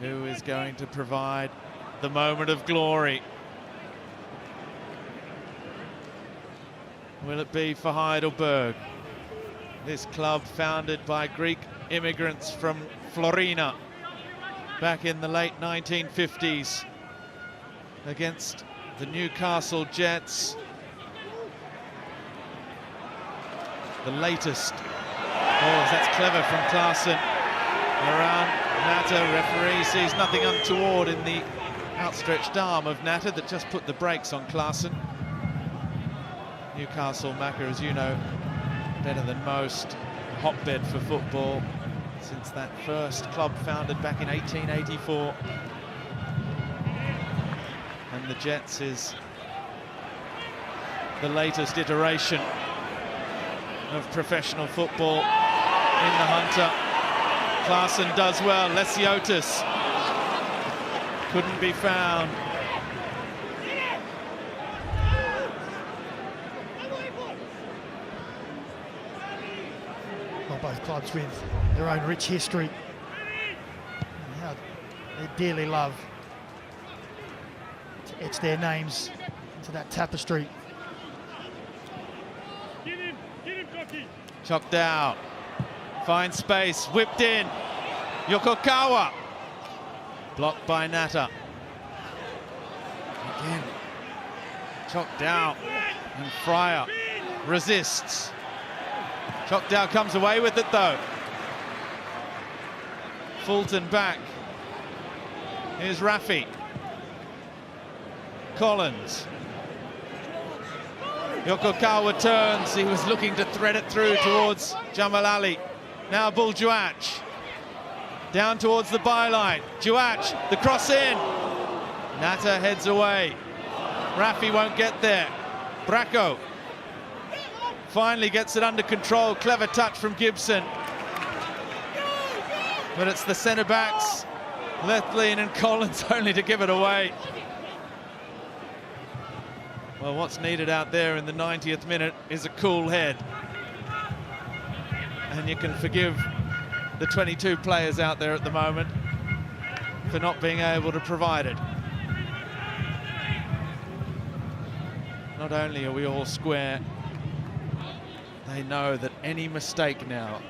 Who is going to provide the moment of glory? Will it be for Heidelberg? This club founded by Greek immigrants from Florina back in the late 1950s against the Newcastle Jets. The latest. Oh, that's clever from Klaassen. Around Natta, referee sees nothing untoward in the outstretched arm of Natta that just put the brakes on Klaassen. Newcastle, Macca, as you know, better than most, a hotbed for football since that first club founded back in 1884. And the Jets is the latest iteration of professional football in the Hunter. Klaassen does well. Lesiotis couldn't be found. Well, both clubs with their own rich history. How they dearly love to etch their names into that tapestry. Chopped out. Finds space, whipped in. Yokokawa. Blocked by Natta. Again. Chopped out. And Fryer resists. Chopped out, comes away with it though. Fulton back. Here's Rafi. Collins. Yokokawa turns. He was looking to thread it through towards Jamal Ali. Now Buljouach, down towards the byline. Jouach, the cross in. Natta heads away. Rafi won't get there. Bracco finally gets it under control. Clever touch from Gibson. But it's the centre-backs, Lethlean and Collins, only to give it away. Well, what's needed out there in the 90th minute is a cool head. And you can forgive the 22 players out there at the moment for not being able to provide it. Not only are we all square, they know that any mistake now,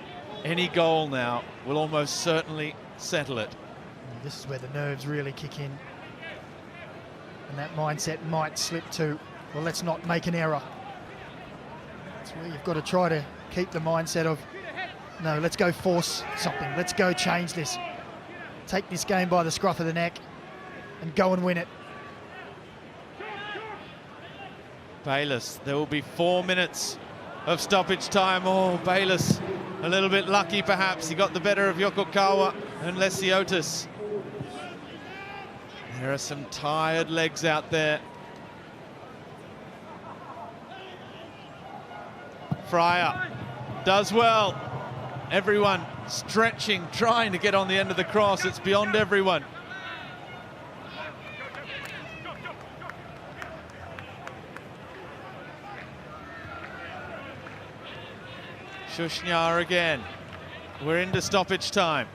any goal now, will almost certainly settle it. This is where the nerves really kick in. And that mindset might slip to, well, let's not make an error. That's where you've got to try to keep the mindset of, no, let's go force something. Let's go change this. Take this game by the scruff of the neck and go and win it. Bayliss, there will be 4 minutes of stoppage time. Oh, Bayliss, a little bit lucky perhaps. He got the better of Yokokawa and Lesiotis. There are some tired legs out there. Fryer does well. Everyone stretching, trying to get on the end of the cross. It's beyond everyone. Shushnyar again. We're into stoppage time.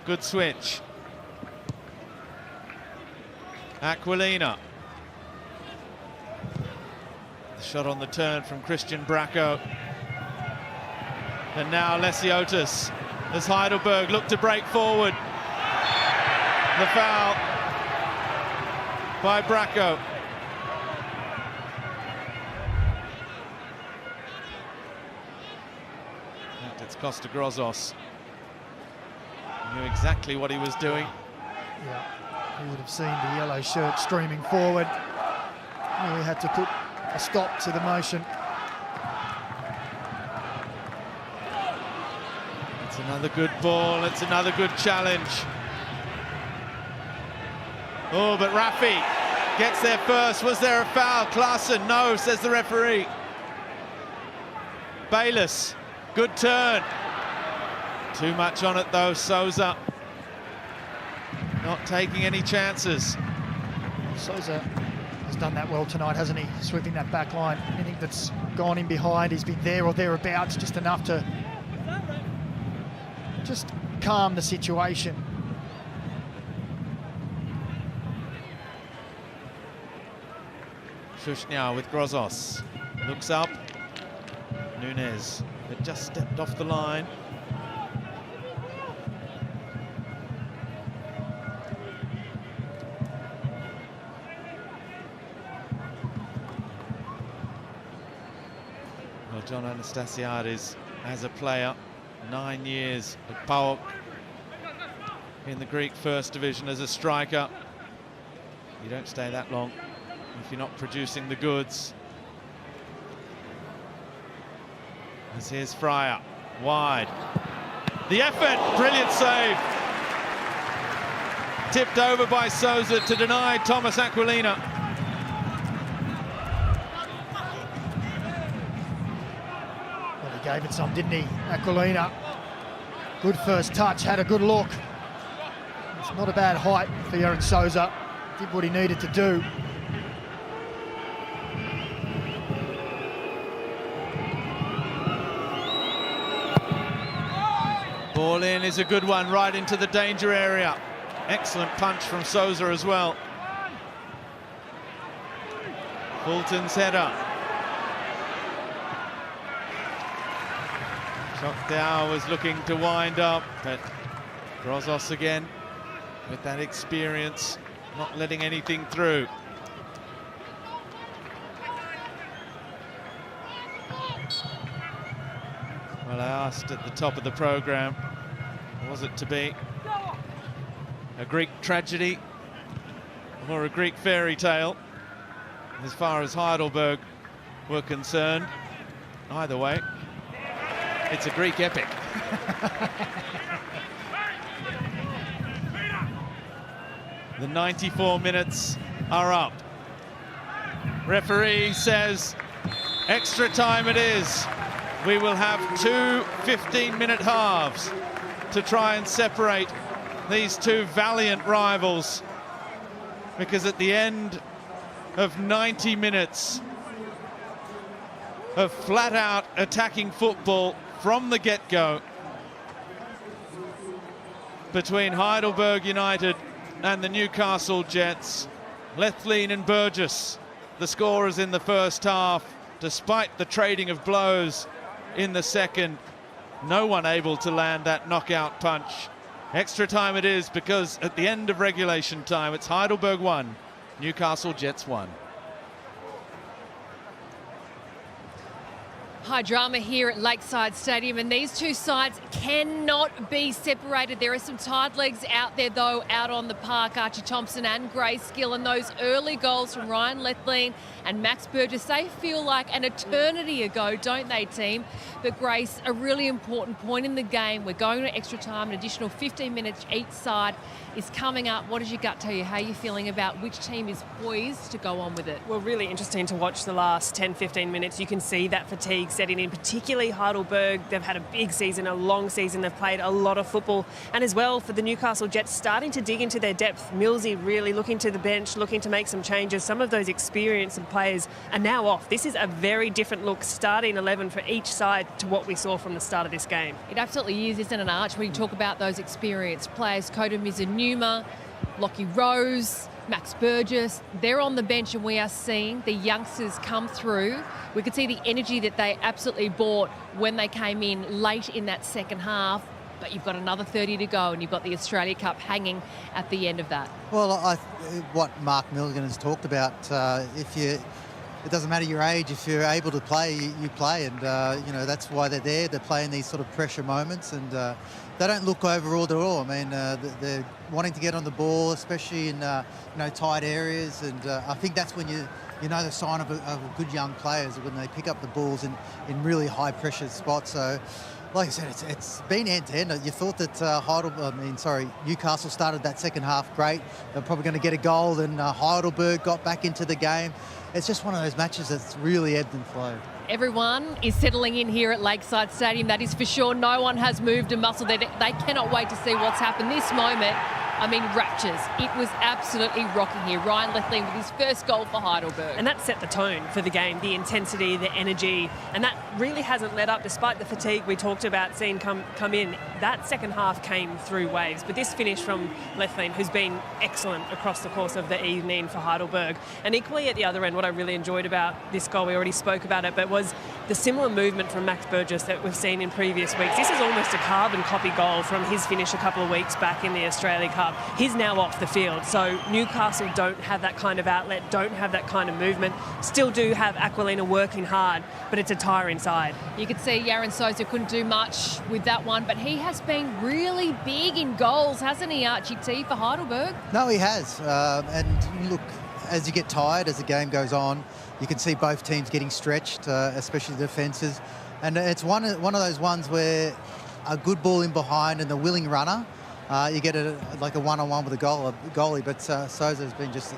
Good switch. Aquilina. The shot on the turn from Christian Bracco. And now Lesiotis as Heidelberg look to break forward. The foul by Bracco. It's Costa Grozos. Knew exactly what he was doing. Yeah, he would have seen the yellow shirt streaming forward. Really had to put a stop to the motion. It's another good ball, it's another good challenge. Oh, but Rafi gets there first. Was there a foul? Klaassen, no, says the referee. Bayliss, good turn. Too much on it though, Souza. Not taking any chances. Souza has done that well tonight, hasn't he? Sweeping that back line. Anything that's gone in behind, he's been there or thereabouts, just enough to just calm the situation. Shushnyar with Grozos. Looks up. Nunez had just stepped off the line. Well, John Anastasiades, as a player, 9 years at PAOK in the Greek First Division as a striker. You don't stay that long if you're not producing the goods. As here's Fryer, wide. The effort, brilliant save. Tipped over by Souza to deny Thomas Aquilina. Well, he gave it some, didn't he? Aquilina. Good first touch, had a good look. It's not a bad height for Aaron Souza. Did what he needed to do. Ball in is a good one, right into the danger area. Excellent punch from Souza as well. Fulton's header. Chokdao was looking to wind up, but Grozos again with that experience, not letting anything through. Well, I asked at the top of the programme, was it to be a Greek tragedy or a Greek fairy tale? As far as Heidelberg were concerned, either way, it's a Greek epic. The 94 minutes are up. Referee says Extra time it is. We will have two 15-minute halves to try and separate these two valiant rivals, because at the end of 90 minutes of flat-out attacking football from the get-go between Heidelberg United and the Newcastle Jets, Lethlean and Burgess, the scorers in the first half, despite the trading of blows in the second. No one able to land that knockout punch. Extra time it is, because at the end of regulation time, it's Heidelberg 1, Newcastle Jets 1. High drama here at Lakeside Stadium, and these two sides cannot be separated. There are some tired legs out there, though, out on the park. Archie Thompson and Grace Gill, and those early goals from Ryan Lethlean and Max Burgess, they feel like an eternity ago, don't they, team? But Grace, a really important point in the game. We're going to extra time, an additional 15 minutes each side is coming up. What does your gut tell you? How are you feeling about which team is poised to go on with it? Well, really interesting to watch the last 10, 15 minutes. You can see that fatigue setting in, particularly Heidelberg. They've had a big season, a long season. They've played a lot of football. And as well, for the Newcastle Jets, starting to dig into their depth. Millsy really looking to the bench, looking to make some changes. Some of those experienced players are now off. This is a very different look, starting 11 for each side to what we saw from the start of this game. It absolutely is, isn't it, Arch? When you talk about those experienced players, Kota Mizunuma, Lockie Rose, Max Burgess, they're on the bench, and we are seeing the youngsters come through. We could see the energy that they absolutely brought when they came in late in that second half, but you've got another 30 to go, and you've got the Australia Cup hanging at the end of that. Well, what Mark Milligan has talked about, it doesn't matter your age, if you're able to play, you play, and you know, that's why they're there. They're playing these sort of pressure moments, and they don't look overawed at all. I mean, they're wanting to get on the ball, especially in tight areas, and I think that's when you know the sign of a good young player is when they pick up the balls in really high pressure spots. So, like I said, it's been end-to-end. You thought that Newcastle started that second half great. They're probably going to get a goal, then Heidelberg got back into the game. It's just one of those matches that's really ebbed and flowed. Everyone is settling in here at Lakeside Stadium, that is for sure. No one has moved a muscle. They cannot wait to see what's happened. This moment, I mean, raptures. It was absolutely rocking here. Ryan Lethlean with his first goal for Heidelberg. And that set the tone for the game, the intensity, the energy, and that really hasn't let up despite the fatigue we talked about seeing come in. That second half came through waves, but this finish from Lethlean, who's been excellent across the course of the evening for Heidelberg. And equally at the other end, what I really enjoyed about this goal, we already spoke about it, but was the similar movement from Max Burgess that we've seen in previous weeks. This is almost a carbon copy goal from his finish a couple of weeks back in the Australia Cup. He's now off the field, so Newcastle don't have that kind of outlet, don't have that kind of movement. Still do have Aquilina working hard, but it's a tiring side. You could see Yaron Sosa couldn't do much with that one, but he has been really big in goals, hasn't he, Archie T, for Heidelberg? No, he has. And look, as you get tired, as the game goes on, you can see both teams getting stretched, especially the defences. And it's one of those ones where a good ball in behind and the willing runner, you get like a one-on-one with a goalie, but Sosa has been just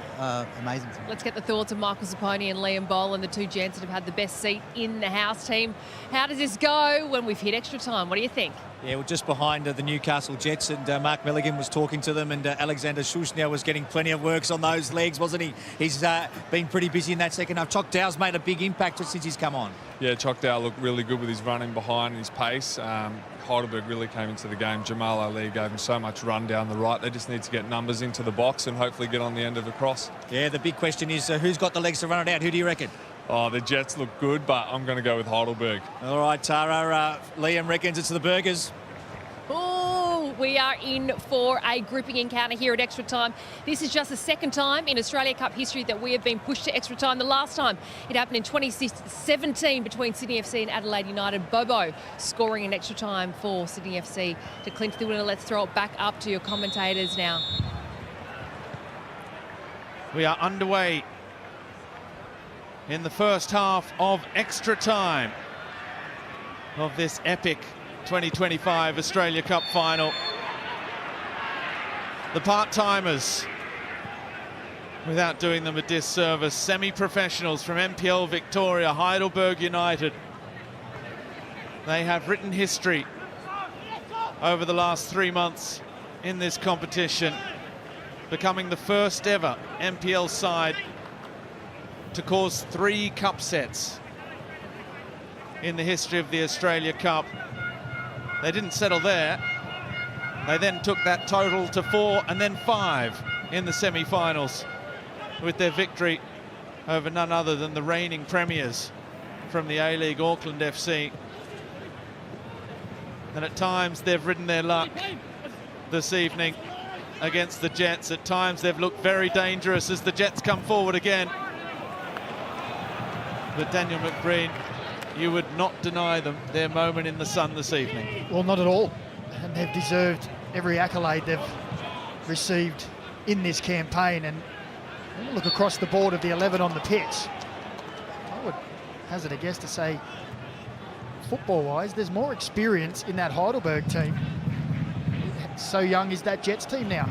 amazing. Let's get the thoughts of Michael Zapponi and Liam Boland, the two gents that have had the best seat in the house team. How does this go when we've hit extra time? What do you think? Yeah, well, just behind the Newcastle Jets, and Mark Milligan was talking to them, and Alexander Schuschner was getting plenty of works on those legs, wasn't he? He's been pretty busy in that second half. Chock Dow's made a big impact since he's come on. Yeah, Chock Dow looked really good with his running behind and his pace. Heidelberg really came into the game. Jamal Ali gave him so much run down the right. They just need to get numbers into the box and hopefully get on the end of a cross. Yeah, the big question is who's got the legs to run it out? Who do you reckon? Oh, the Jets look good, but I'm going to go with Heidelberg. All right, Tara. Liam reckons it's the Burgers. Oh, we are in for a gripping encounter here at extra time. This is just the second time in Australia Cup history that we have been pushed to extra time. The last time it happened in 2017 between Sydney FC and Adelaide United. Bobo scoring in extra time for Sydney FC to clinch the winner. Let's throw it back up to your commentators now. We are underway in the first half of extra time of this epic 2025 Australia Cup final. The part-timers without doing them a disservice. Semi-professionals from MPL Victoria, Heidelberg United. They have written history over the last 3 months in this competition, becoming the first ever MPL side to cause 3 cup sets in the history of the Australia Cup. They didn't settle there. They then took that total to 4 and then 5 in the semi-finals with their victory over none other than the reigning premiers from the A-League, Auckland FC. And at times they've ridden their luck this evening against the Jets. At times they've looked very dangerous as the Jets come forward again. But Daniel McBreen, you would not deny them their moment in the sun this evening. Well, not at all. And they've deserved every accolade they've received in this campaign. And look across the board of the 11 on the pitch. I would hazard a guess to say, football-wise, there's more experience in that Heidelberg team. So young is that Jets team now.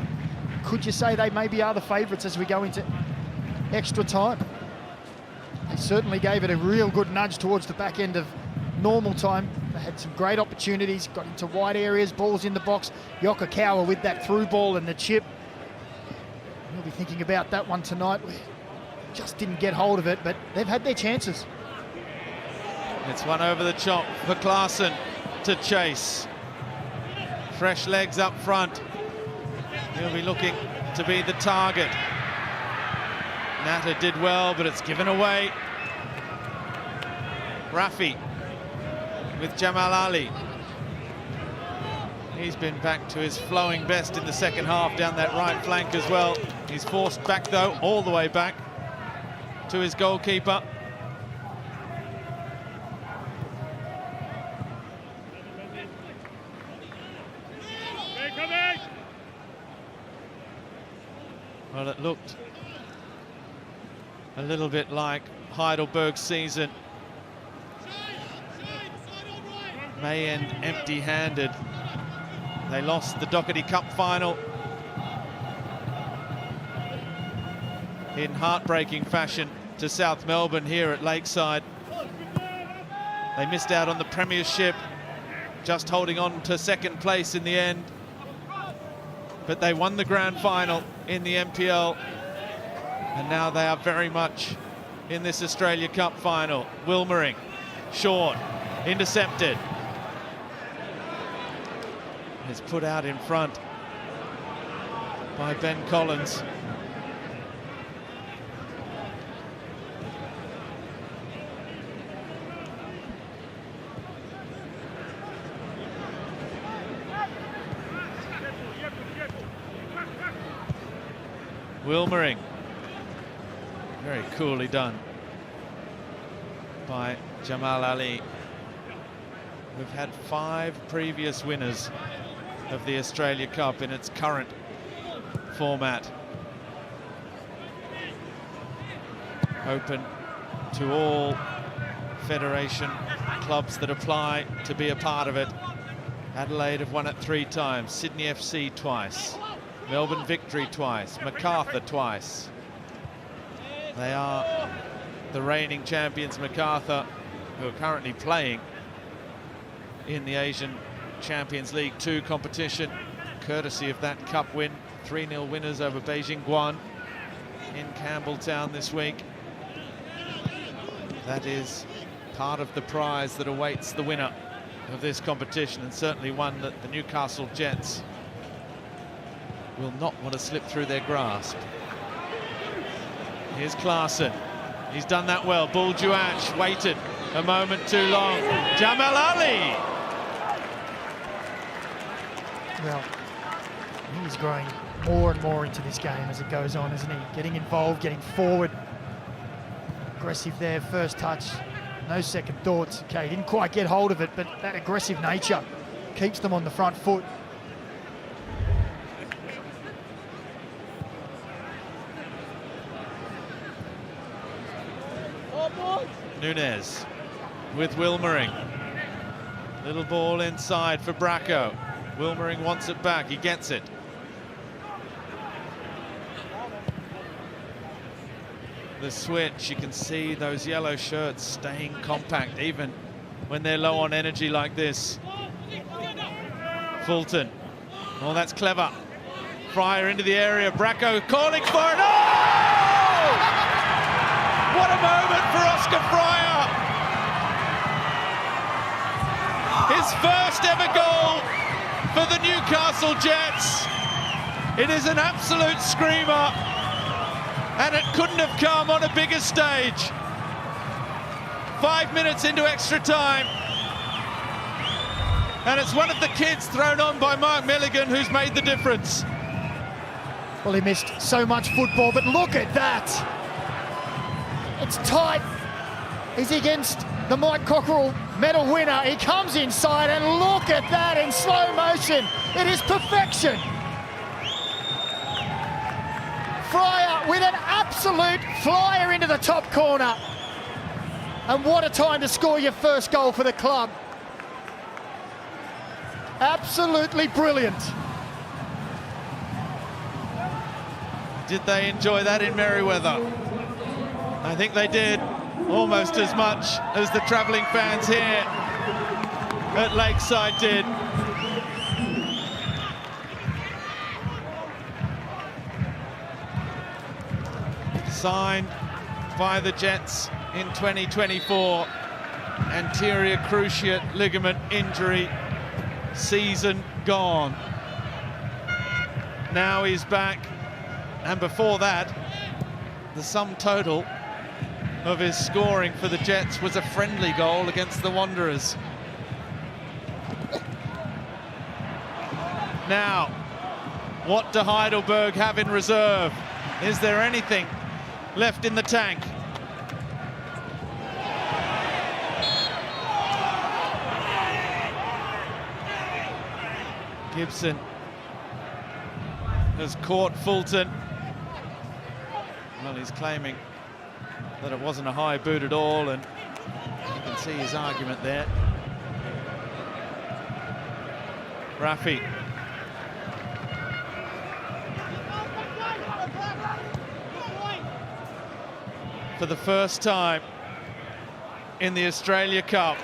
Could you say they maybe are the favourites as we go into extra time? They certainly gave it a real good nudge towards the back end of normal time. They had some great opportunities, got into wide areas, balls in the box. Yokokawa with that through ball and the chip. We'll be thinking about that one tonight. We just didn't get hold of it, but they've had their chances. It's one over the chop for Klaassen to chase. Fresh legs up front. He'll be looking to be the target. Natta did well, but it's given away. Rafi with Jamal Ali. He's been back to his flowing best in the second half down that right flank as well. He's forced back though, all the way back to his goalkeeper. Well, it looked a little bit like Heidelberg's season may end empty-handed. They lost the Doherty Cup final in heartbreaking fashion to South Melbourne here at Lakeside. They missed out on the premiership, just holding on to second place in the end. But they won the grand final in the MPL, and now they are very much in this Australia Cup final. Wilmering, short, intercepted. Is put out in front by Ben Collins. Wilmering, very coolly done by Jamal Ali. We've had 5 previous winners of the Australia Cup in its current format. Open to all federation clubs that apply to be a part of it. Adelaide have won it 3 times, Sydney FC twice, Melbourne Victory twice, Macarthur twice. They are the reigning champions, Macarthur, who are currently playing in the Asian Champions League 2 competition, courtesy of that cup win. 3-0 winners over Beijing Guan in Campbelltown this week. That is part of the prize that awaits the winner of this competition, and certainly one that the Newcastle Jets will not want to slip through their grasp. Here's Klaassen. He's done that well. Buljuach waited a moment too long. Jamal Ali! Well, he's growing more and more into this game as it goes on, isn't he? Getting involved, getting forward. Aggressive there, first touch. No second thoughts. Okay, didn't quite get hold of it, but that aggressive nature keeps them on the front foot. Nunes with Wilmering. Little ball inside for Bracco. Wilmering wants it back, he gets it. the switch. You can see those yellow shirts staying compact even when they're low on energy like this. Fulton. Oh, that's clever. Fryer into the area. Bracco calling for it. Oh! What a moment for Oscar Fryer. His first ever goal for the Newcastle Jets. It is an absolute screamer, and it couldn't have come on a bigger stage. 5 minutes into extra time, and it's one of the kids thrown on by Mark Milligan who's made the difference. Well, he missed so much football, but look at that. It's tight. He's against the Mike Cockerell medal winner. He comes inside, and look at that in slow motion. It is perfection. Fryer with an absolute flyer into the top corner. And what a time to score your first goal for the club. Absolutely brilliant. Did they enjoy that in Merryweather? I think they did, almost as much as the travelling fans here at Lakeside did. Signed by the Jets in 2024. Anterior cruciate ligament injury, season gone. Now he's back, and before that, the sum total of his scoring for the Jets was a friendly goal against the Wanderers. Now, what do Heidelberg have in reserve? Is there anything left in the tank? Gibson has caught Fulton. Well, he's claiming that it wasn't a high boot at all, and you can see his argument there. Rafi. For the first time in the Australia Cup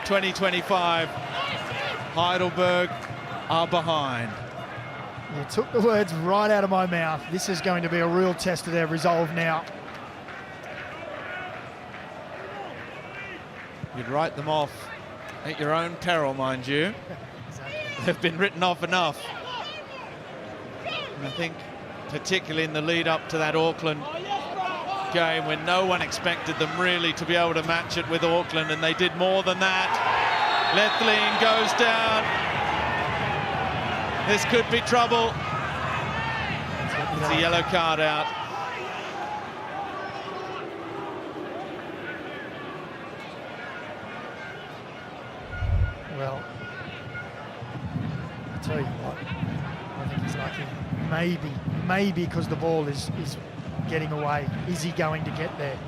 2025, Heidelberg are behind. You took the words right out of my mouth. This is going to be a real test of their resolve now. You'd write them off at your own peril, mind you. They've been written off enough. And I think particularly in the lead up to that Auckland game, when no one expected them really to be able to match it with Auckland, and they did more than that. Lethlean goes down. This could be trouble. It's a yellow card out. Well, I tell you what, I think he's lucky. Maybe because the ball is getting away. Is he going to get there?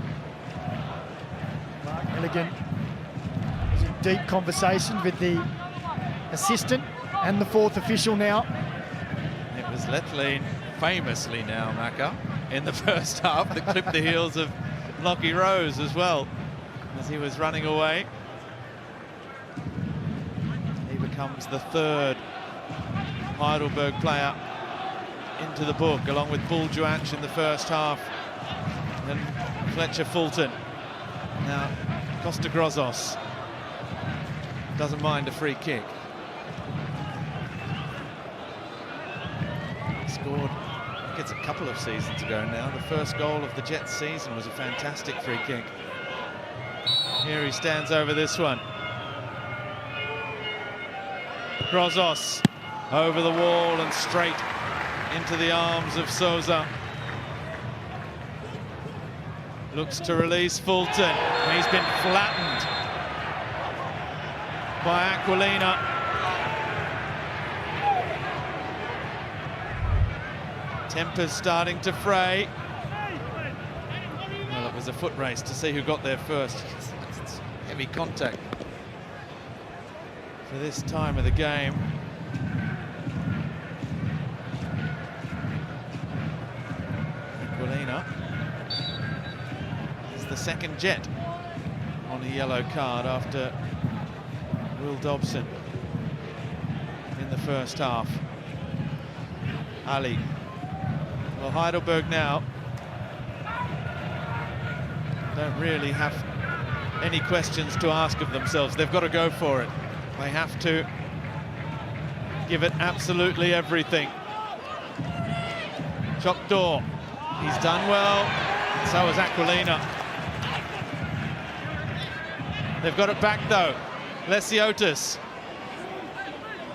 Mark Milligan is in deep conversation with the assistant and the fourth official now. It was Lethlean, famously now, Macca, in the first half, that clipped the heels of Lockie Rose as well as he was running away. He becomes the third Heidelberg player into the book, along with Bull Juach in the first half, and Fletcher Fulton. Now, Costa Grozos doesn't mind a free kick. Scored, I think it's a couple of seasons ago now. The first goal of the Jets season was a fantastic free kick. Here he stands over this one. Grozos over the wall and straight into the arms of Souza. Looks to release Fulton, and he's been flattened by Aquilina. Tempers starting to fray. Well, it was a foot race to see who got there first. It's heavy contact for this time of the game. Aquilina. second Jet on a yellow card after Will Dobson in the first half. Ali. Well, Heidelberg now don't really have any questions to ask of themselves. They've got to go for it. They have to give it absolutely everything. Chokdor, he's done well, so has Aquilina. They've got it back though. Lesiotis.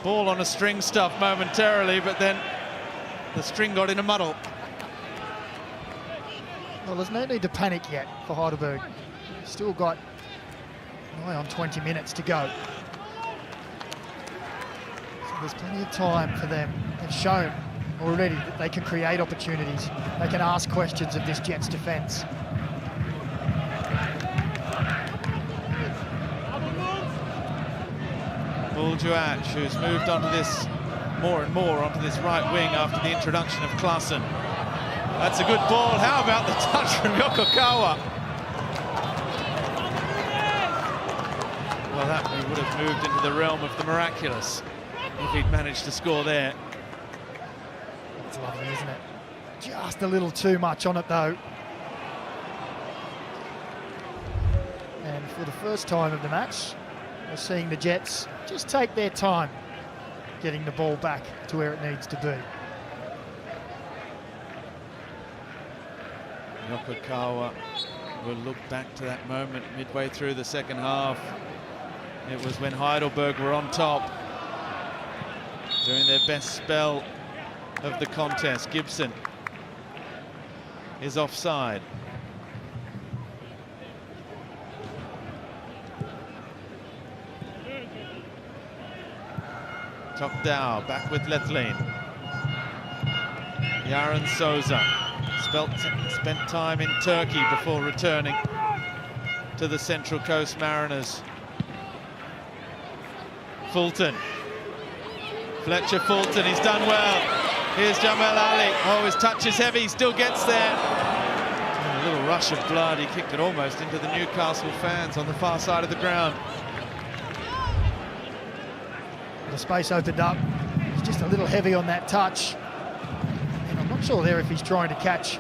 Ball on a string stuff momentarily, but then the string got in a muddle. Well, there's no need to panic yet for Heidelberg. Still got nigh on 20 minutes to go. So there's plenty of time for them. They've shown already that they can create opportunities. They can ask questions of this Jets defence. Buljuach, who's moved onto this more and more onto this right wing after the introduction of Klassen. That's a good ball. How about the touch from Yokokawa? Well, that would have moved into the realm of the miraculous if he'd managed to score there. It's lovely, isn't it? Just a little too much on it, though. And for the first time of the match, we're seeing the Jets just take their time getting the ball back to where it needs to be. Yokokawa will look back to that moment midway through the second half. It was when Heidelberg were on top, doing their best spell of the contest. Gibson is offside. Tokdao back with Lethlean. Yaron Souza spent time in Turkey before returning to the Central Coast Mariners. Fulton. Fletcher Fulton, he's done well. Here's Jamal Ali. Oh, his touch is heavy, still gets there. And a little rush of blood. He kicked it almost into the Newcastle fans on the far side of the ground. The space opened up. He's just a little heavy on that touch. And I'm not sure there if he's trying to catch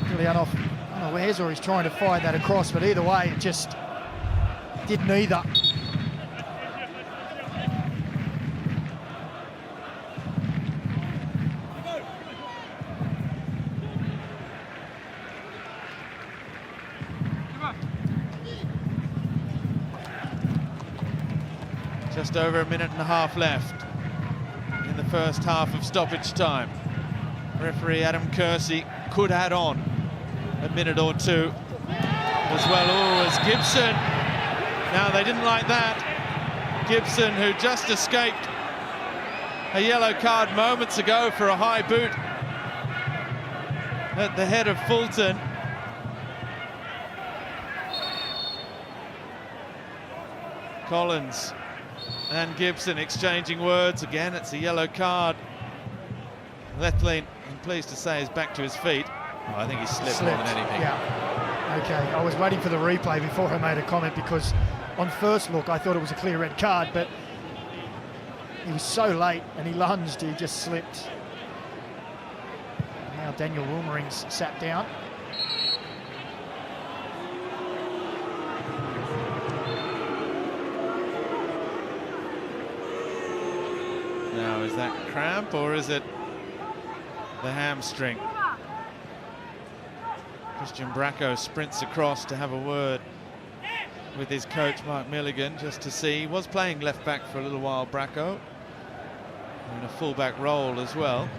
Julianov unawares or he's trying to fire that across, but either way, it just did neither. Just over a minute and a half left in the first half of stoppage time. Referee Adam Kersey could add on a minute or two as well. Oh, as Gibson. Now, they didn't like that. Gibson, who just escaped a yellow card moments ago for a high boot at the head of Fulton. Collins and Gibson exchanging words again. It's a yellow card. Lethlean, I'm pleased to say, is back to his feet. Oh, I think he slipped more than anything. Yeah. Okay, I was waiting for the replay before I made a comment because on first look I thought it was a clear red card, but he was so late and he lunged, he just slipped. Now Daniel Wilmering's sat down. Now, is that cramp or is it the hamstring? Christian Bracco sprints across to have a word with his coach, Mark Milligan, just to see. He was playing left back for a little while, Bracco, in a full-back role as well.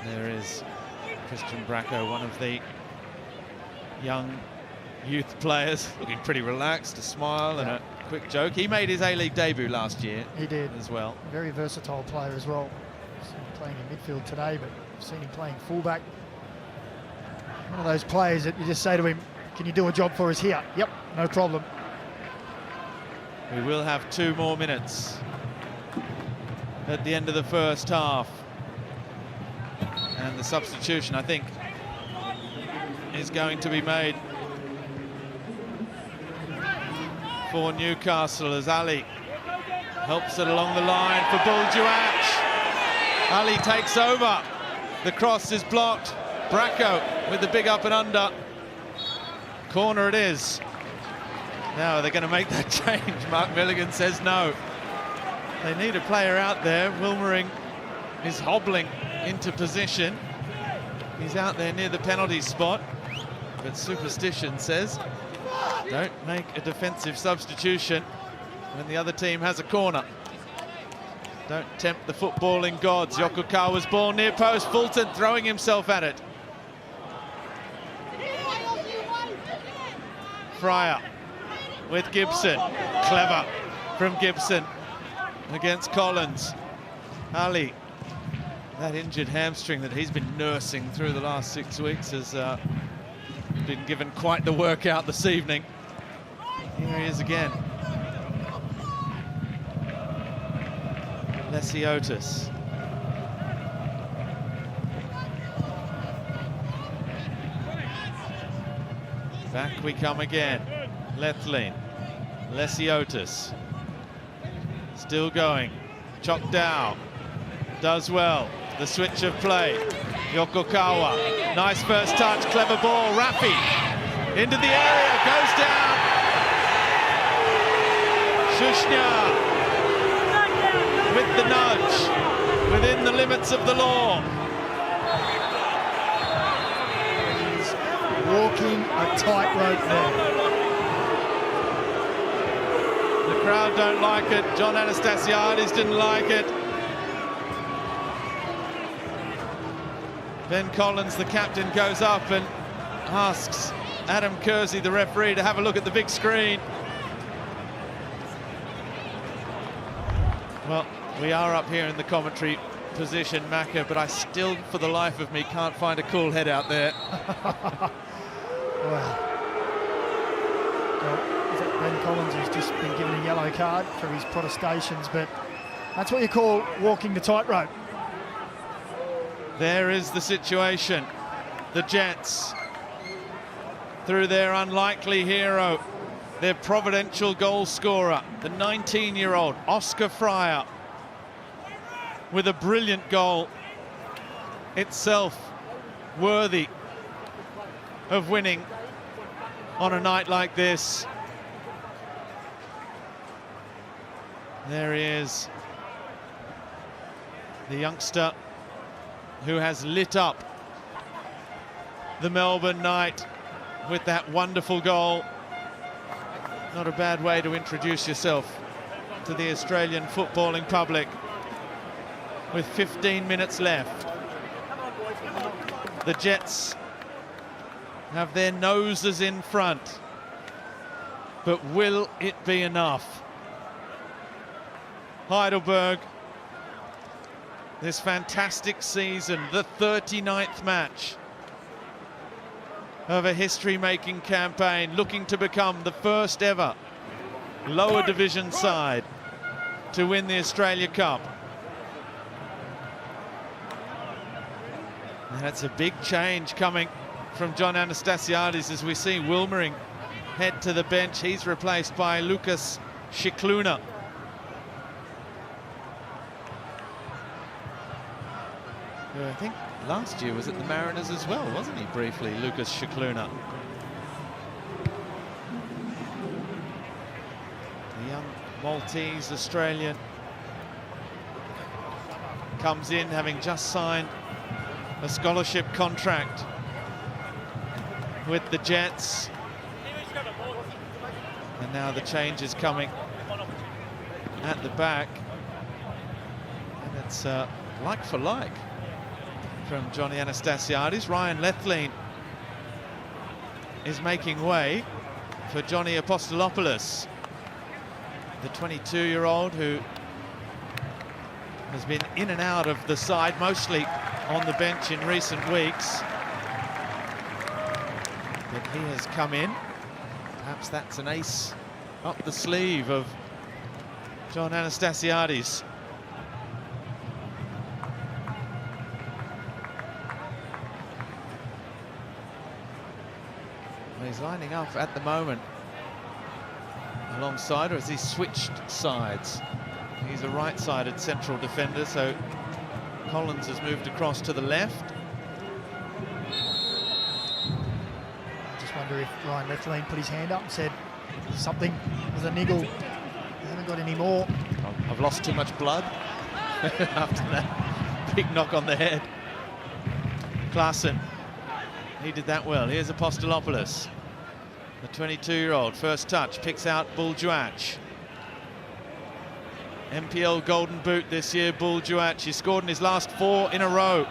There is Christian Bracco, one of the young youth players, looking pretty relaxed, a smile and a quick joke. He made his A-League debut last year. He did as well. Very versatile player as well. Seen him playing in midfield today, but I've seen him playing fullback. One of those players that you just say to him, can you do a job for us here? Yep, no problem. We will have 2 more minutes at the end of the first half. And the substitution, I think, is going to be made for Newcastle as Ali helps it along the line for Buljuach. Ali takes over. The cross is blocked. Bracco with the big up and under. Corner it is. Now they're going to make that change. Mark Milligan says no. They need a player out there. Wilmering is hobbling into position. He's out there near the penalty spot. But superstition says, don't make a defensive substitution when the other team has a corner. Don't tempt the footballing gods. Yokokawa's ball near post. Fulton throwing himself at it. Fryer with Gibson. Clever from Gibson against Collins. Ali, that injured hamstring that he's been nursing through the last 6 weeks has been given quite the workout this evening. Here he is again. Lesiotis. Back we come again. Lethlean. Lesiotis. Still going. Chokdao. Does well. The switch of play. Yokokawa. Nice first touch. Clever ball. Rafi. Into the area. Goes down. Shushnya. With the nudge. Within the limits of the law. Walking a tightrope there. The crowd don't like it. John Anastasiadis didn't like it. Ben Collins, the captain, goes up and asks Adam Kersey, the referee, to have a look at the big screen. Well, we are up here in the commentary position, Macca, but I still, for the life of me, can't find a cool head out there. Well, Ben Collins has just been given a yellow card for his protestations, but that's what you call walking the tightrope. There is the situation. The Jets, through their unlikely hero, their providential goal scorer, the 19-year-old Oscar Fryer, with a brilliant goal itself worthy of winning on a night like this. There he is, the youngster who has lit up the Melbourne night with that wonderful goal. Not a bad way to introduce yourself to the Australian footballing public. With 15 minutes left, the Jets have their noses in front, but will it be enough? Heidelberg, this fantastic season, the 39th match of a history-making campaign, looking to become the first ever lower division side to win the Australia Cup. And that's a big change coming from John Anastasiadis as we see Wilmering head to the bench. He's replaced by Lucas Shikluna. Who I think last year was at the Mariners as well, wasn't he, briefly, Lucas Shikluna? The young Maltese Australian comes in having just signed a scholarship contract with the Jets. And now the change is coming at the back. And it's like for like from Johnny Anastasiadis. Ryan Lethlean is making way for Johnny Apostolopoulos, the 22-year-old who has been in and out of the side, mostly on the bench in recent weeks. But he has come in. Perhaps that's an ace up the sleeve of John Anastasiadis. He's lining up at the moment alongside, or has he switched sides? He's a right-sided central defender, so Collins has moved across to the left. I just wonder if Ryan Lethlean put his hand up and said something with a niggle. I haven't got any more. I've lost too much blood after that big knock on the head. Klaassen, he did that well. Here's Apostolopoulos, the 22-year-old. First touch, picks out Buljuac. MPL Golden Boot this year, Buljuac. He scored in his last 4 in a row.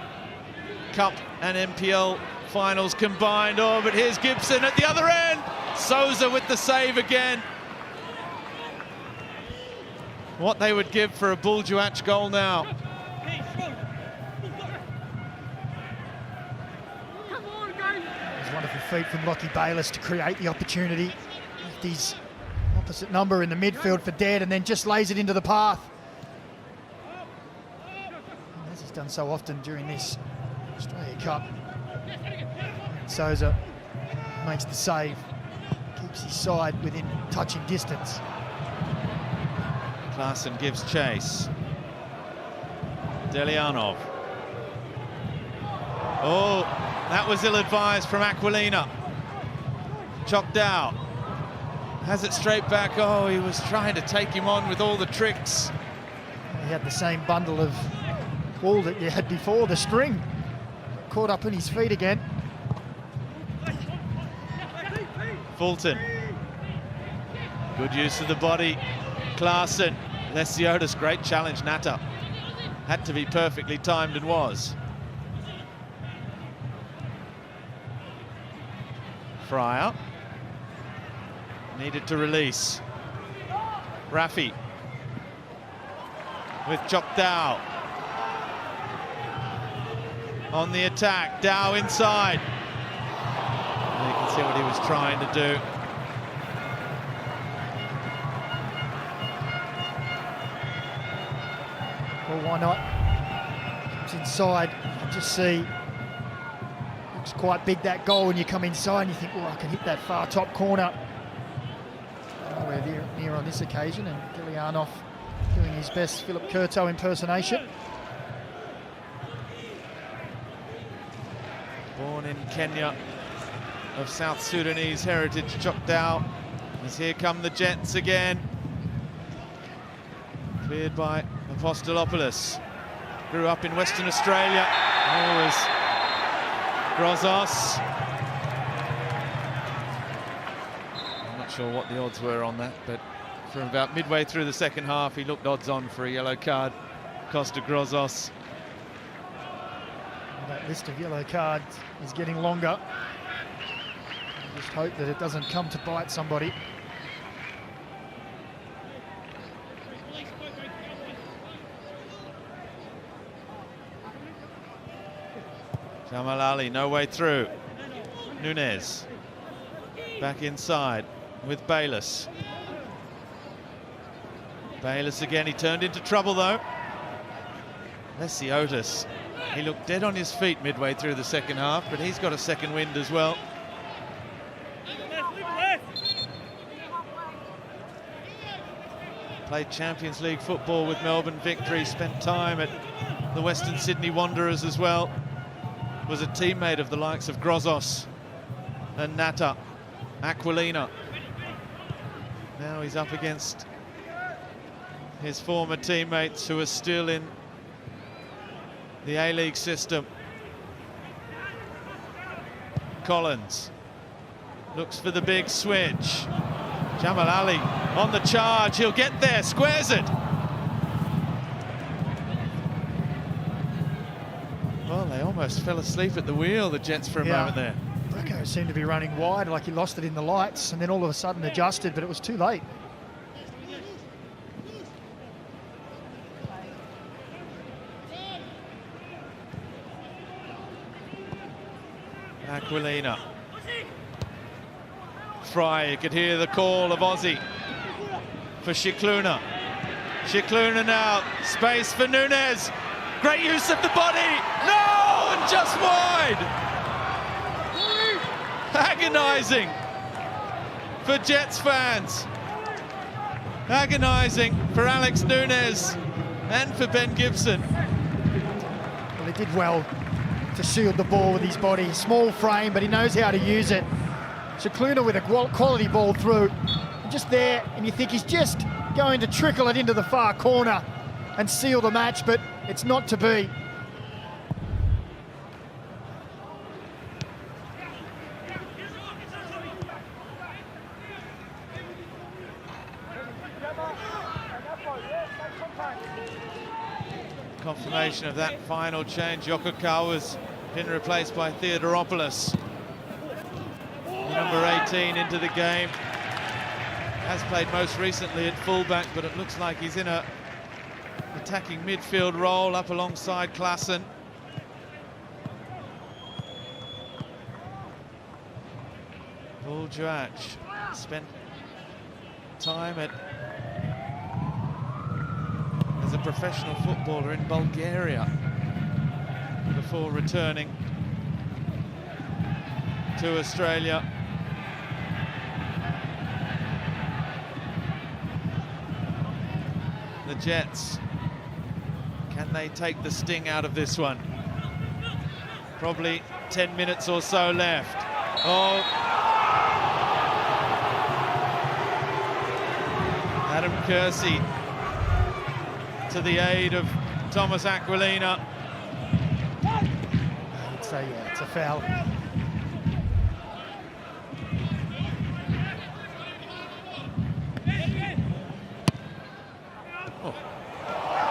Cup and MPL finals combined. Oh, but here's Gibson at the other end. Souza with the save again. What they would give for a Buljuac goal now. There's wonderful feat from Lockie Bayliss to create the opportunity. Left his opposite number in the midfield for dead and then just lays it into the path. As he's done so often during this Australia Cup. Souza makes the save, keeps his side within touching distance. Klaassen gives chase. Delianov. Oh, that was ill-advised from Aquilina. Chokdao has it straight back. Oh, he was trying to take him on with all the tricks. He had the same bundle of ball that you had before, the string. Caught up in his feet again. Fulton. Good use of the body. Klaassen. Lesiotis, great challenge. Natta. Had to be perfectly timed and was. Fryer. Needed to release. Rafi. With Chokdao. On the attack. Dow inside. And you can see what he was trying to do. Well, why not? Comes inside. You can just see. Looks quite big, that goal, when you come inside and you think, oh, I can hit that far top corner. Nowhere near on this occasion, and Delianov doing his best Philip Curto impersonation. Born in Kenya, of South Sudanese heritage, Chokdao. As here come the Jets again. Cleared by Apostolopoulos. Grew up in Western Australia. Always Grozos. I'm not sure what the odds were on that, but from about midway through the second half, he looked odds on for a yellow card. Costa Grozos. That list of yellow cards is getting longer. Just hope that it doesn't come to bite somebody. Jamal Ali, no way through. Nunez. Back inside with Bayliss. Bayliss again, he turned into trouble though. Lesiotis. He looked dead on his feet midway through the second half, but he's got a second wind as well. Played Champions League football with Melbourne Victory, spent time at the Western Sydney Wanderers as well. Was a teammate of the likes of Grozos and Natta, Aquilina. Now he's up against his former teammates who are still in the A-League system. Collins looks for the big switch. Jamal Ali on the charge, he'll get there, squares it. Well, they almost fell asleep at the wheel, the Jets, for a moment there. Bracco seemed to be running wide, like he lost it in the lights, and then all of a sudden adjusted, but it was too late. Aquilina. Fry, you could hear the call of Aussie for Shikluna. Shikluna now, space for Nunez. Great use of the body. No, and just wide. Agonizing. for Jets fans. Agonising for Alex Nunes and for Ben Gibson. Well, he did well to shield the ball with his body. Small frame, but he knows how to use it. Scicluna with a quality ball through. Just there, and you think he's just going to trickle it into the far corner and seal the match, but it's not to be. Confirmation of that final change. Yokokawa's been replaced by Theodoropoulos. Number 18 into the game. Has played most recently at fullback, but it looks like he's in a attacking midfield role up alongside Klassen. Paul Joach spent time as a professional footballer in Bulgaria before returning to Australia. The Jets, can they take the sting out of this one? Probably 10 minutes or so left. Oh, Adam Kersey to the aid of Thomas Aquilina. I'd say, yeah, it's a foul.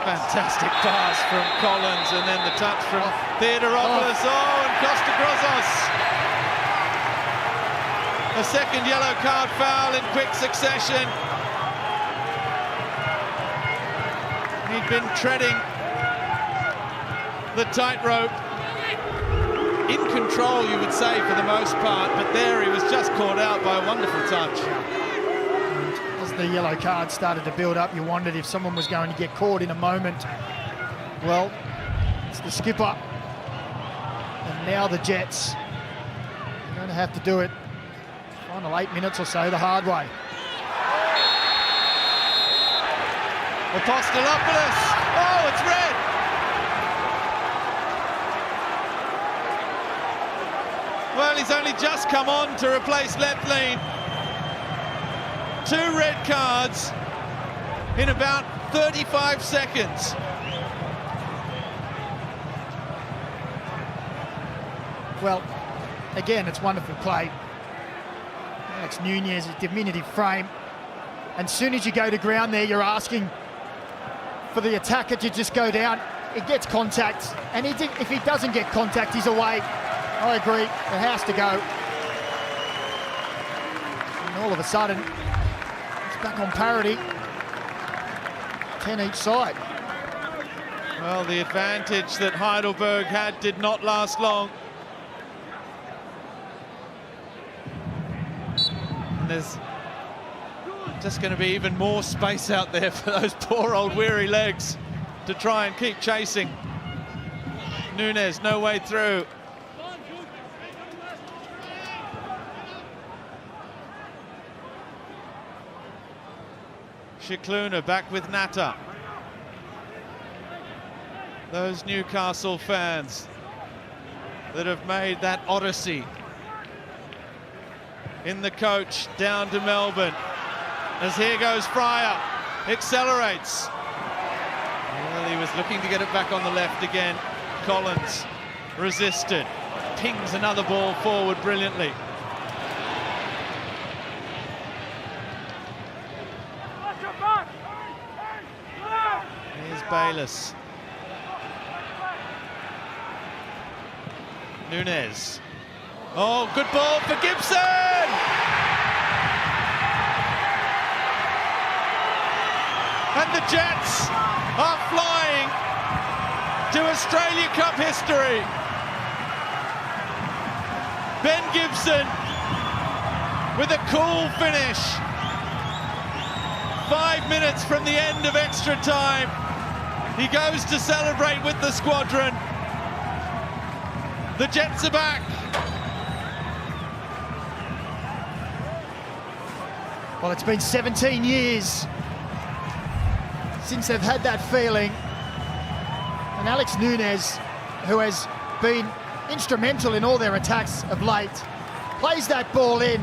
Fantastic pass from Collins, and then the touch from Theodoropoulos. Oh, and Costa-Grozos. A second yellow card foul in quick succession. He'd been treading the tightrope. In control, you would say, for the most part, but there he was just caught out by a wonderful touch. As the yellow card started to build up, you wondered if someone was going to get caught in a moment. Well, it's the skipper. And now the Jets are going to have to do it. Final 8 minutes or so, the hard way. Apostolopoulos. Oh, it's red. Well, he's only just come on to replace Lethlean. 2 red cards in about 35 seconds. Well, again, it's wonderful play. Alex Nunes, a diminutive frame. And as soon as you go to ground there, you're asking for the attacker to just go down. It gets contact, and if he doesn't get contact, he's away. I agree, it has to go. And all of a sudden, it's back on parity. 10 each side. Well, the advantage that Heidelberg had did not last long. And there's just going to be even more space out there for those poor old weary legs to try and keep chasing. Nunes, no way through. Scicluna back with Natta. Those Newcastle fans that have made that odyssey in the coach down to Melbourne. As here goes Fryer, accelerates. Well, he was looking to get it back on the left again. Collins resisted, pings another ball forward brilliantly. Here's Bayliss. Nunes. Oh, good ball for Gibson! And the Jets are flying to Australia Cup history. Ben Gibson with a cool finish. 5 minutes from the end of extra time. He goes to celebrate with the squadron. The Jets are back. Well, it's been 17 years since they've had that feeling. And Alex Nunes, who has been instrumental in all their attacks of late, plays that ball in.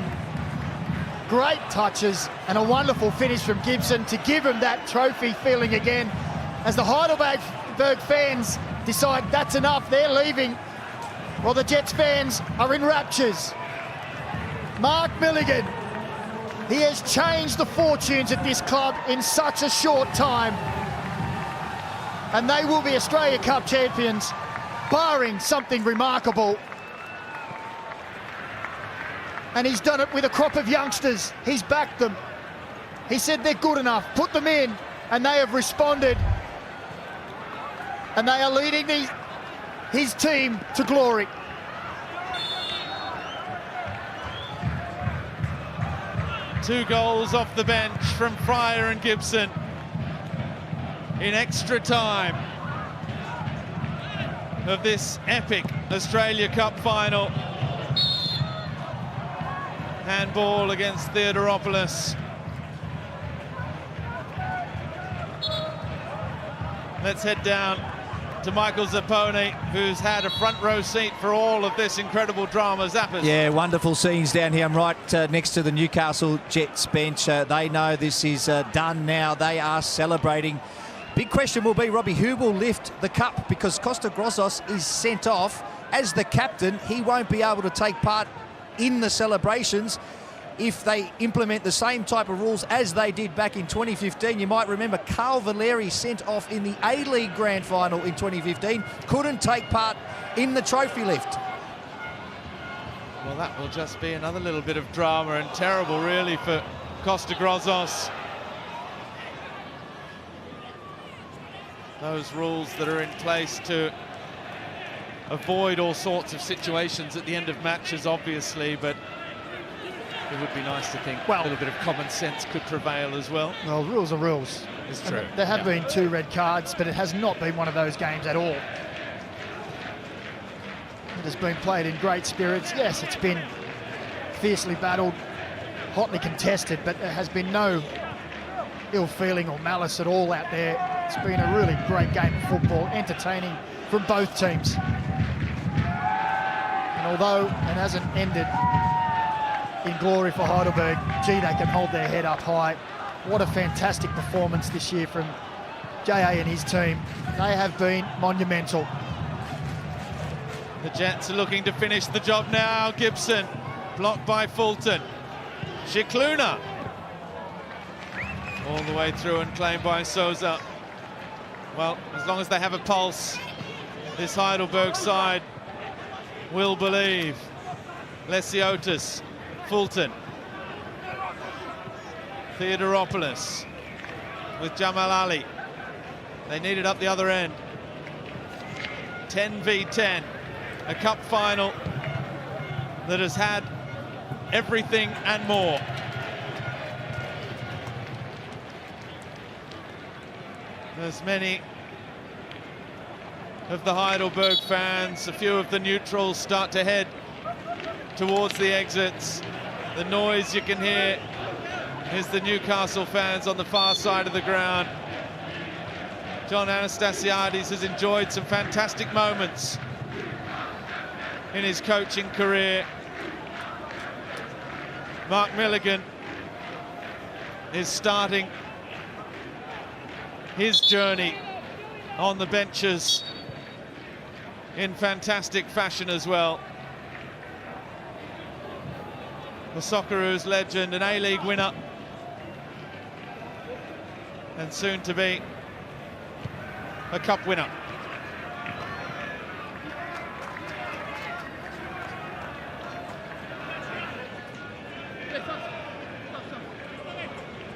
Great touches and a wonderful finish from Gibson to give him that trophy feeling again. As the Heidelberg fans decide that's enough, they're leaving. Well, the Jets fans are in raptures. Mark Milligan, he has changed the fortunes at this club in such a short time. And they will be Australia Cup champions, barring something remarkable. And he's done it with a crop of youngsters. He's backed them. He said they're good enough, put them in, and they have responded. And they are leading his team to glory. Two goals off the bench from Fryer and Gibson in extra time of this epic Australia Cup final. Handball against Theodoropoulos. Let's head down to Michael Zapponi, who's had a front row seat for all of this incredible drama. Zappers. Yeah, wonderful scenes down here. I'm right next to the Newcastle Jets bench. They know this is done now. They are celebrating. Big question will be, Robbie, who will lift the cup? Because Costa Grossos is sent off as the captain. He won't be able to take part in the celebrations if they implement the same type of rules as they did back in 2015. You might remember Carl Valeri sent off in the A-League Grand Final in 2015, couldn't take part in the trophy lift. Well, that will just be another little bit of drama, and terrible really for Costa Grossos. Those rules that are in place to avoid all sorts of situations at the end of matches, obviously, but it would be nice to think a little bit of common sense could prevail as well. Well, rules are rules. It's true. There have been 2 red cards, but it has not been one of those games at all. It has been played in great spirits. Yes, it's been fiercely battled, hotly contested, but there has been no ill feeling or malice at all out there. It's been a really great game of football, entertaining from both teams. And although it hasn't ended in glory for Heidelberg, gee, they can hold their head up high. What a fantastic performance this year from J.A. and his team. They have been monumental. The Jets are looking to finish the job now. Gibson, blocked by Fulton. Shikluna, all the way through and claimed by Souza. Well, as long as they have a pulse, this Heidelberg side will believe. Lesiotis, Fulton, Theodoropoulos with Jamal Ali. They need it up the other end. 10 v 10, a cup final that has had everything and more. As many of the Heidelberg fans, a few of the neutrals start to head towards the exits. The noise you can hear is the Newcastle fans on the far side of the ground. John Anastasiades has enjoyed some fantastic moments in his coaching career. Mark Milligan is starting his journey on the benches in fantastic fashion as well. The Socceroos legend, an A-League winner, and soon to be a cup winner.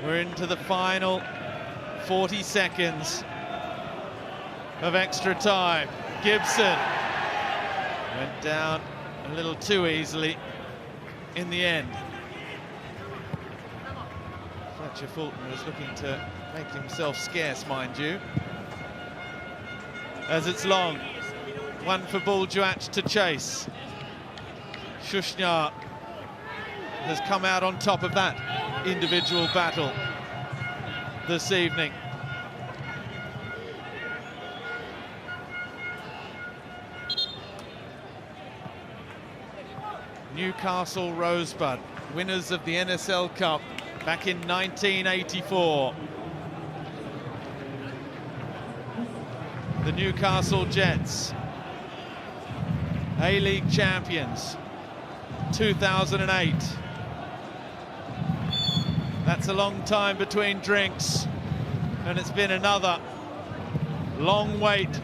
We're into the final 40 seconds of extra time. Gibson went down a little too easily in the end. Fletcher Fulton was looking to make himself scarce, mind you. As it's long, one for Buljuach to chase. Shushnyar has come out on top of that individual battle this evening. Newcastle Rosebud, winners of the NSL Cup back in 1984. The Newcastle Jets, A-League champions, 2008. That's a long time between drinks, and it's been another long wait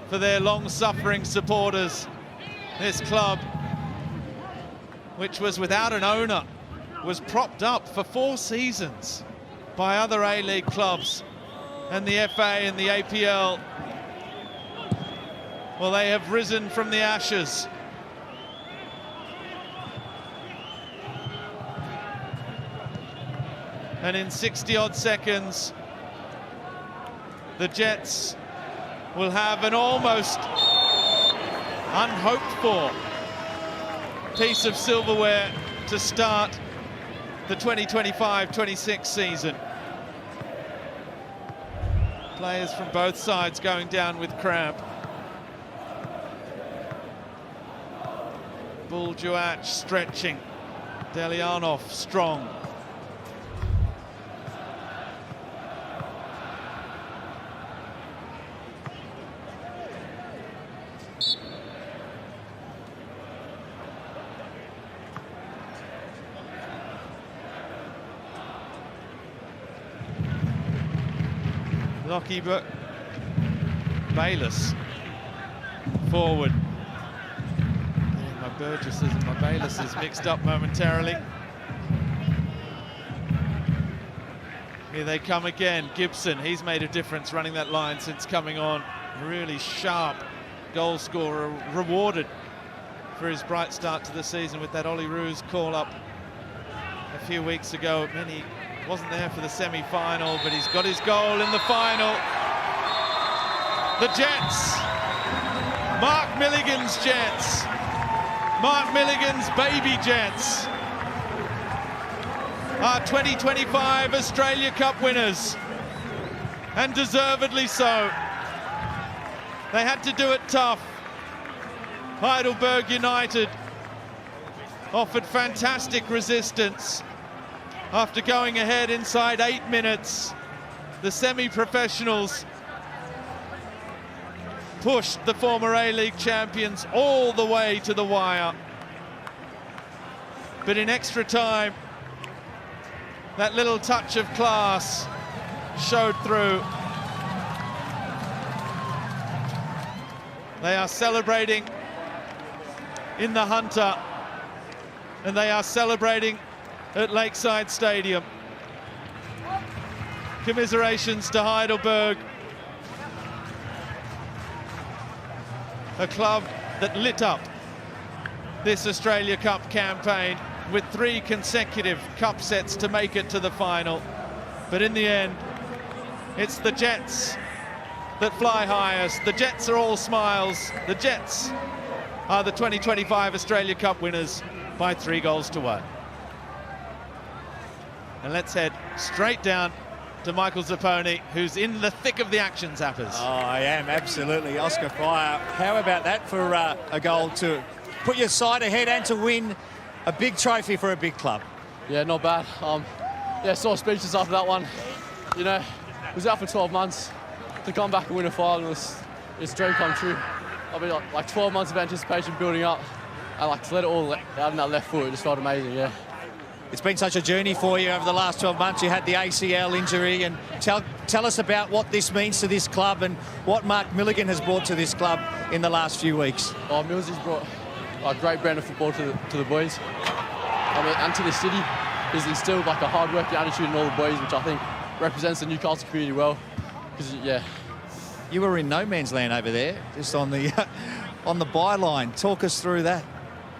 for their long-suffering supporters. This club, which was without an owner, was propped up for 4 seasons by other A-League clubs and the FA and the APL. Well, they have risen from the ashes. And in 60-odd seconds, the Jets will have an almost unhoped-for piece of silverware to start the 2025-26 season. Players from both sides going down with cramp. Buljuach stretching, Delianov strong. Lockie Bayless forward. My Burgesses and my Baylesses mixed up momentarily. Here they come again. Gibson, he's made a difference running that line since coming on. Really sharp goal scorer, rewarded for his bright start to the season with that Ollie Roos call-up a few weeks ago. He wasn't there for the semi-final, but he's got his goal in the final. The Jets, Mark Milligan's Jets, Mark Milligan's baby Jets, are 2025 Australia Cup winners, and deservedly so. They had to do it tough. Heidelberg United offered fantastic resistance. After going ahead inside 8 minutes, the semi-professionals pushed the former A-League champions all the way to the wire. But in extra time, that little touch of class showed through. They are celebrating in the Hunter, and they are celebrating at Lakeside Stadium. Commiserations to Heidelberg, a club that lit up this Australia Cup campaign with 3 consecutive cup sets to make it to the final. But in the end, it's the Jets that fly highest. The Jets are all smiles. The Jets are the 2025 Australia Cup winners by 3-1. And let's head straight down to Michael Zapponi, who's in the thick of the action, Zappers. Oh, I am, absolutely. Oscar Fryer, how about that for a goal to put your side ahead and to win a big trophy for a big club? Yeah, not bad. Yeah, sort of speechless after that one. You know, was out for 12 months. To come back and win a final, it's a dream come true. I mean, like 12 months of anticipation building up, and like to let it all out in that left foot, it just felt amazing, yeah. It's been such a journey for you over the last 12 months. You had the ACL injury, and tell us about what this means to this club and what Mark Milligan has brought to this club in the last few weeks. Oh, Millsy's brought a great brand of football to the boys. I mean, and to the city. He's instilled like a hard-working attitude in all the boys, which I think represents the Newcastle community well. Because, yeah. You were in no man's land over there, just on the byline. Talk us through that.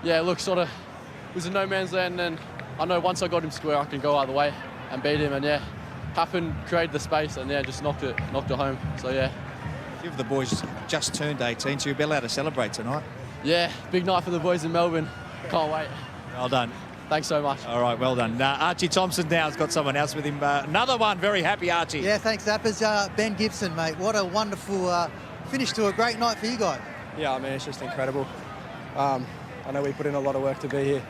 Yeah, look, sort of, it was in no man's land, and I know once I got him square, I can go either way and beat him, and yeah, happened, created the space, and yeah, just knocked it home. So yeah. The boys just turned 18, so you'll be allowed to celebrate tonight. Yeah, big night for the boys in Melbourne. Can't wait. Well done. Thanks so much. All right, well done. Archie Thompson now has got someone else with him. Another one, very happy Archie. Yeah, thanks, Zappers. Ben Gibson, mate. What a wonderful finish to a great night for you guys. Yeah, I mean, it's just incredible. I know we put in a lot of work to be here.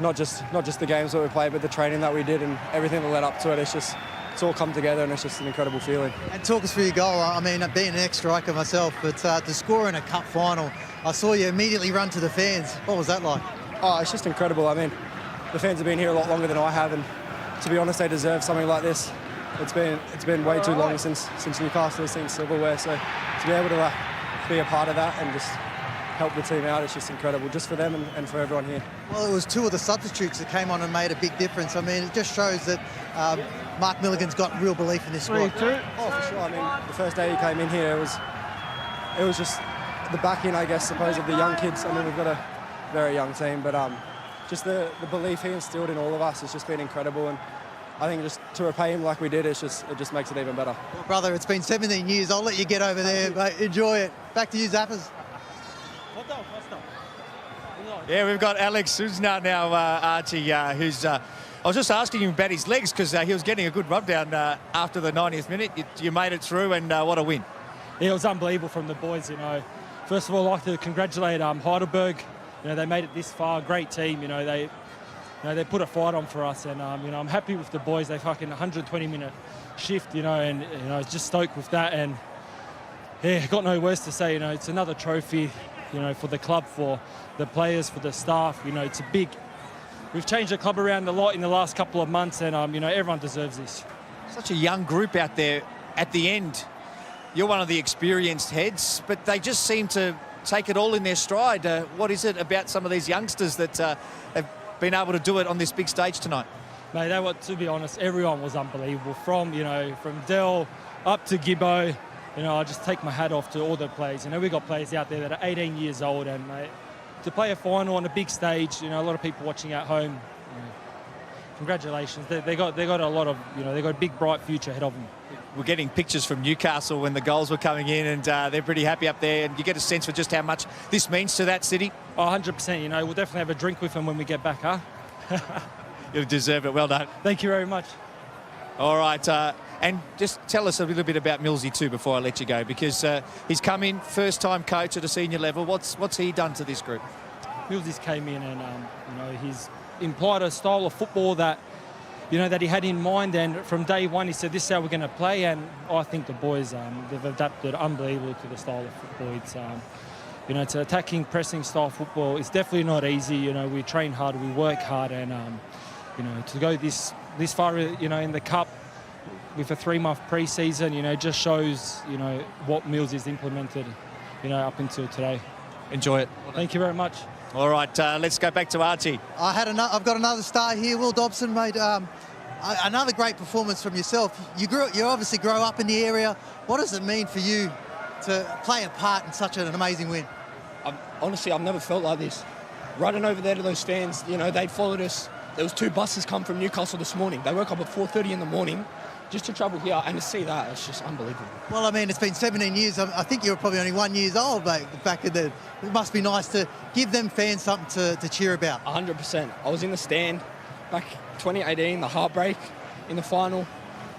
Not just the games that we played, but the training that we did and everything that led up to it. It's all come together, and it's just an incredible feeling. And talk us through your goal. I mean, being an ex-striker myself, but to score in a cup final, I saw you immediately run to the fans. What was that like? Oh, it's just incredible. I mean, the fans have been here a lot longer than I have, and to be honest, they deserve something like this. It's been way too long since Newcastle has seen silverware, so to be able to be a part of that and just help the team out, it's just incredible, just for them and for everyone here. Well, it was two of the substitutes that came on and made a big difference. I mean, it just shows that Mark Milligan's got real belief in this squad. Oh, for sure. I mean, the first day he came in here, it was just the backing, I guess, suppose, of the young kids. I mean, we've got a very young team, but just the belief he instilled in all of us has just been incredible, and I think just to repay him like we did, it just makes it even better. Well, brother, it's been 17 years. I'll let you get over there, mate. Enjoy it. Back to you, Zappers. Yeah, we've got Alex Susna now, Archie, who's... I was just asking him about his legs because he was getting a good rub down after the 90th minute. You made it through, and what a win. Yeah, it was unbelievable from the boys, you know. First of all, I'd like to congratulate Heidelberg. You know, they made it this far. Great team, you know. They put a fight on for us, and you know, I'm happy with the boys. They fucking 120-minute shift, you know, and you know, just stoked with that. And yeah, got no words to say. You know, it's another trophy, you know, for the club, for the players, for the staff. You know, it's a big. We've changed the club around a lot in the last couple of months, and you know, everyone deserves this. Such a young group out there at the end. You're one of the experienced heads, but they just seem to take it all in their stride. What is it about some of these youngsters that have been able to do it on this big stage tonight? Mate, to be honest, everyone was unbelievable. From Dell up to Gibbo, you know, I just take my hat off to all the players. You know, we got players out there that are 18 years old, and mate, to play a final on a big stage, you know, a lot of people watching at home. You know, congratulations. They got a lot of, you know, they got a big bright future ahead of them. We're getting pictures from Newcastle when the goals were coming in, and they're pretty happy up there, and you get a sense for just how much this means to that city. Oh, 100%, you know, we'll definitely have a drink with them when we get back, huh? You deserve it. Well done. Thank you very much. All right, and just tell us a little bit about Millsy too before I let you go, because he's come in, first-time coach at a senior level. What's he done to this group? Millsy's came in and, you know, he's implied a style of football that, you know, that he had in mind, and from day one he said this is how we're going to play, and I think the boys they've adapted unbelievably to the style of football. It's you know, it's an attacking, pressing style football. It's definitely not easy. You know, we train hard, we work hard, and you know, to go this far, you know, in the cup with a 3-month pre-season, you know, just shows, you know, what Mills has implemented, you know, up until today. Enjoy it. Thank you very much. All right, let's go back to Archie. I've got another star here, Will Dobson, mate. Another great performance from yourself. You obviously grow up in the area. What does it mean for you to play a part in such an amazing win? Honestly, I've never felt like this. Running over there to those fans, you know, they'd followed us. There was 2 buses come from Newcastle this morning. They woke up at 4:30 in the morning just to travel here, and to see that, it's just unbelievable. Well, I mean, it's been 17 years. I think you were probably only 1 year old back then. It must be nice to give them fans something to cheer about. 100%. I was in the stand back 2018, the heartbreak in the final,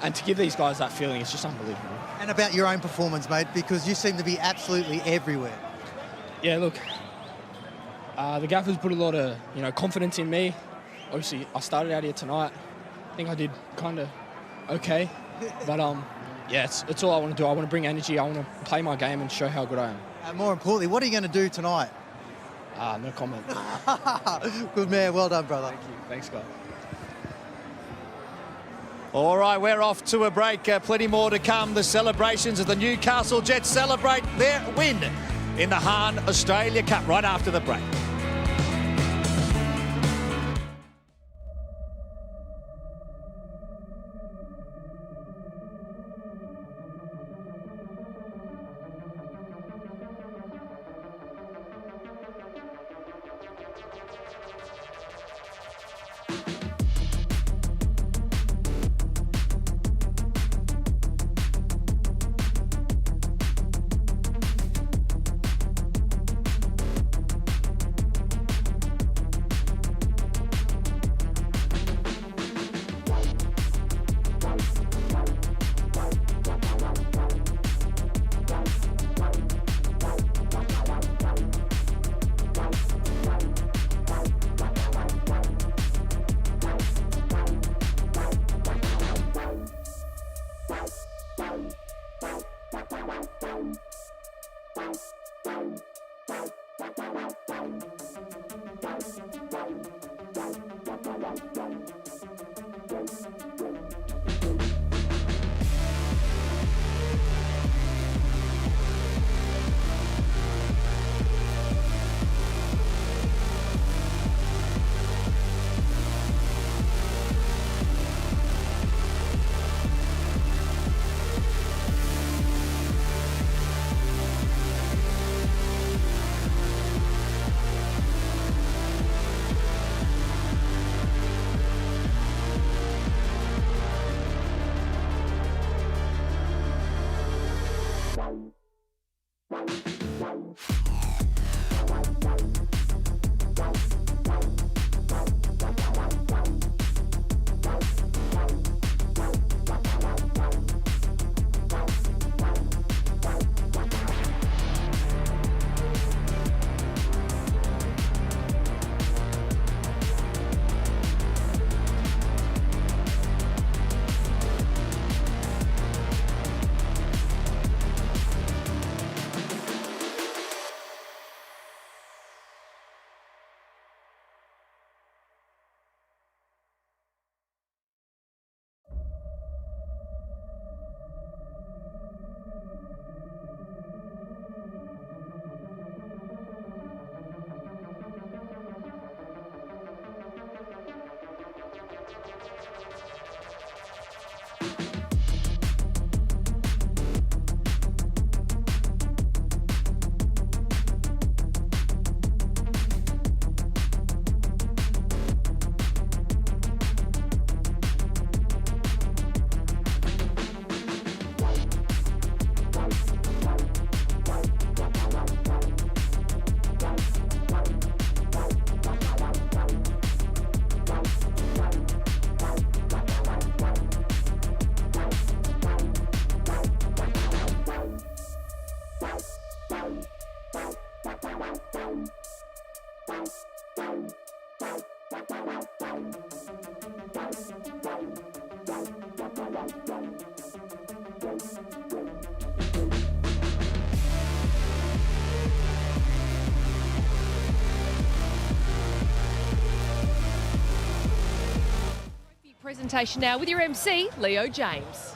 and to give these guys that feeling, it's just unbelievable. And about your own performance, mate, because you seem to be absolutely everywhere. Yeah, look, the gaffers put a lot of, you know, confidence in me. Obviously, I started out here tonight. I think I did kind of okay, but yeah, it's all I want to do. I want to bring energy. I want to play my game and show how good I am. And more importantly, what are you going to do tonight? No comment. Good man. Well done, brother. Thank you. Thanks, guys. All right, we're off to a break. Plenty more to come. The celebrations of the Newcastle Jets celebrate their win in the Hahn Australia Cup right after the break. Presentation now with your MC, Leo James.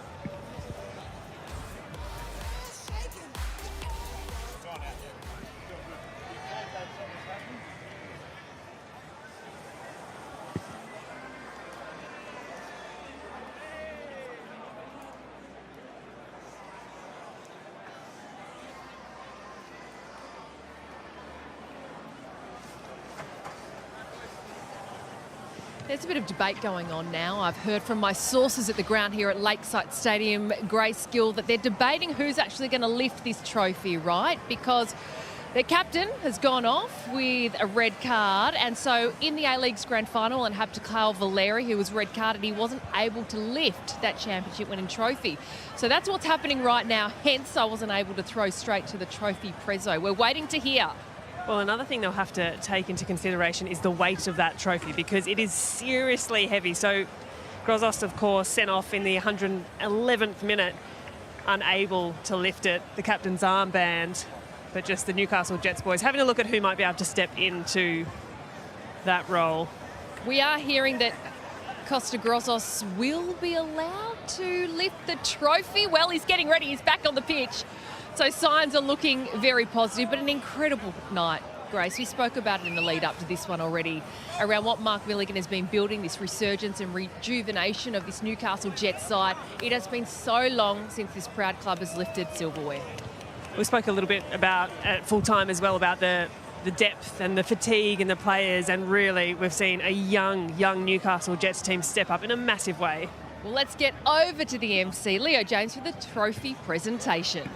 There's a bit of debate going on now. I've heard from my sources at the ground here at Lakeside Stadium, Greyskill, that they're debating who's actually going to lift this trophy, right? Because their captain has gone off with a red card, and so in the A-League's grand final, and have to Kyle Valeri, who was red carded, he wasn't able to lift that championship-winning trophy. So that's what's happening right now, hence I wasn't able to throw straight to the trophy prezzo. We're waiting to hear. Well, another thing they'll have to take into consideration is the weight of that trophy, because it is seriously heavy. So Grozos, of course, sent off in the 111th minute, unable to lift it. The captain's armband, but just the Newcastle Jets boys having a look at who might be able to step into that role. We are hearing that Costa Grozos will be allowed to lift the trophy. Well, he's getting ready. He's back on the pitch. So signs are looking very positive, but an incredible night, Grace. We spoke about it in the lead up to this one already, around what Mark Milligan has been building, this resurgence and rejuvenation of this Newcastle Jets side. It has been so long since this proud club has lifted silverware. We spoke a little bit about, at full time as well, about the depth and the fatigue and the players, and really we've seen a young Newcastle Jets team step up in a massive way. Well, let's get over to the MC, Leo James, for the trophy presentation.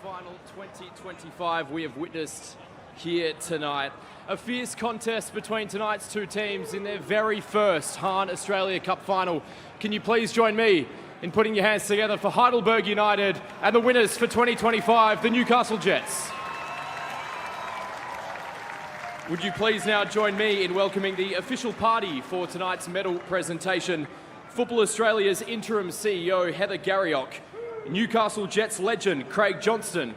Final 2025 we have witnessed here tonight. A fierce contest between tonight's two teams in their very first Hahn Australia Cup final. Can you please join me in putting your hands together for Heidelberg United and the winners for 2025, the Newcastle Jets. Would you please now join me in welcoming the official party for tonight's medal presentation? Football Australia's interim CEO, Heather Garriock, Newcastle Jets legend, Craig Johnston,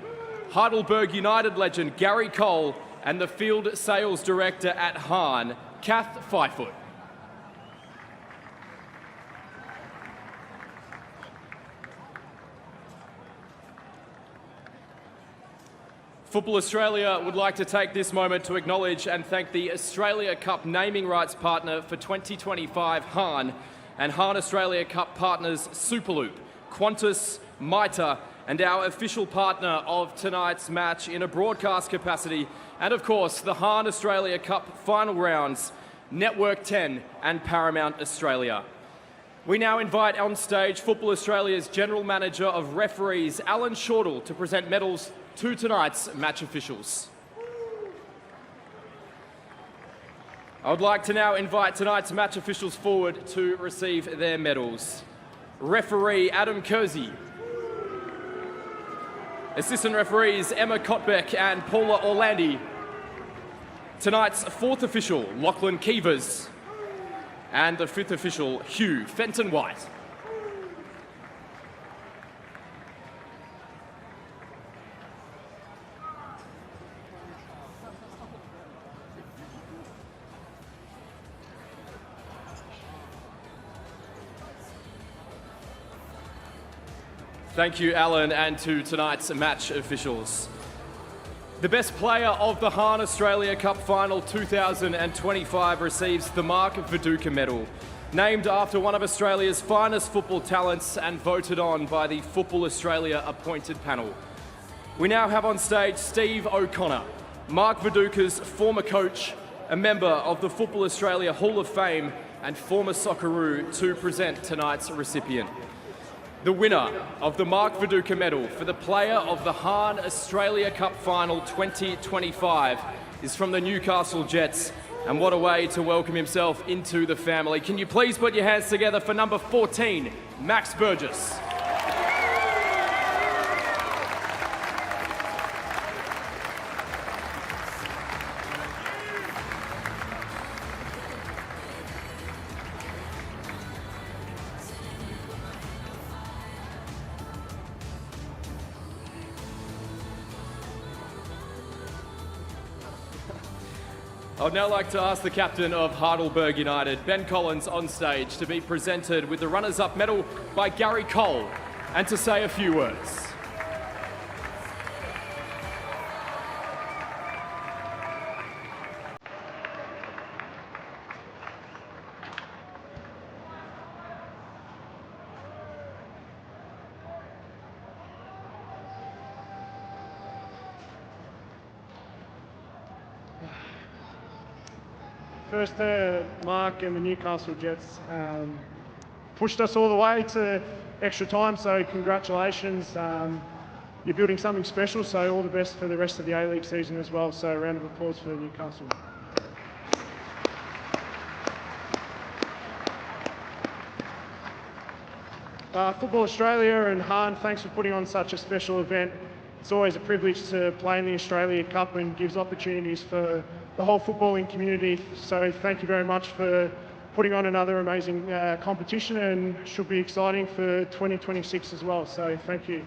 Heidelberg United legend, Gary Cole, and the field sales director at Hahn, Kath Fifoot. Football Australia would like to take this moment to acknowledge and thank the Australia Cup naming rights partner for 2025, Hahn, and Hahn Australia Cup partners Superloop, Qantas, Mitre, and our official partner of tonight's match in a broadcast capacity, and of course the Hahn Australia Cup final rounds, Network 10 and Paramount Australia. We now invite on stage Football Australia's General Manager of Referees, Alan Shortall, to present medals to tonight's match officials. I would like to now invite tonight's match officials forward to receive their medals. Referee Adam Kersey. Assistant referees Emma Kotbeck and Paula Orlandi. Tonight's fourth official, Lachlan Keevers. And the fifth official, Hugh Fenton-White. Thank you, Alan, and to tonight's match officials. The best player of the Hahn Australia Cup Final 2025 receives the Mark Viduka Medal, named after one of Australia's finest football talents and voted on by the Football Australia appointed panel. We now have on stage Steve O'Connor, Mark Viduka's former coach, a member of the Football Australia Hall of Fame and former Socceroo, to present tonight's recipient. The winner of the Mark Viduka Medal for the player of the Hahn Australia Cup Final 2025 is from the Newcastle Jets, and what a way to welcome himself into the family. Can you please put your hands together for number 14, Max Burgess. I would now like to ask the captain of Heidelberg United, Ben Collins, on stage to be presented with the runners-up medal by Gary Cole and to say a few words. First, Mark and the Newcastle Jets pushed us all the way to extra time, so congratulations. You're building something special, so all the best for the rest of the A-League season as well. So a round of applause for Newcastle. Football Australia and Hahn, thanks for putting on such a special event. It's always a privilege to play in the Australia Cup and gives opportunities for the whole footballing community. So thank you very much for putting on another amazing competition, and should be exciting for 2026 as well. So thank you.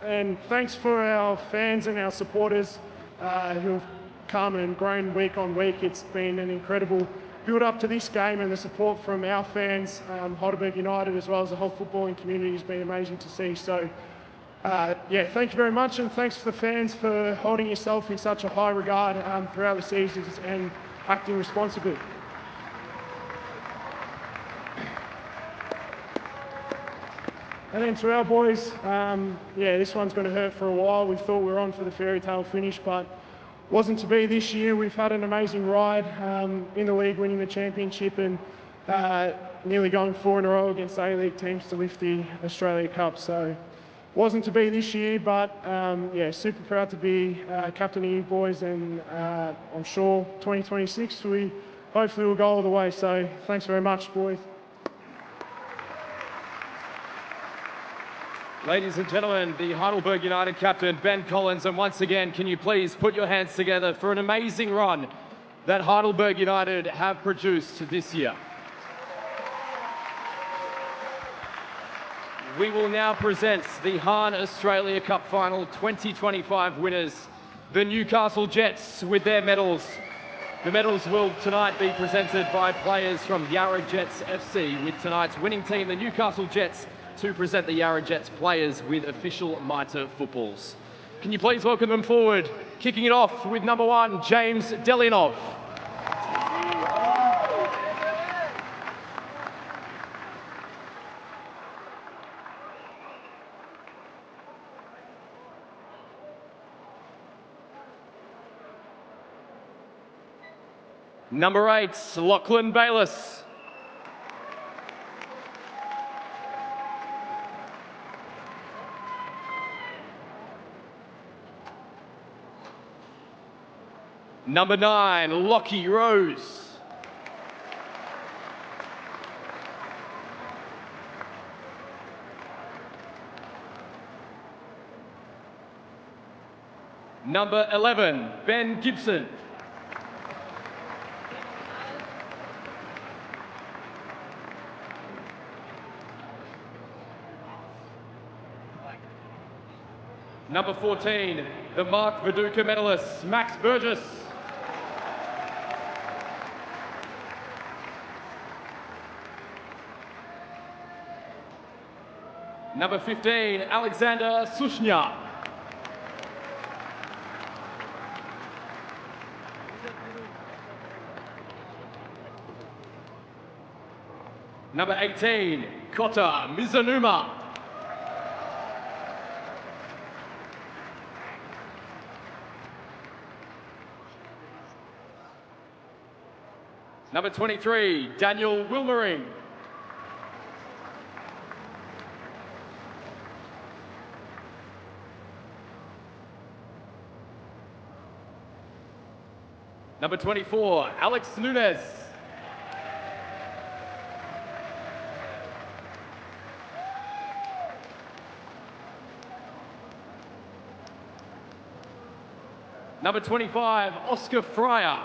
And thanks for our fans and our supporters who've come and grown week on week. It's been an incredible build up to this game, and the support from our fans, Heidelberg United, as well as the whole footballing community, has been amazing to see. So yeah, thank you very much, and thanks to the fans for holding yourself in such a high regard throughout the seasons and acting responsibly. And then to our boys, yeah, this one's going to hurt for a while. We thought we were on for the fairy tale finish, but wasn't to be this year. We've had an amazing ride in the league, winning the championship, and nearly going 4 in a row against A-League teams to lift the Australia Cup. So wasn't to be this year, but yeah, super proud to be captaining you boys, and I'm sure 2026 we hopefully will go all the way. So thanks very much, boys. Ladies and gentlemen, the Heidelberg United captain, Ben Collins, and once again, can you please put your hands together for an amazing run that Heidelberg United have produced this year. We will now present the Hahn Australia Cup Final 2025 winners, the Newcastle Jets, with their medals. The medals will tonight be presented by players from Yarra Jets FC, with tonight's winning team, the Newcastle Jets, to present the Yarra Jets players with official mitre footballs. Can you please welcome them forward, kicking it off with number 1, James Delinov. Number 8, Lachlan Bayliss. Number 9, Lockie Rose. Number 11, Ben Gibson. Number 14, the Mark Viduka medalist, Max Burgess. Number 15, Alexander Sushnya. Number 18, Kota Mizunuma. Number 23, Daniel Wilmering. Number 24, Alex Nunes. Number 25, Oscar Fryer.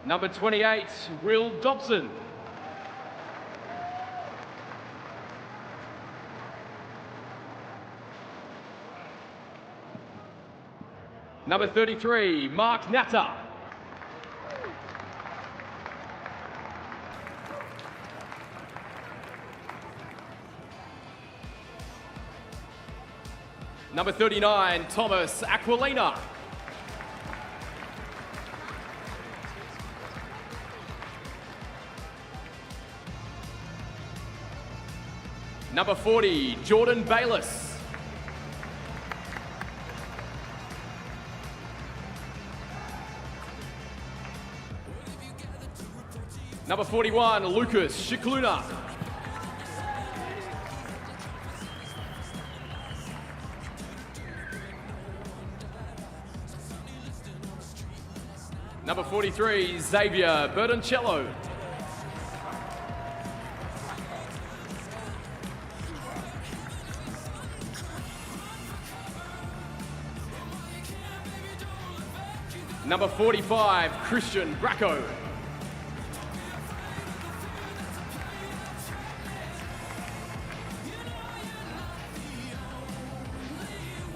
Number 28, Will Dobson. Number 33, Mark Natter. Number 39, Thomas Aquilina. Number 40, Jordan Bayliss. Number 41, Lucas Shikluna. Number 43, Xavier Bertoncello. Number 45, Christian Bracco.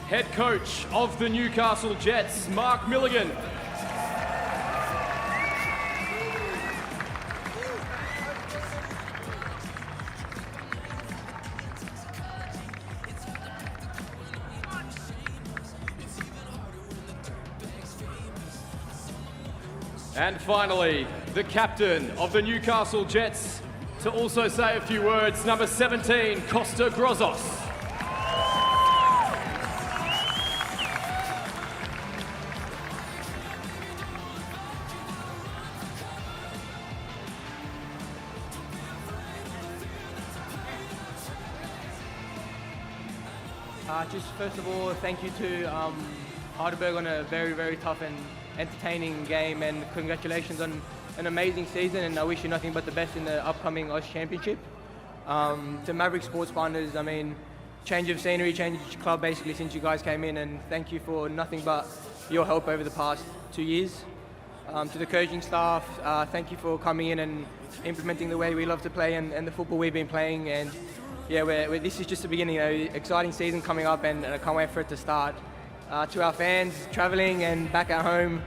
Head coach of the Newcastle Jets, Mark Milligan. And finally, the captain of the Newcastle Jets, to also say a few words, number 17, Costa Grozos. Just first of all, thank you to Heidelberg on a very, very tough and entertaining game, and congratulations on an amazing season, and I wish you nothing but the best in the upcoming Oz Championship. To Maverick Sports Partners, I mean, change of scenery, change of club basically since you guys came in, and thank you for nothing but your help over the past 2 years. To the coaching staff, thank you for coming in and implementing the way we love to play and the football we've been playing. And yeah, this is just the beginning. Exciting season coming up, and I can't wait for it to start. To our fans traveling and back at home,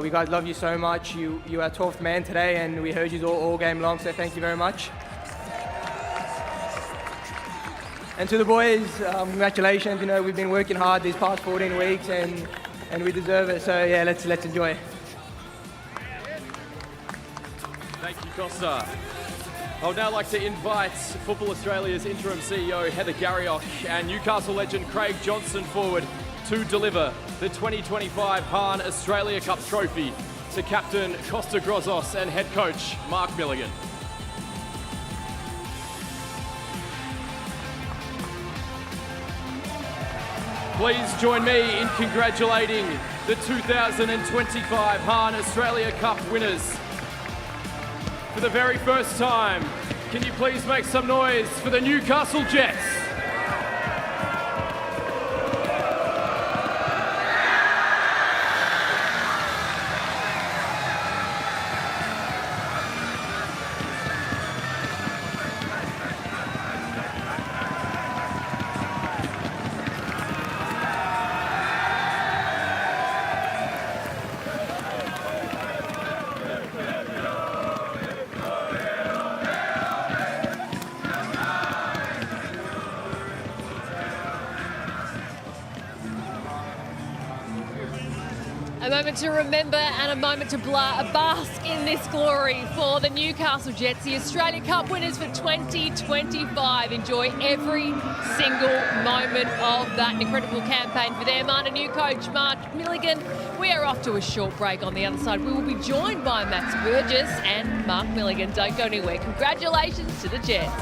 we guys love you so much. You are 12th man today, and we heard you all game long, so thank you very much. And to the boys, congratulations. You know, we've been working hard these past 14 weeks, and we deserve it. So yeah, let's enjoy. Thank you, Costa. I would now like to invite Football Australia's interim CEO Heather Garriock and Newcastle legend Craig Johnson forward to deliver the 2025 Hahn Australia Cup trophy to captain Costa Grozos and head coach Mark Milligan. Please join me in congratulating the 2025 Hahn Australia Cup winners. For the very first time, can you please make some noise for the Newcastle Jets? A moment to remember and a moment to bask in this glory for the Newcastle Jets, the Australia Cup winners for 2025. Enjoy every single moment of that incredible campaign for them. Under new coach Mark Milligan, we are off to a short break. On the other side, we will be joined by Max Burgess and Mark Milligan. Don't go anywhere. Congratulations to the Jets.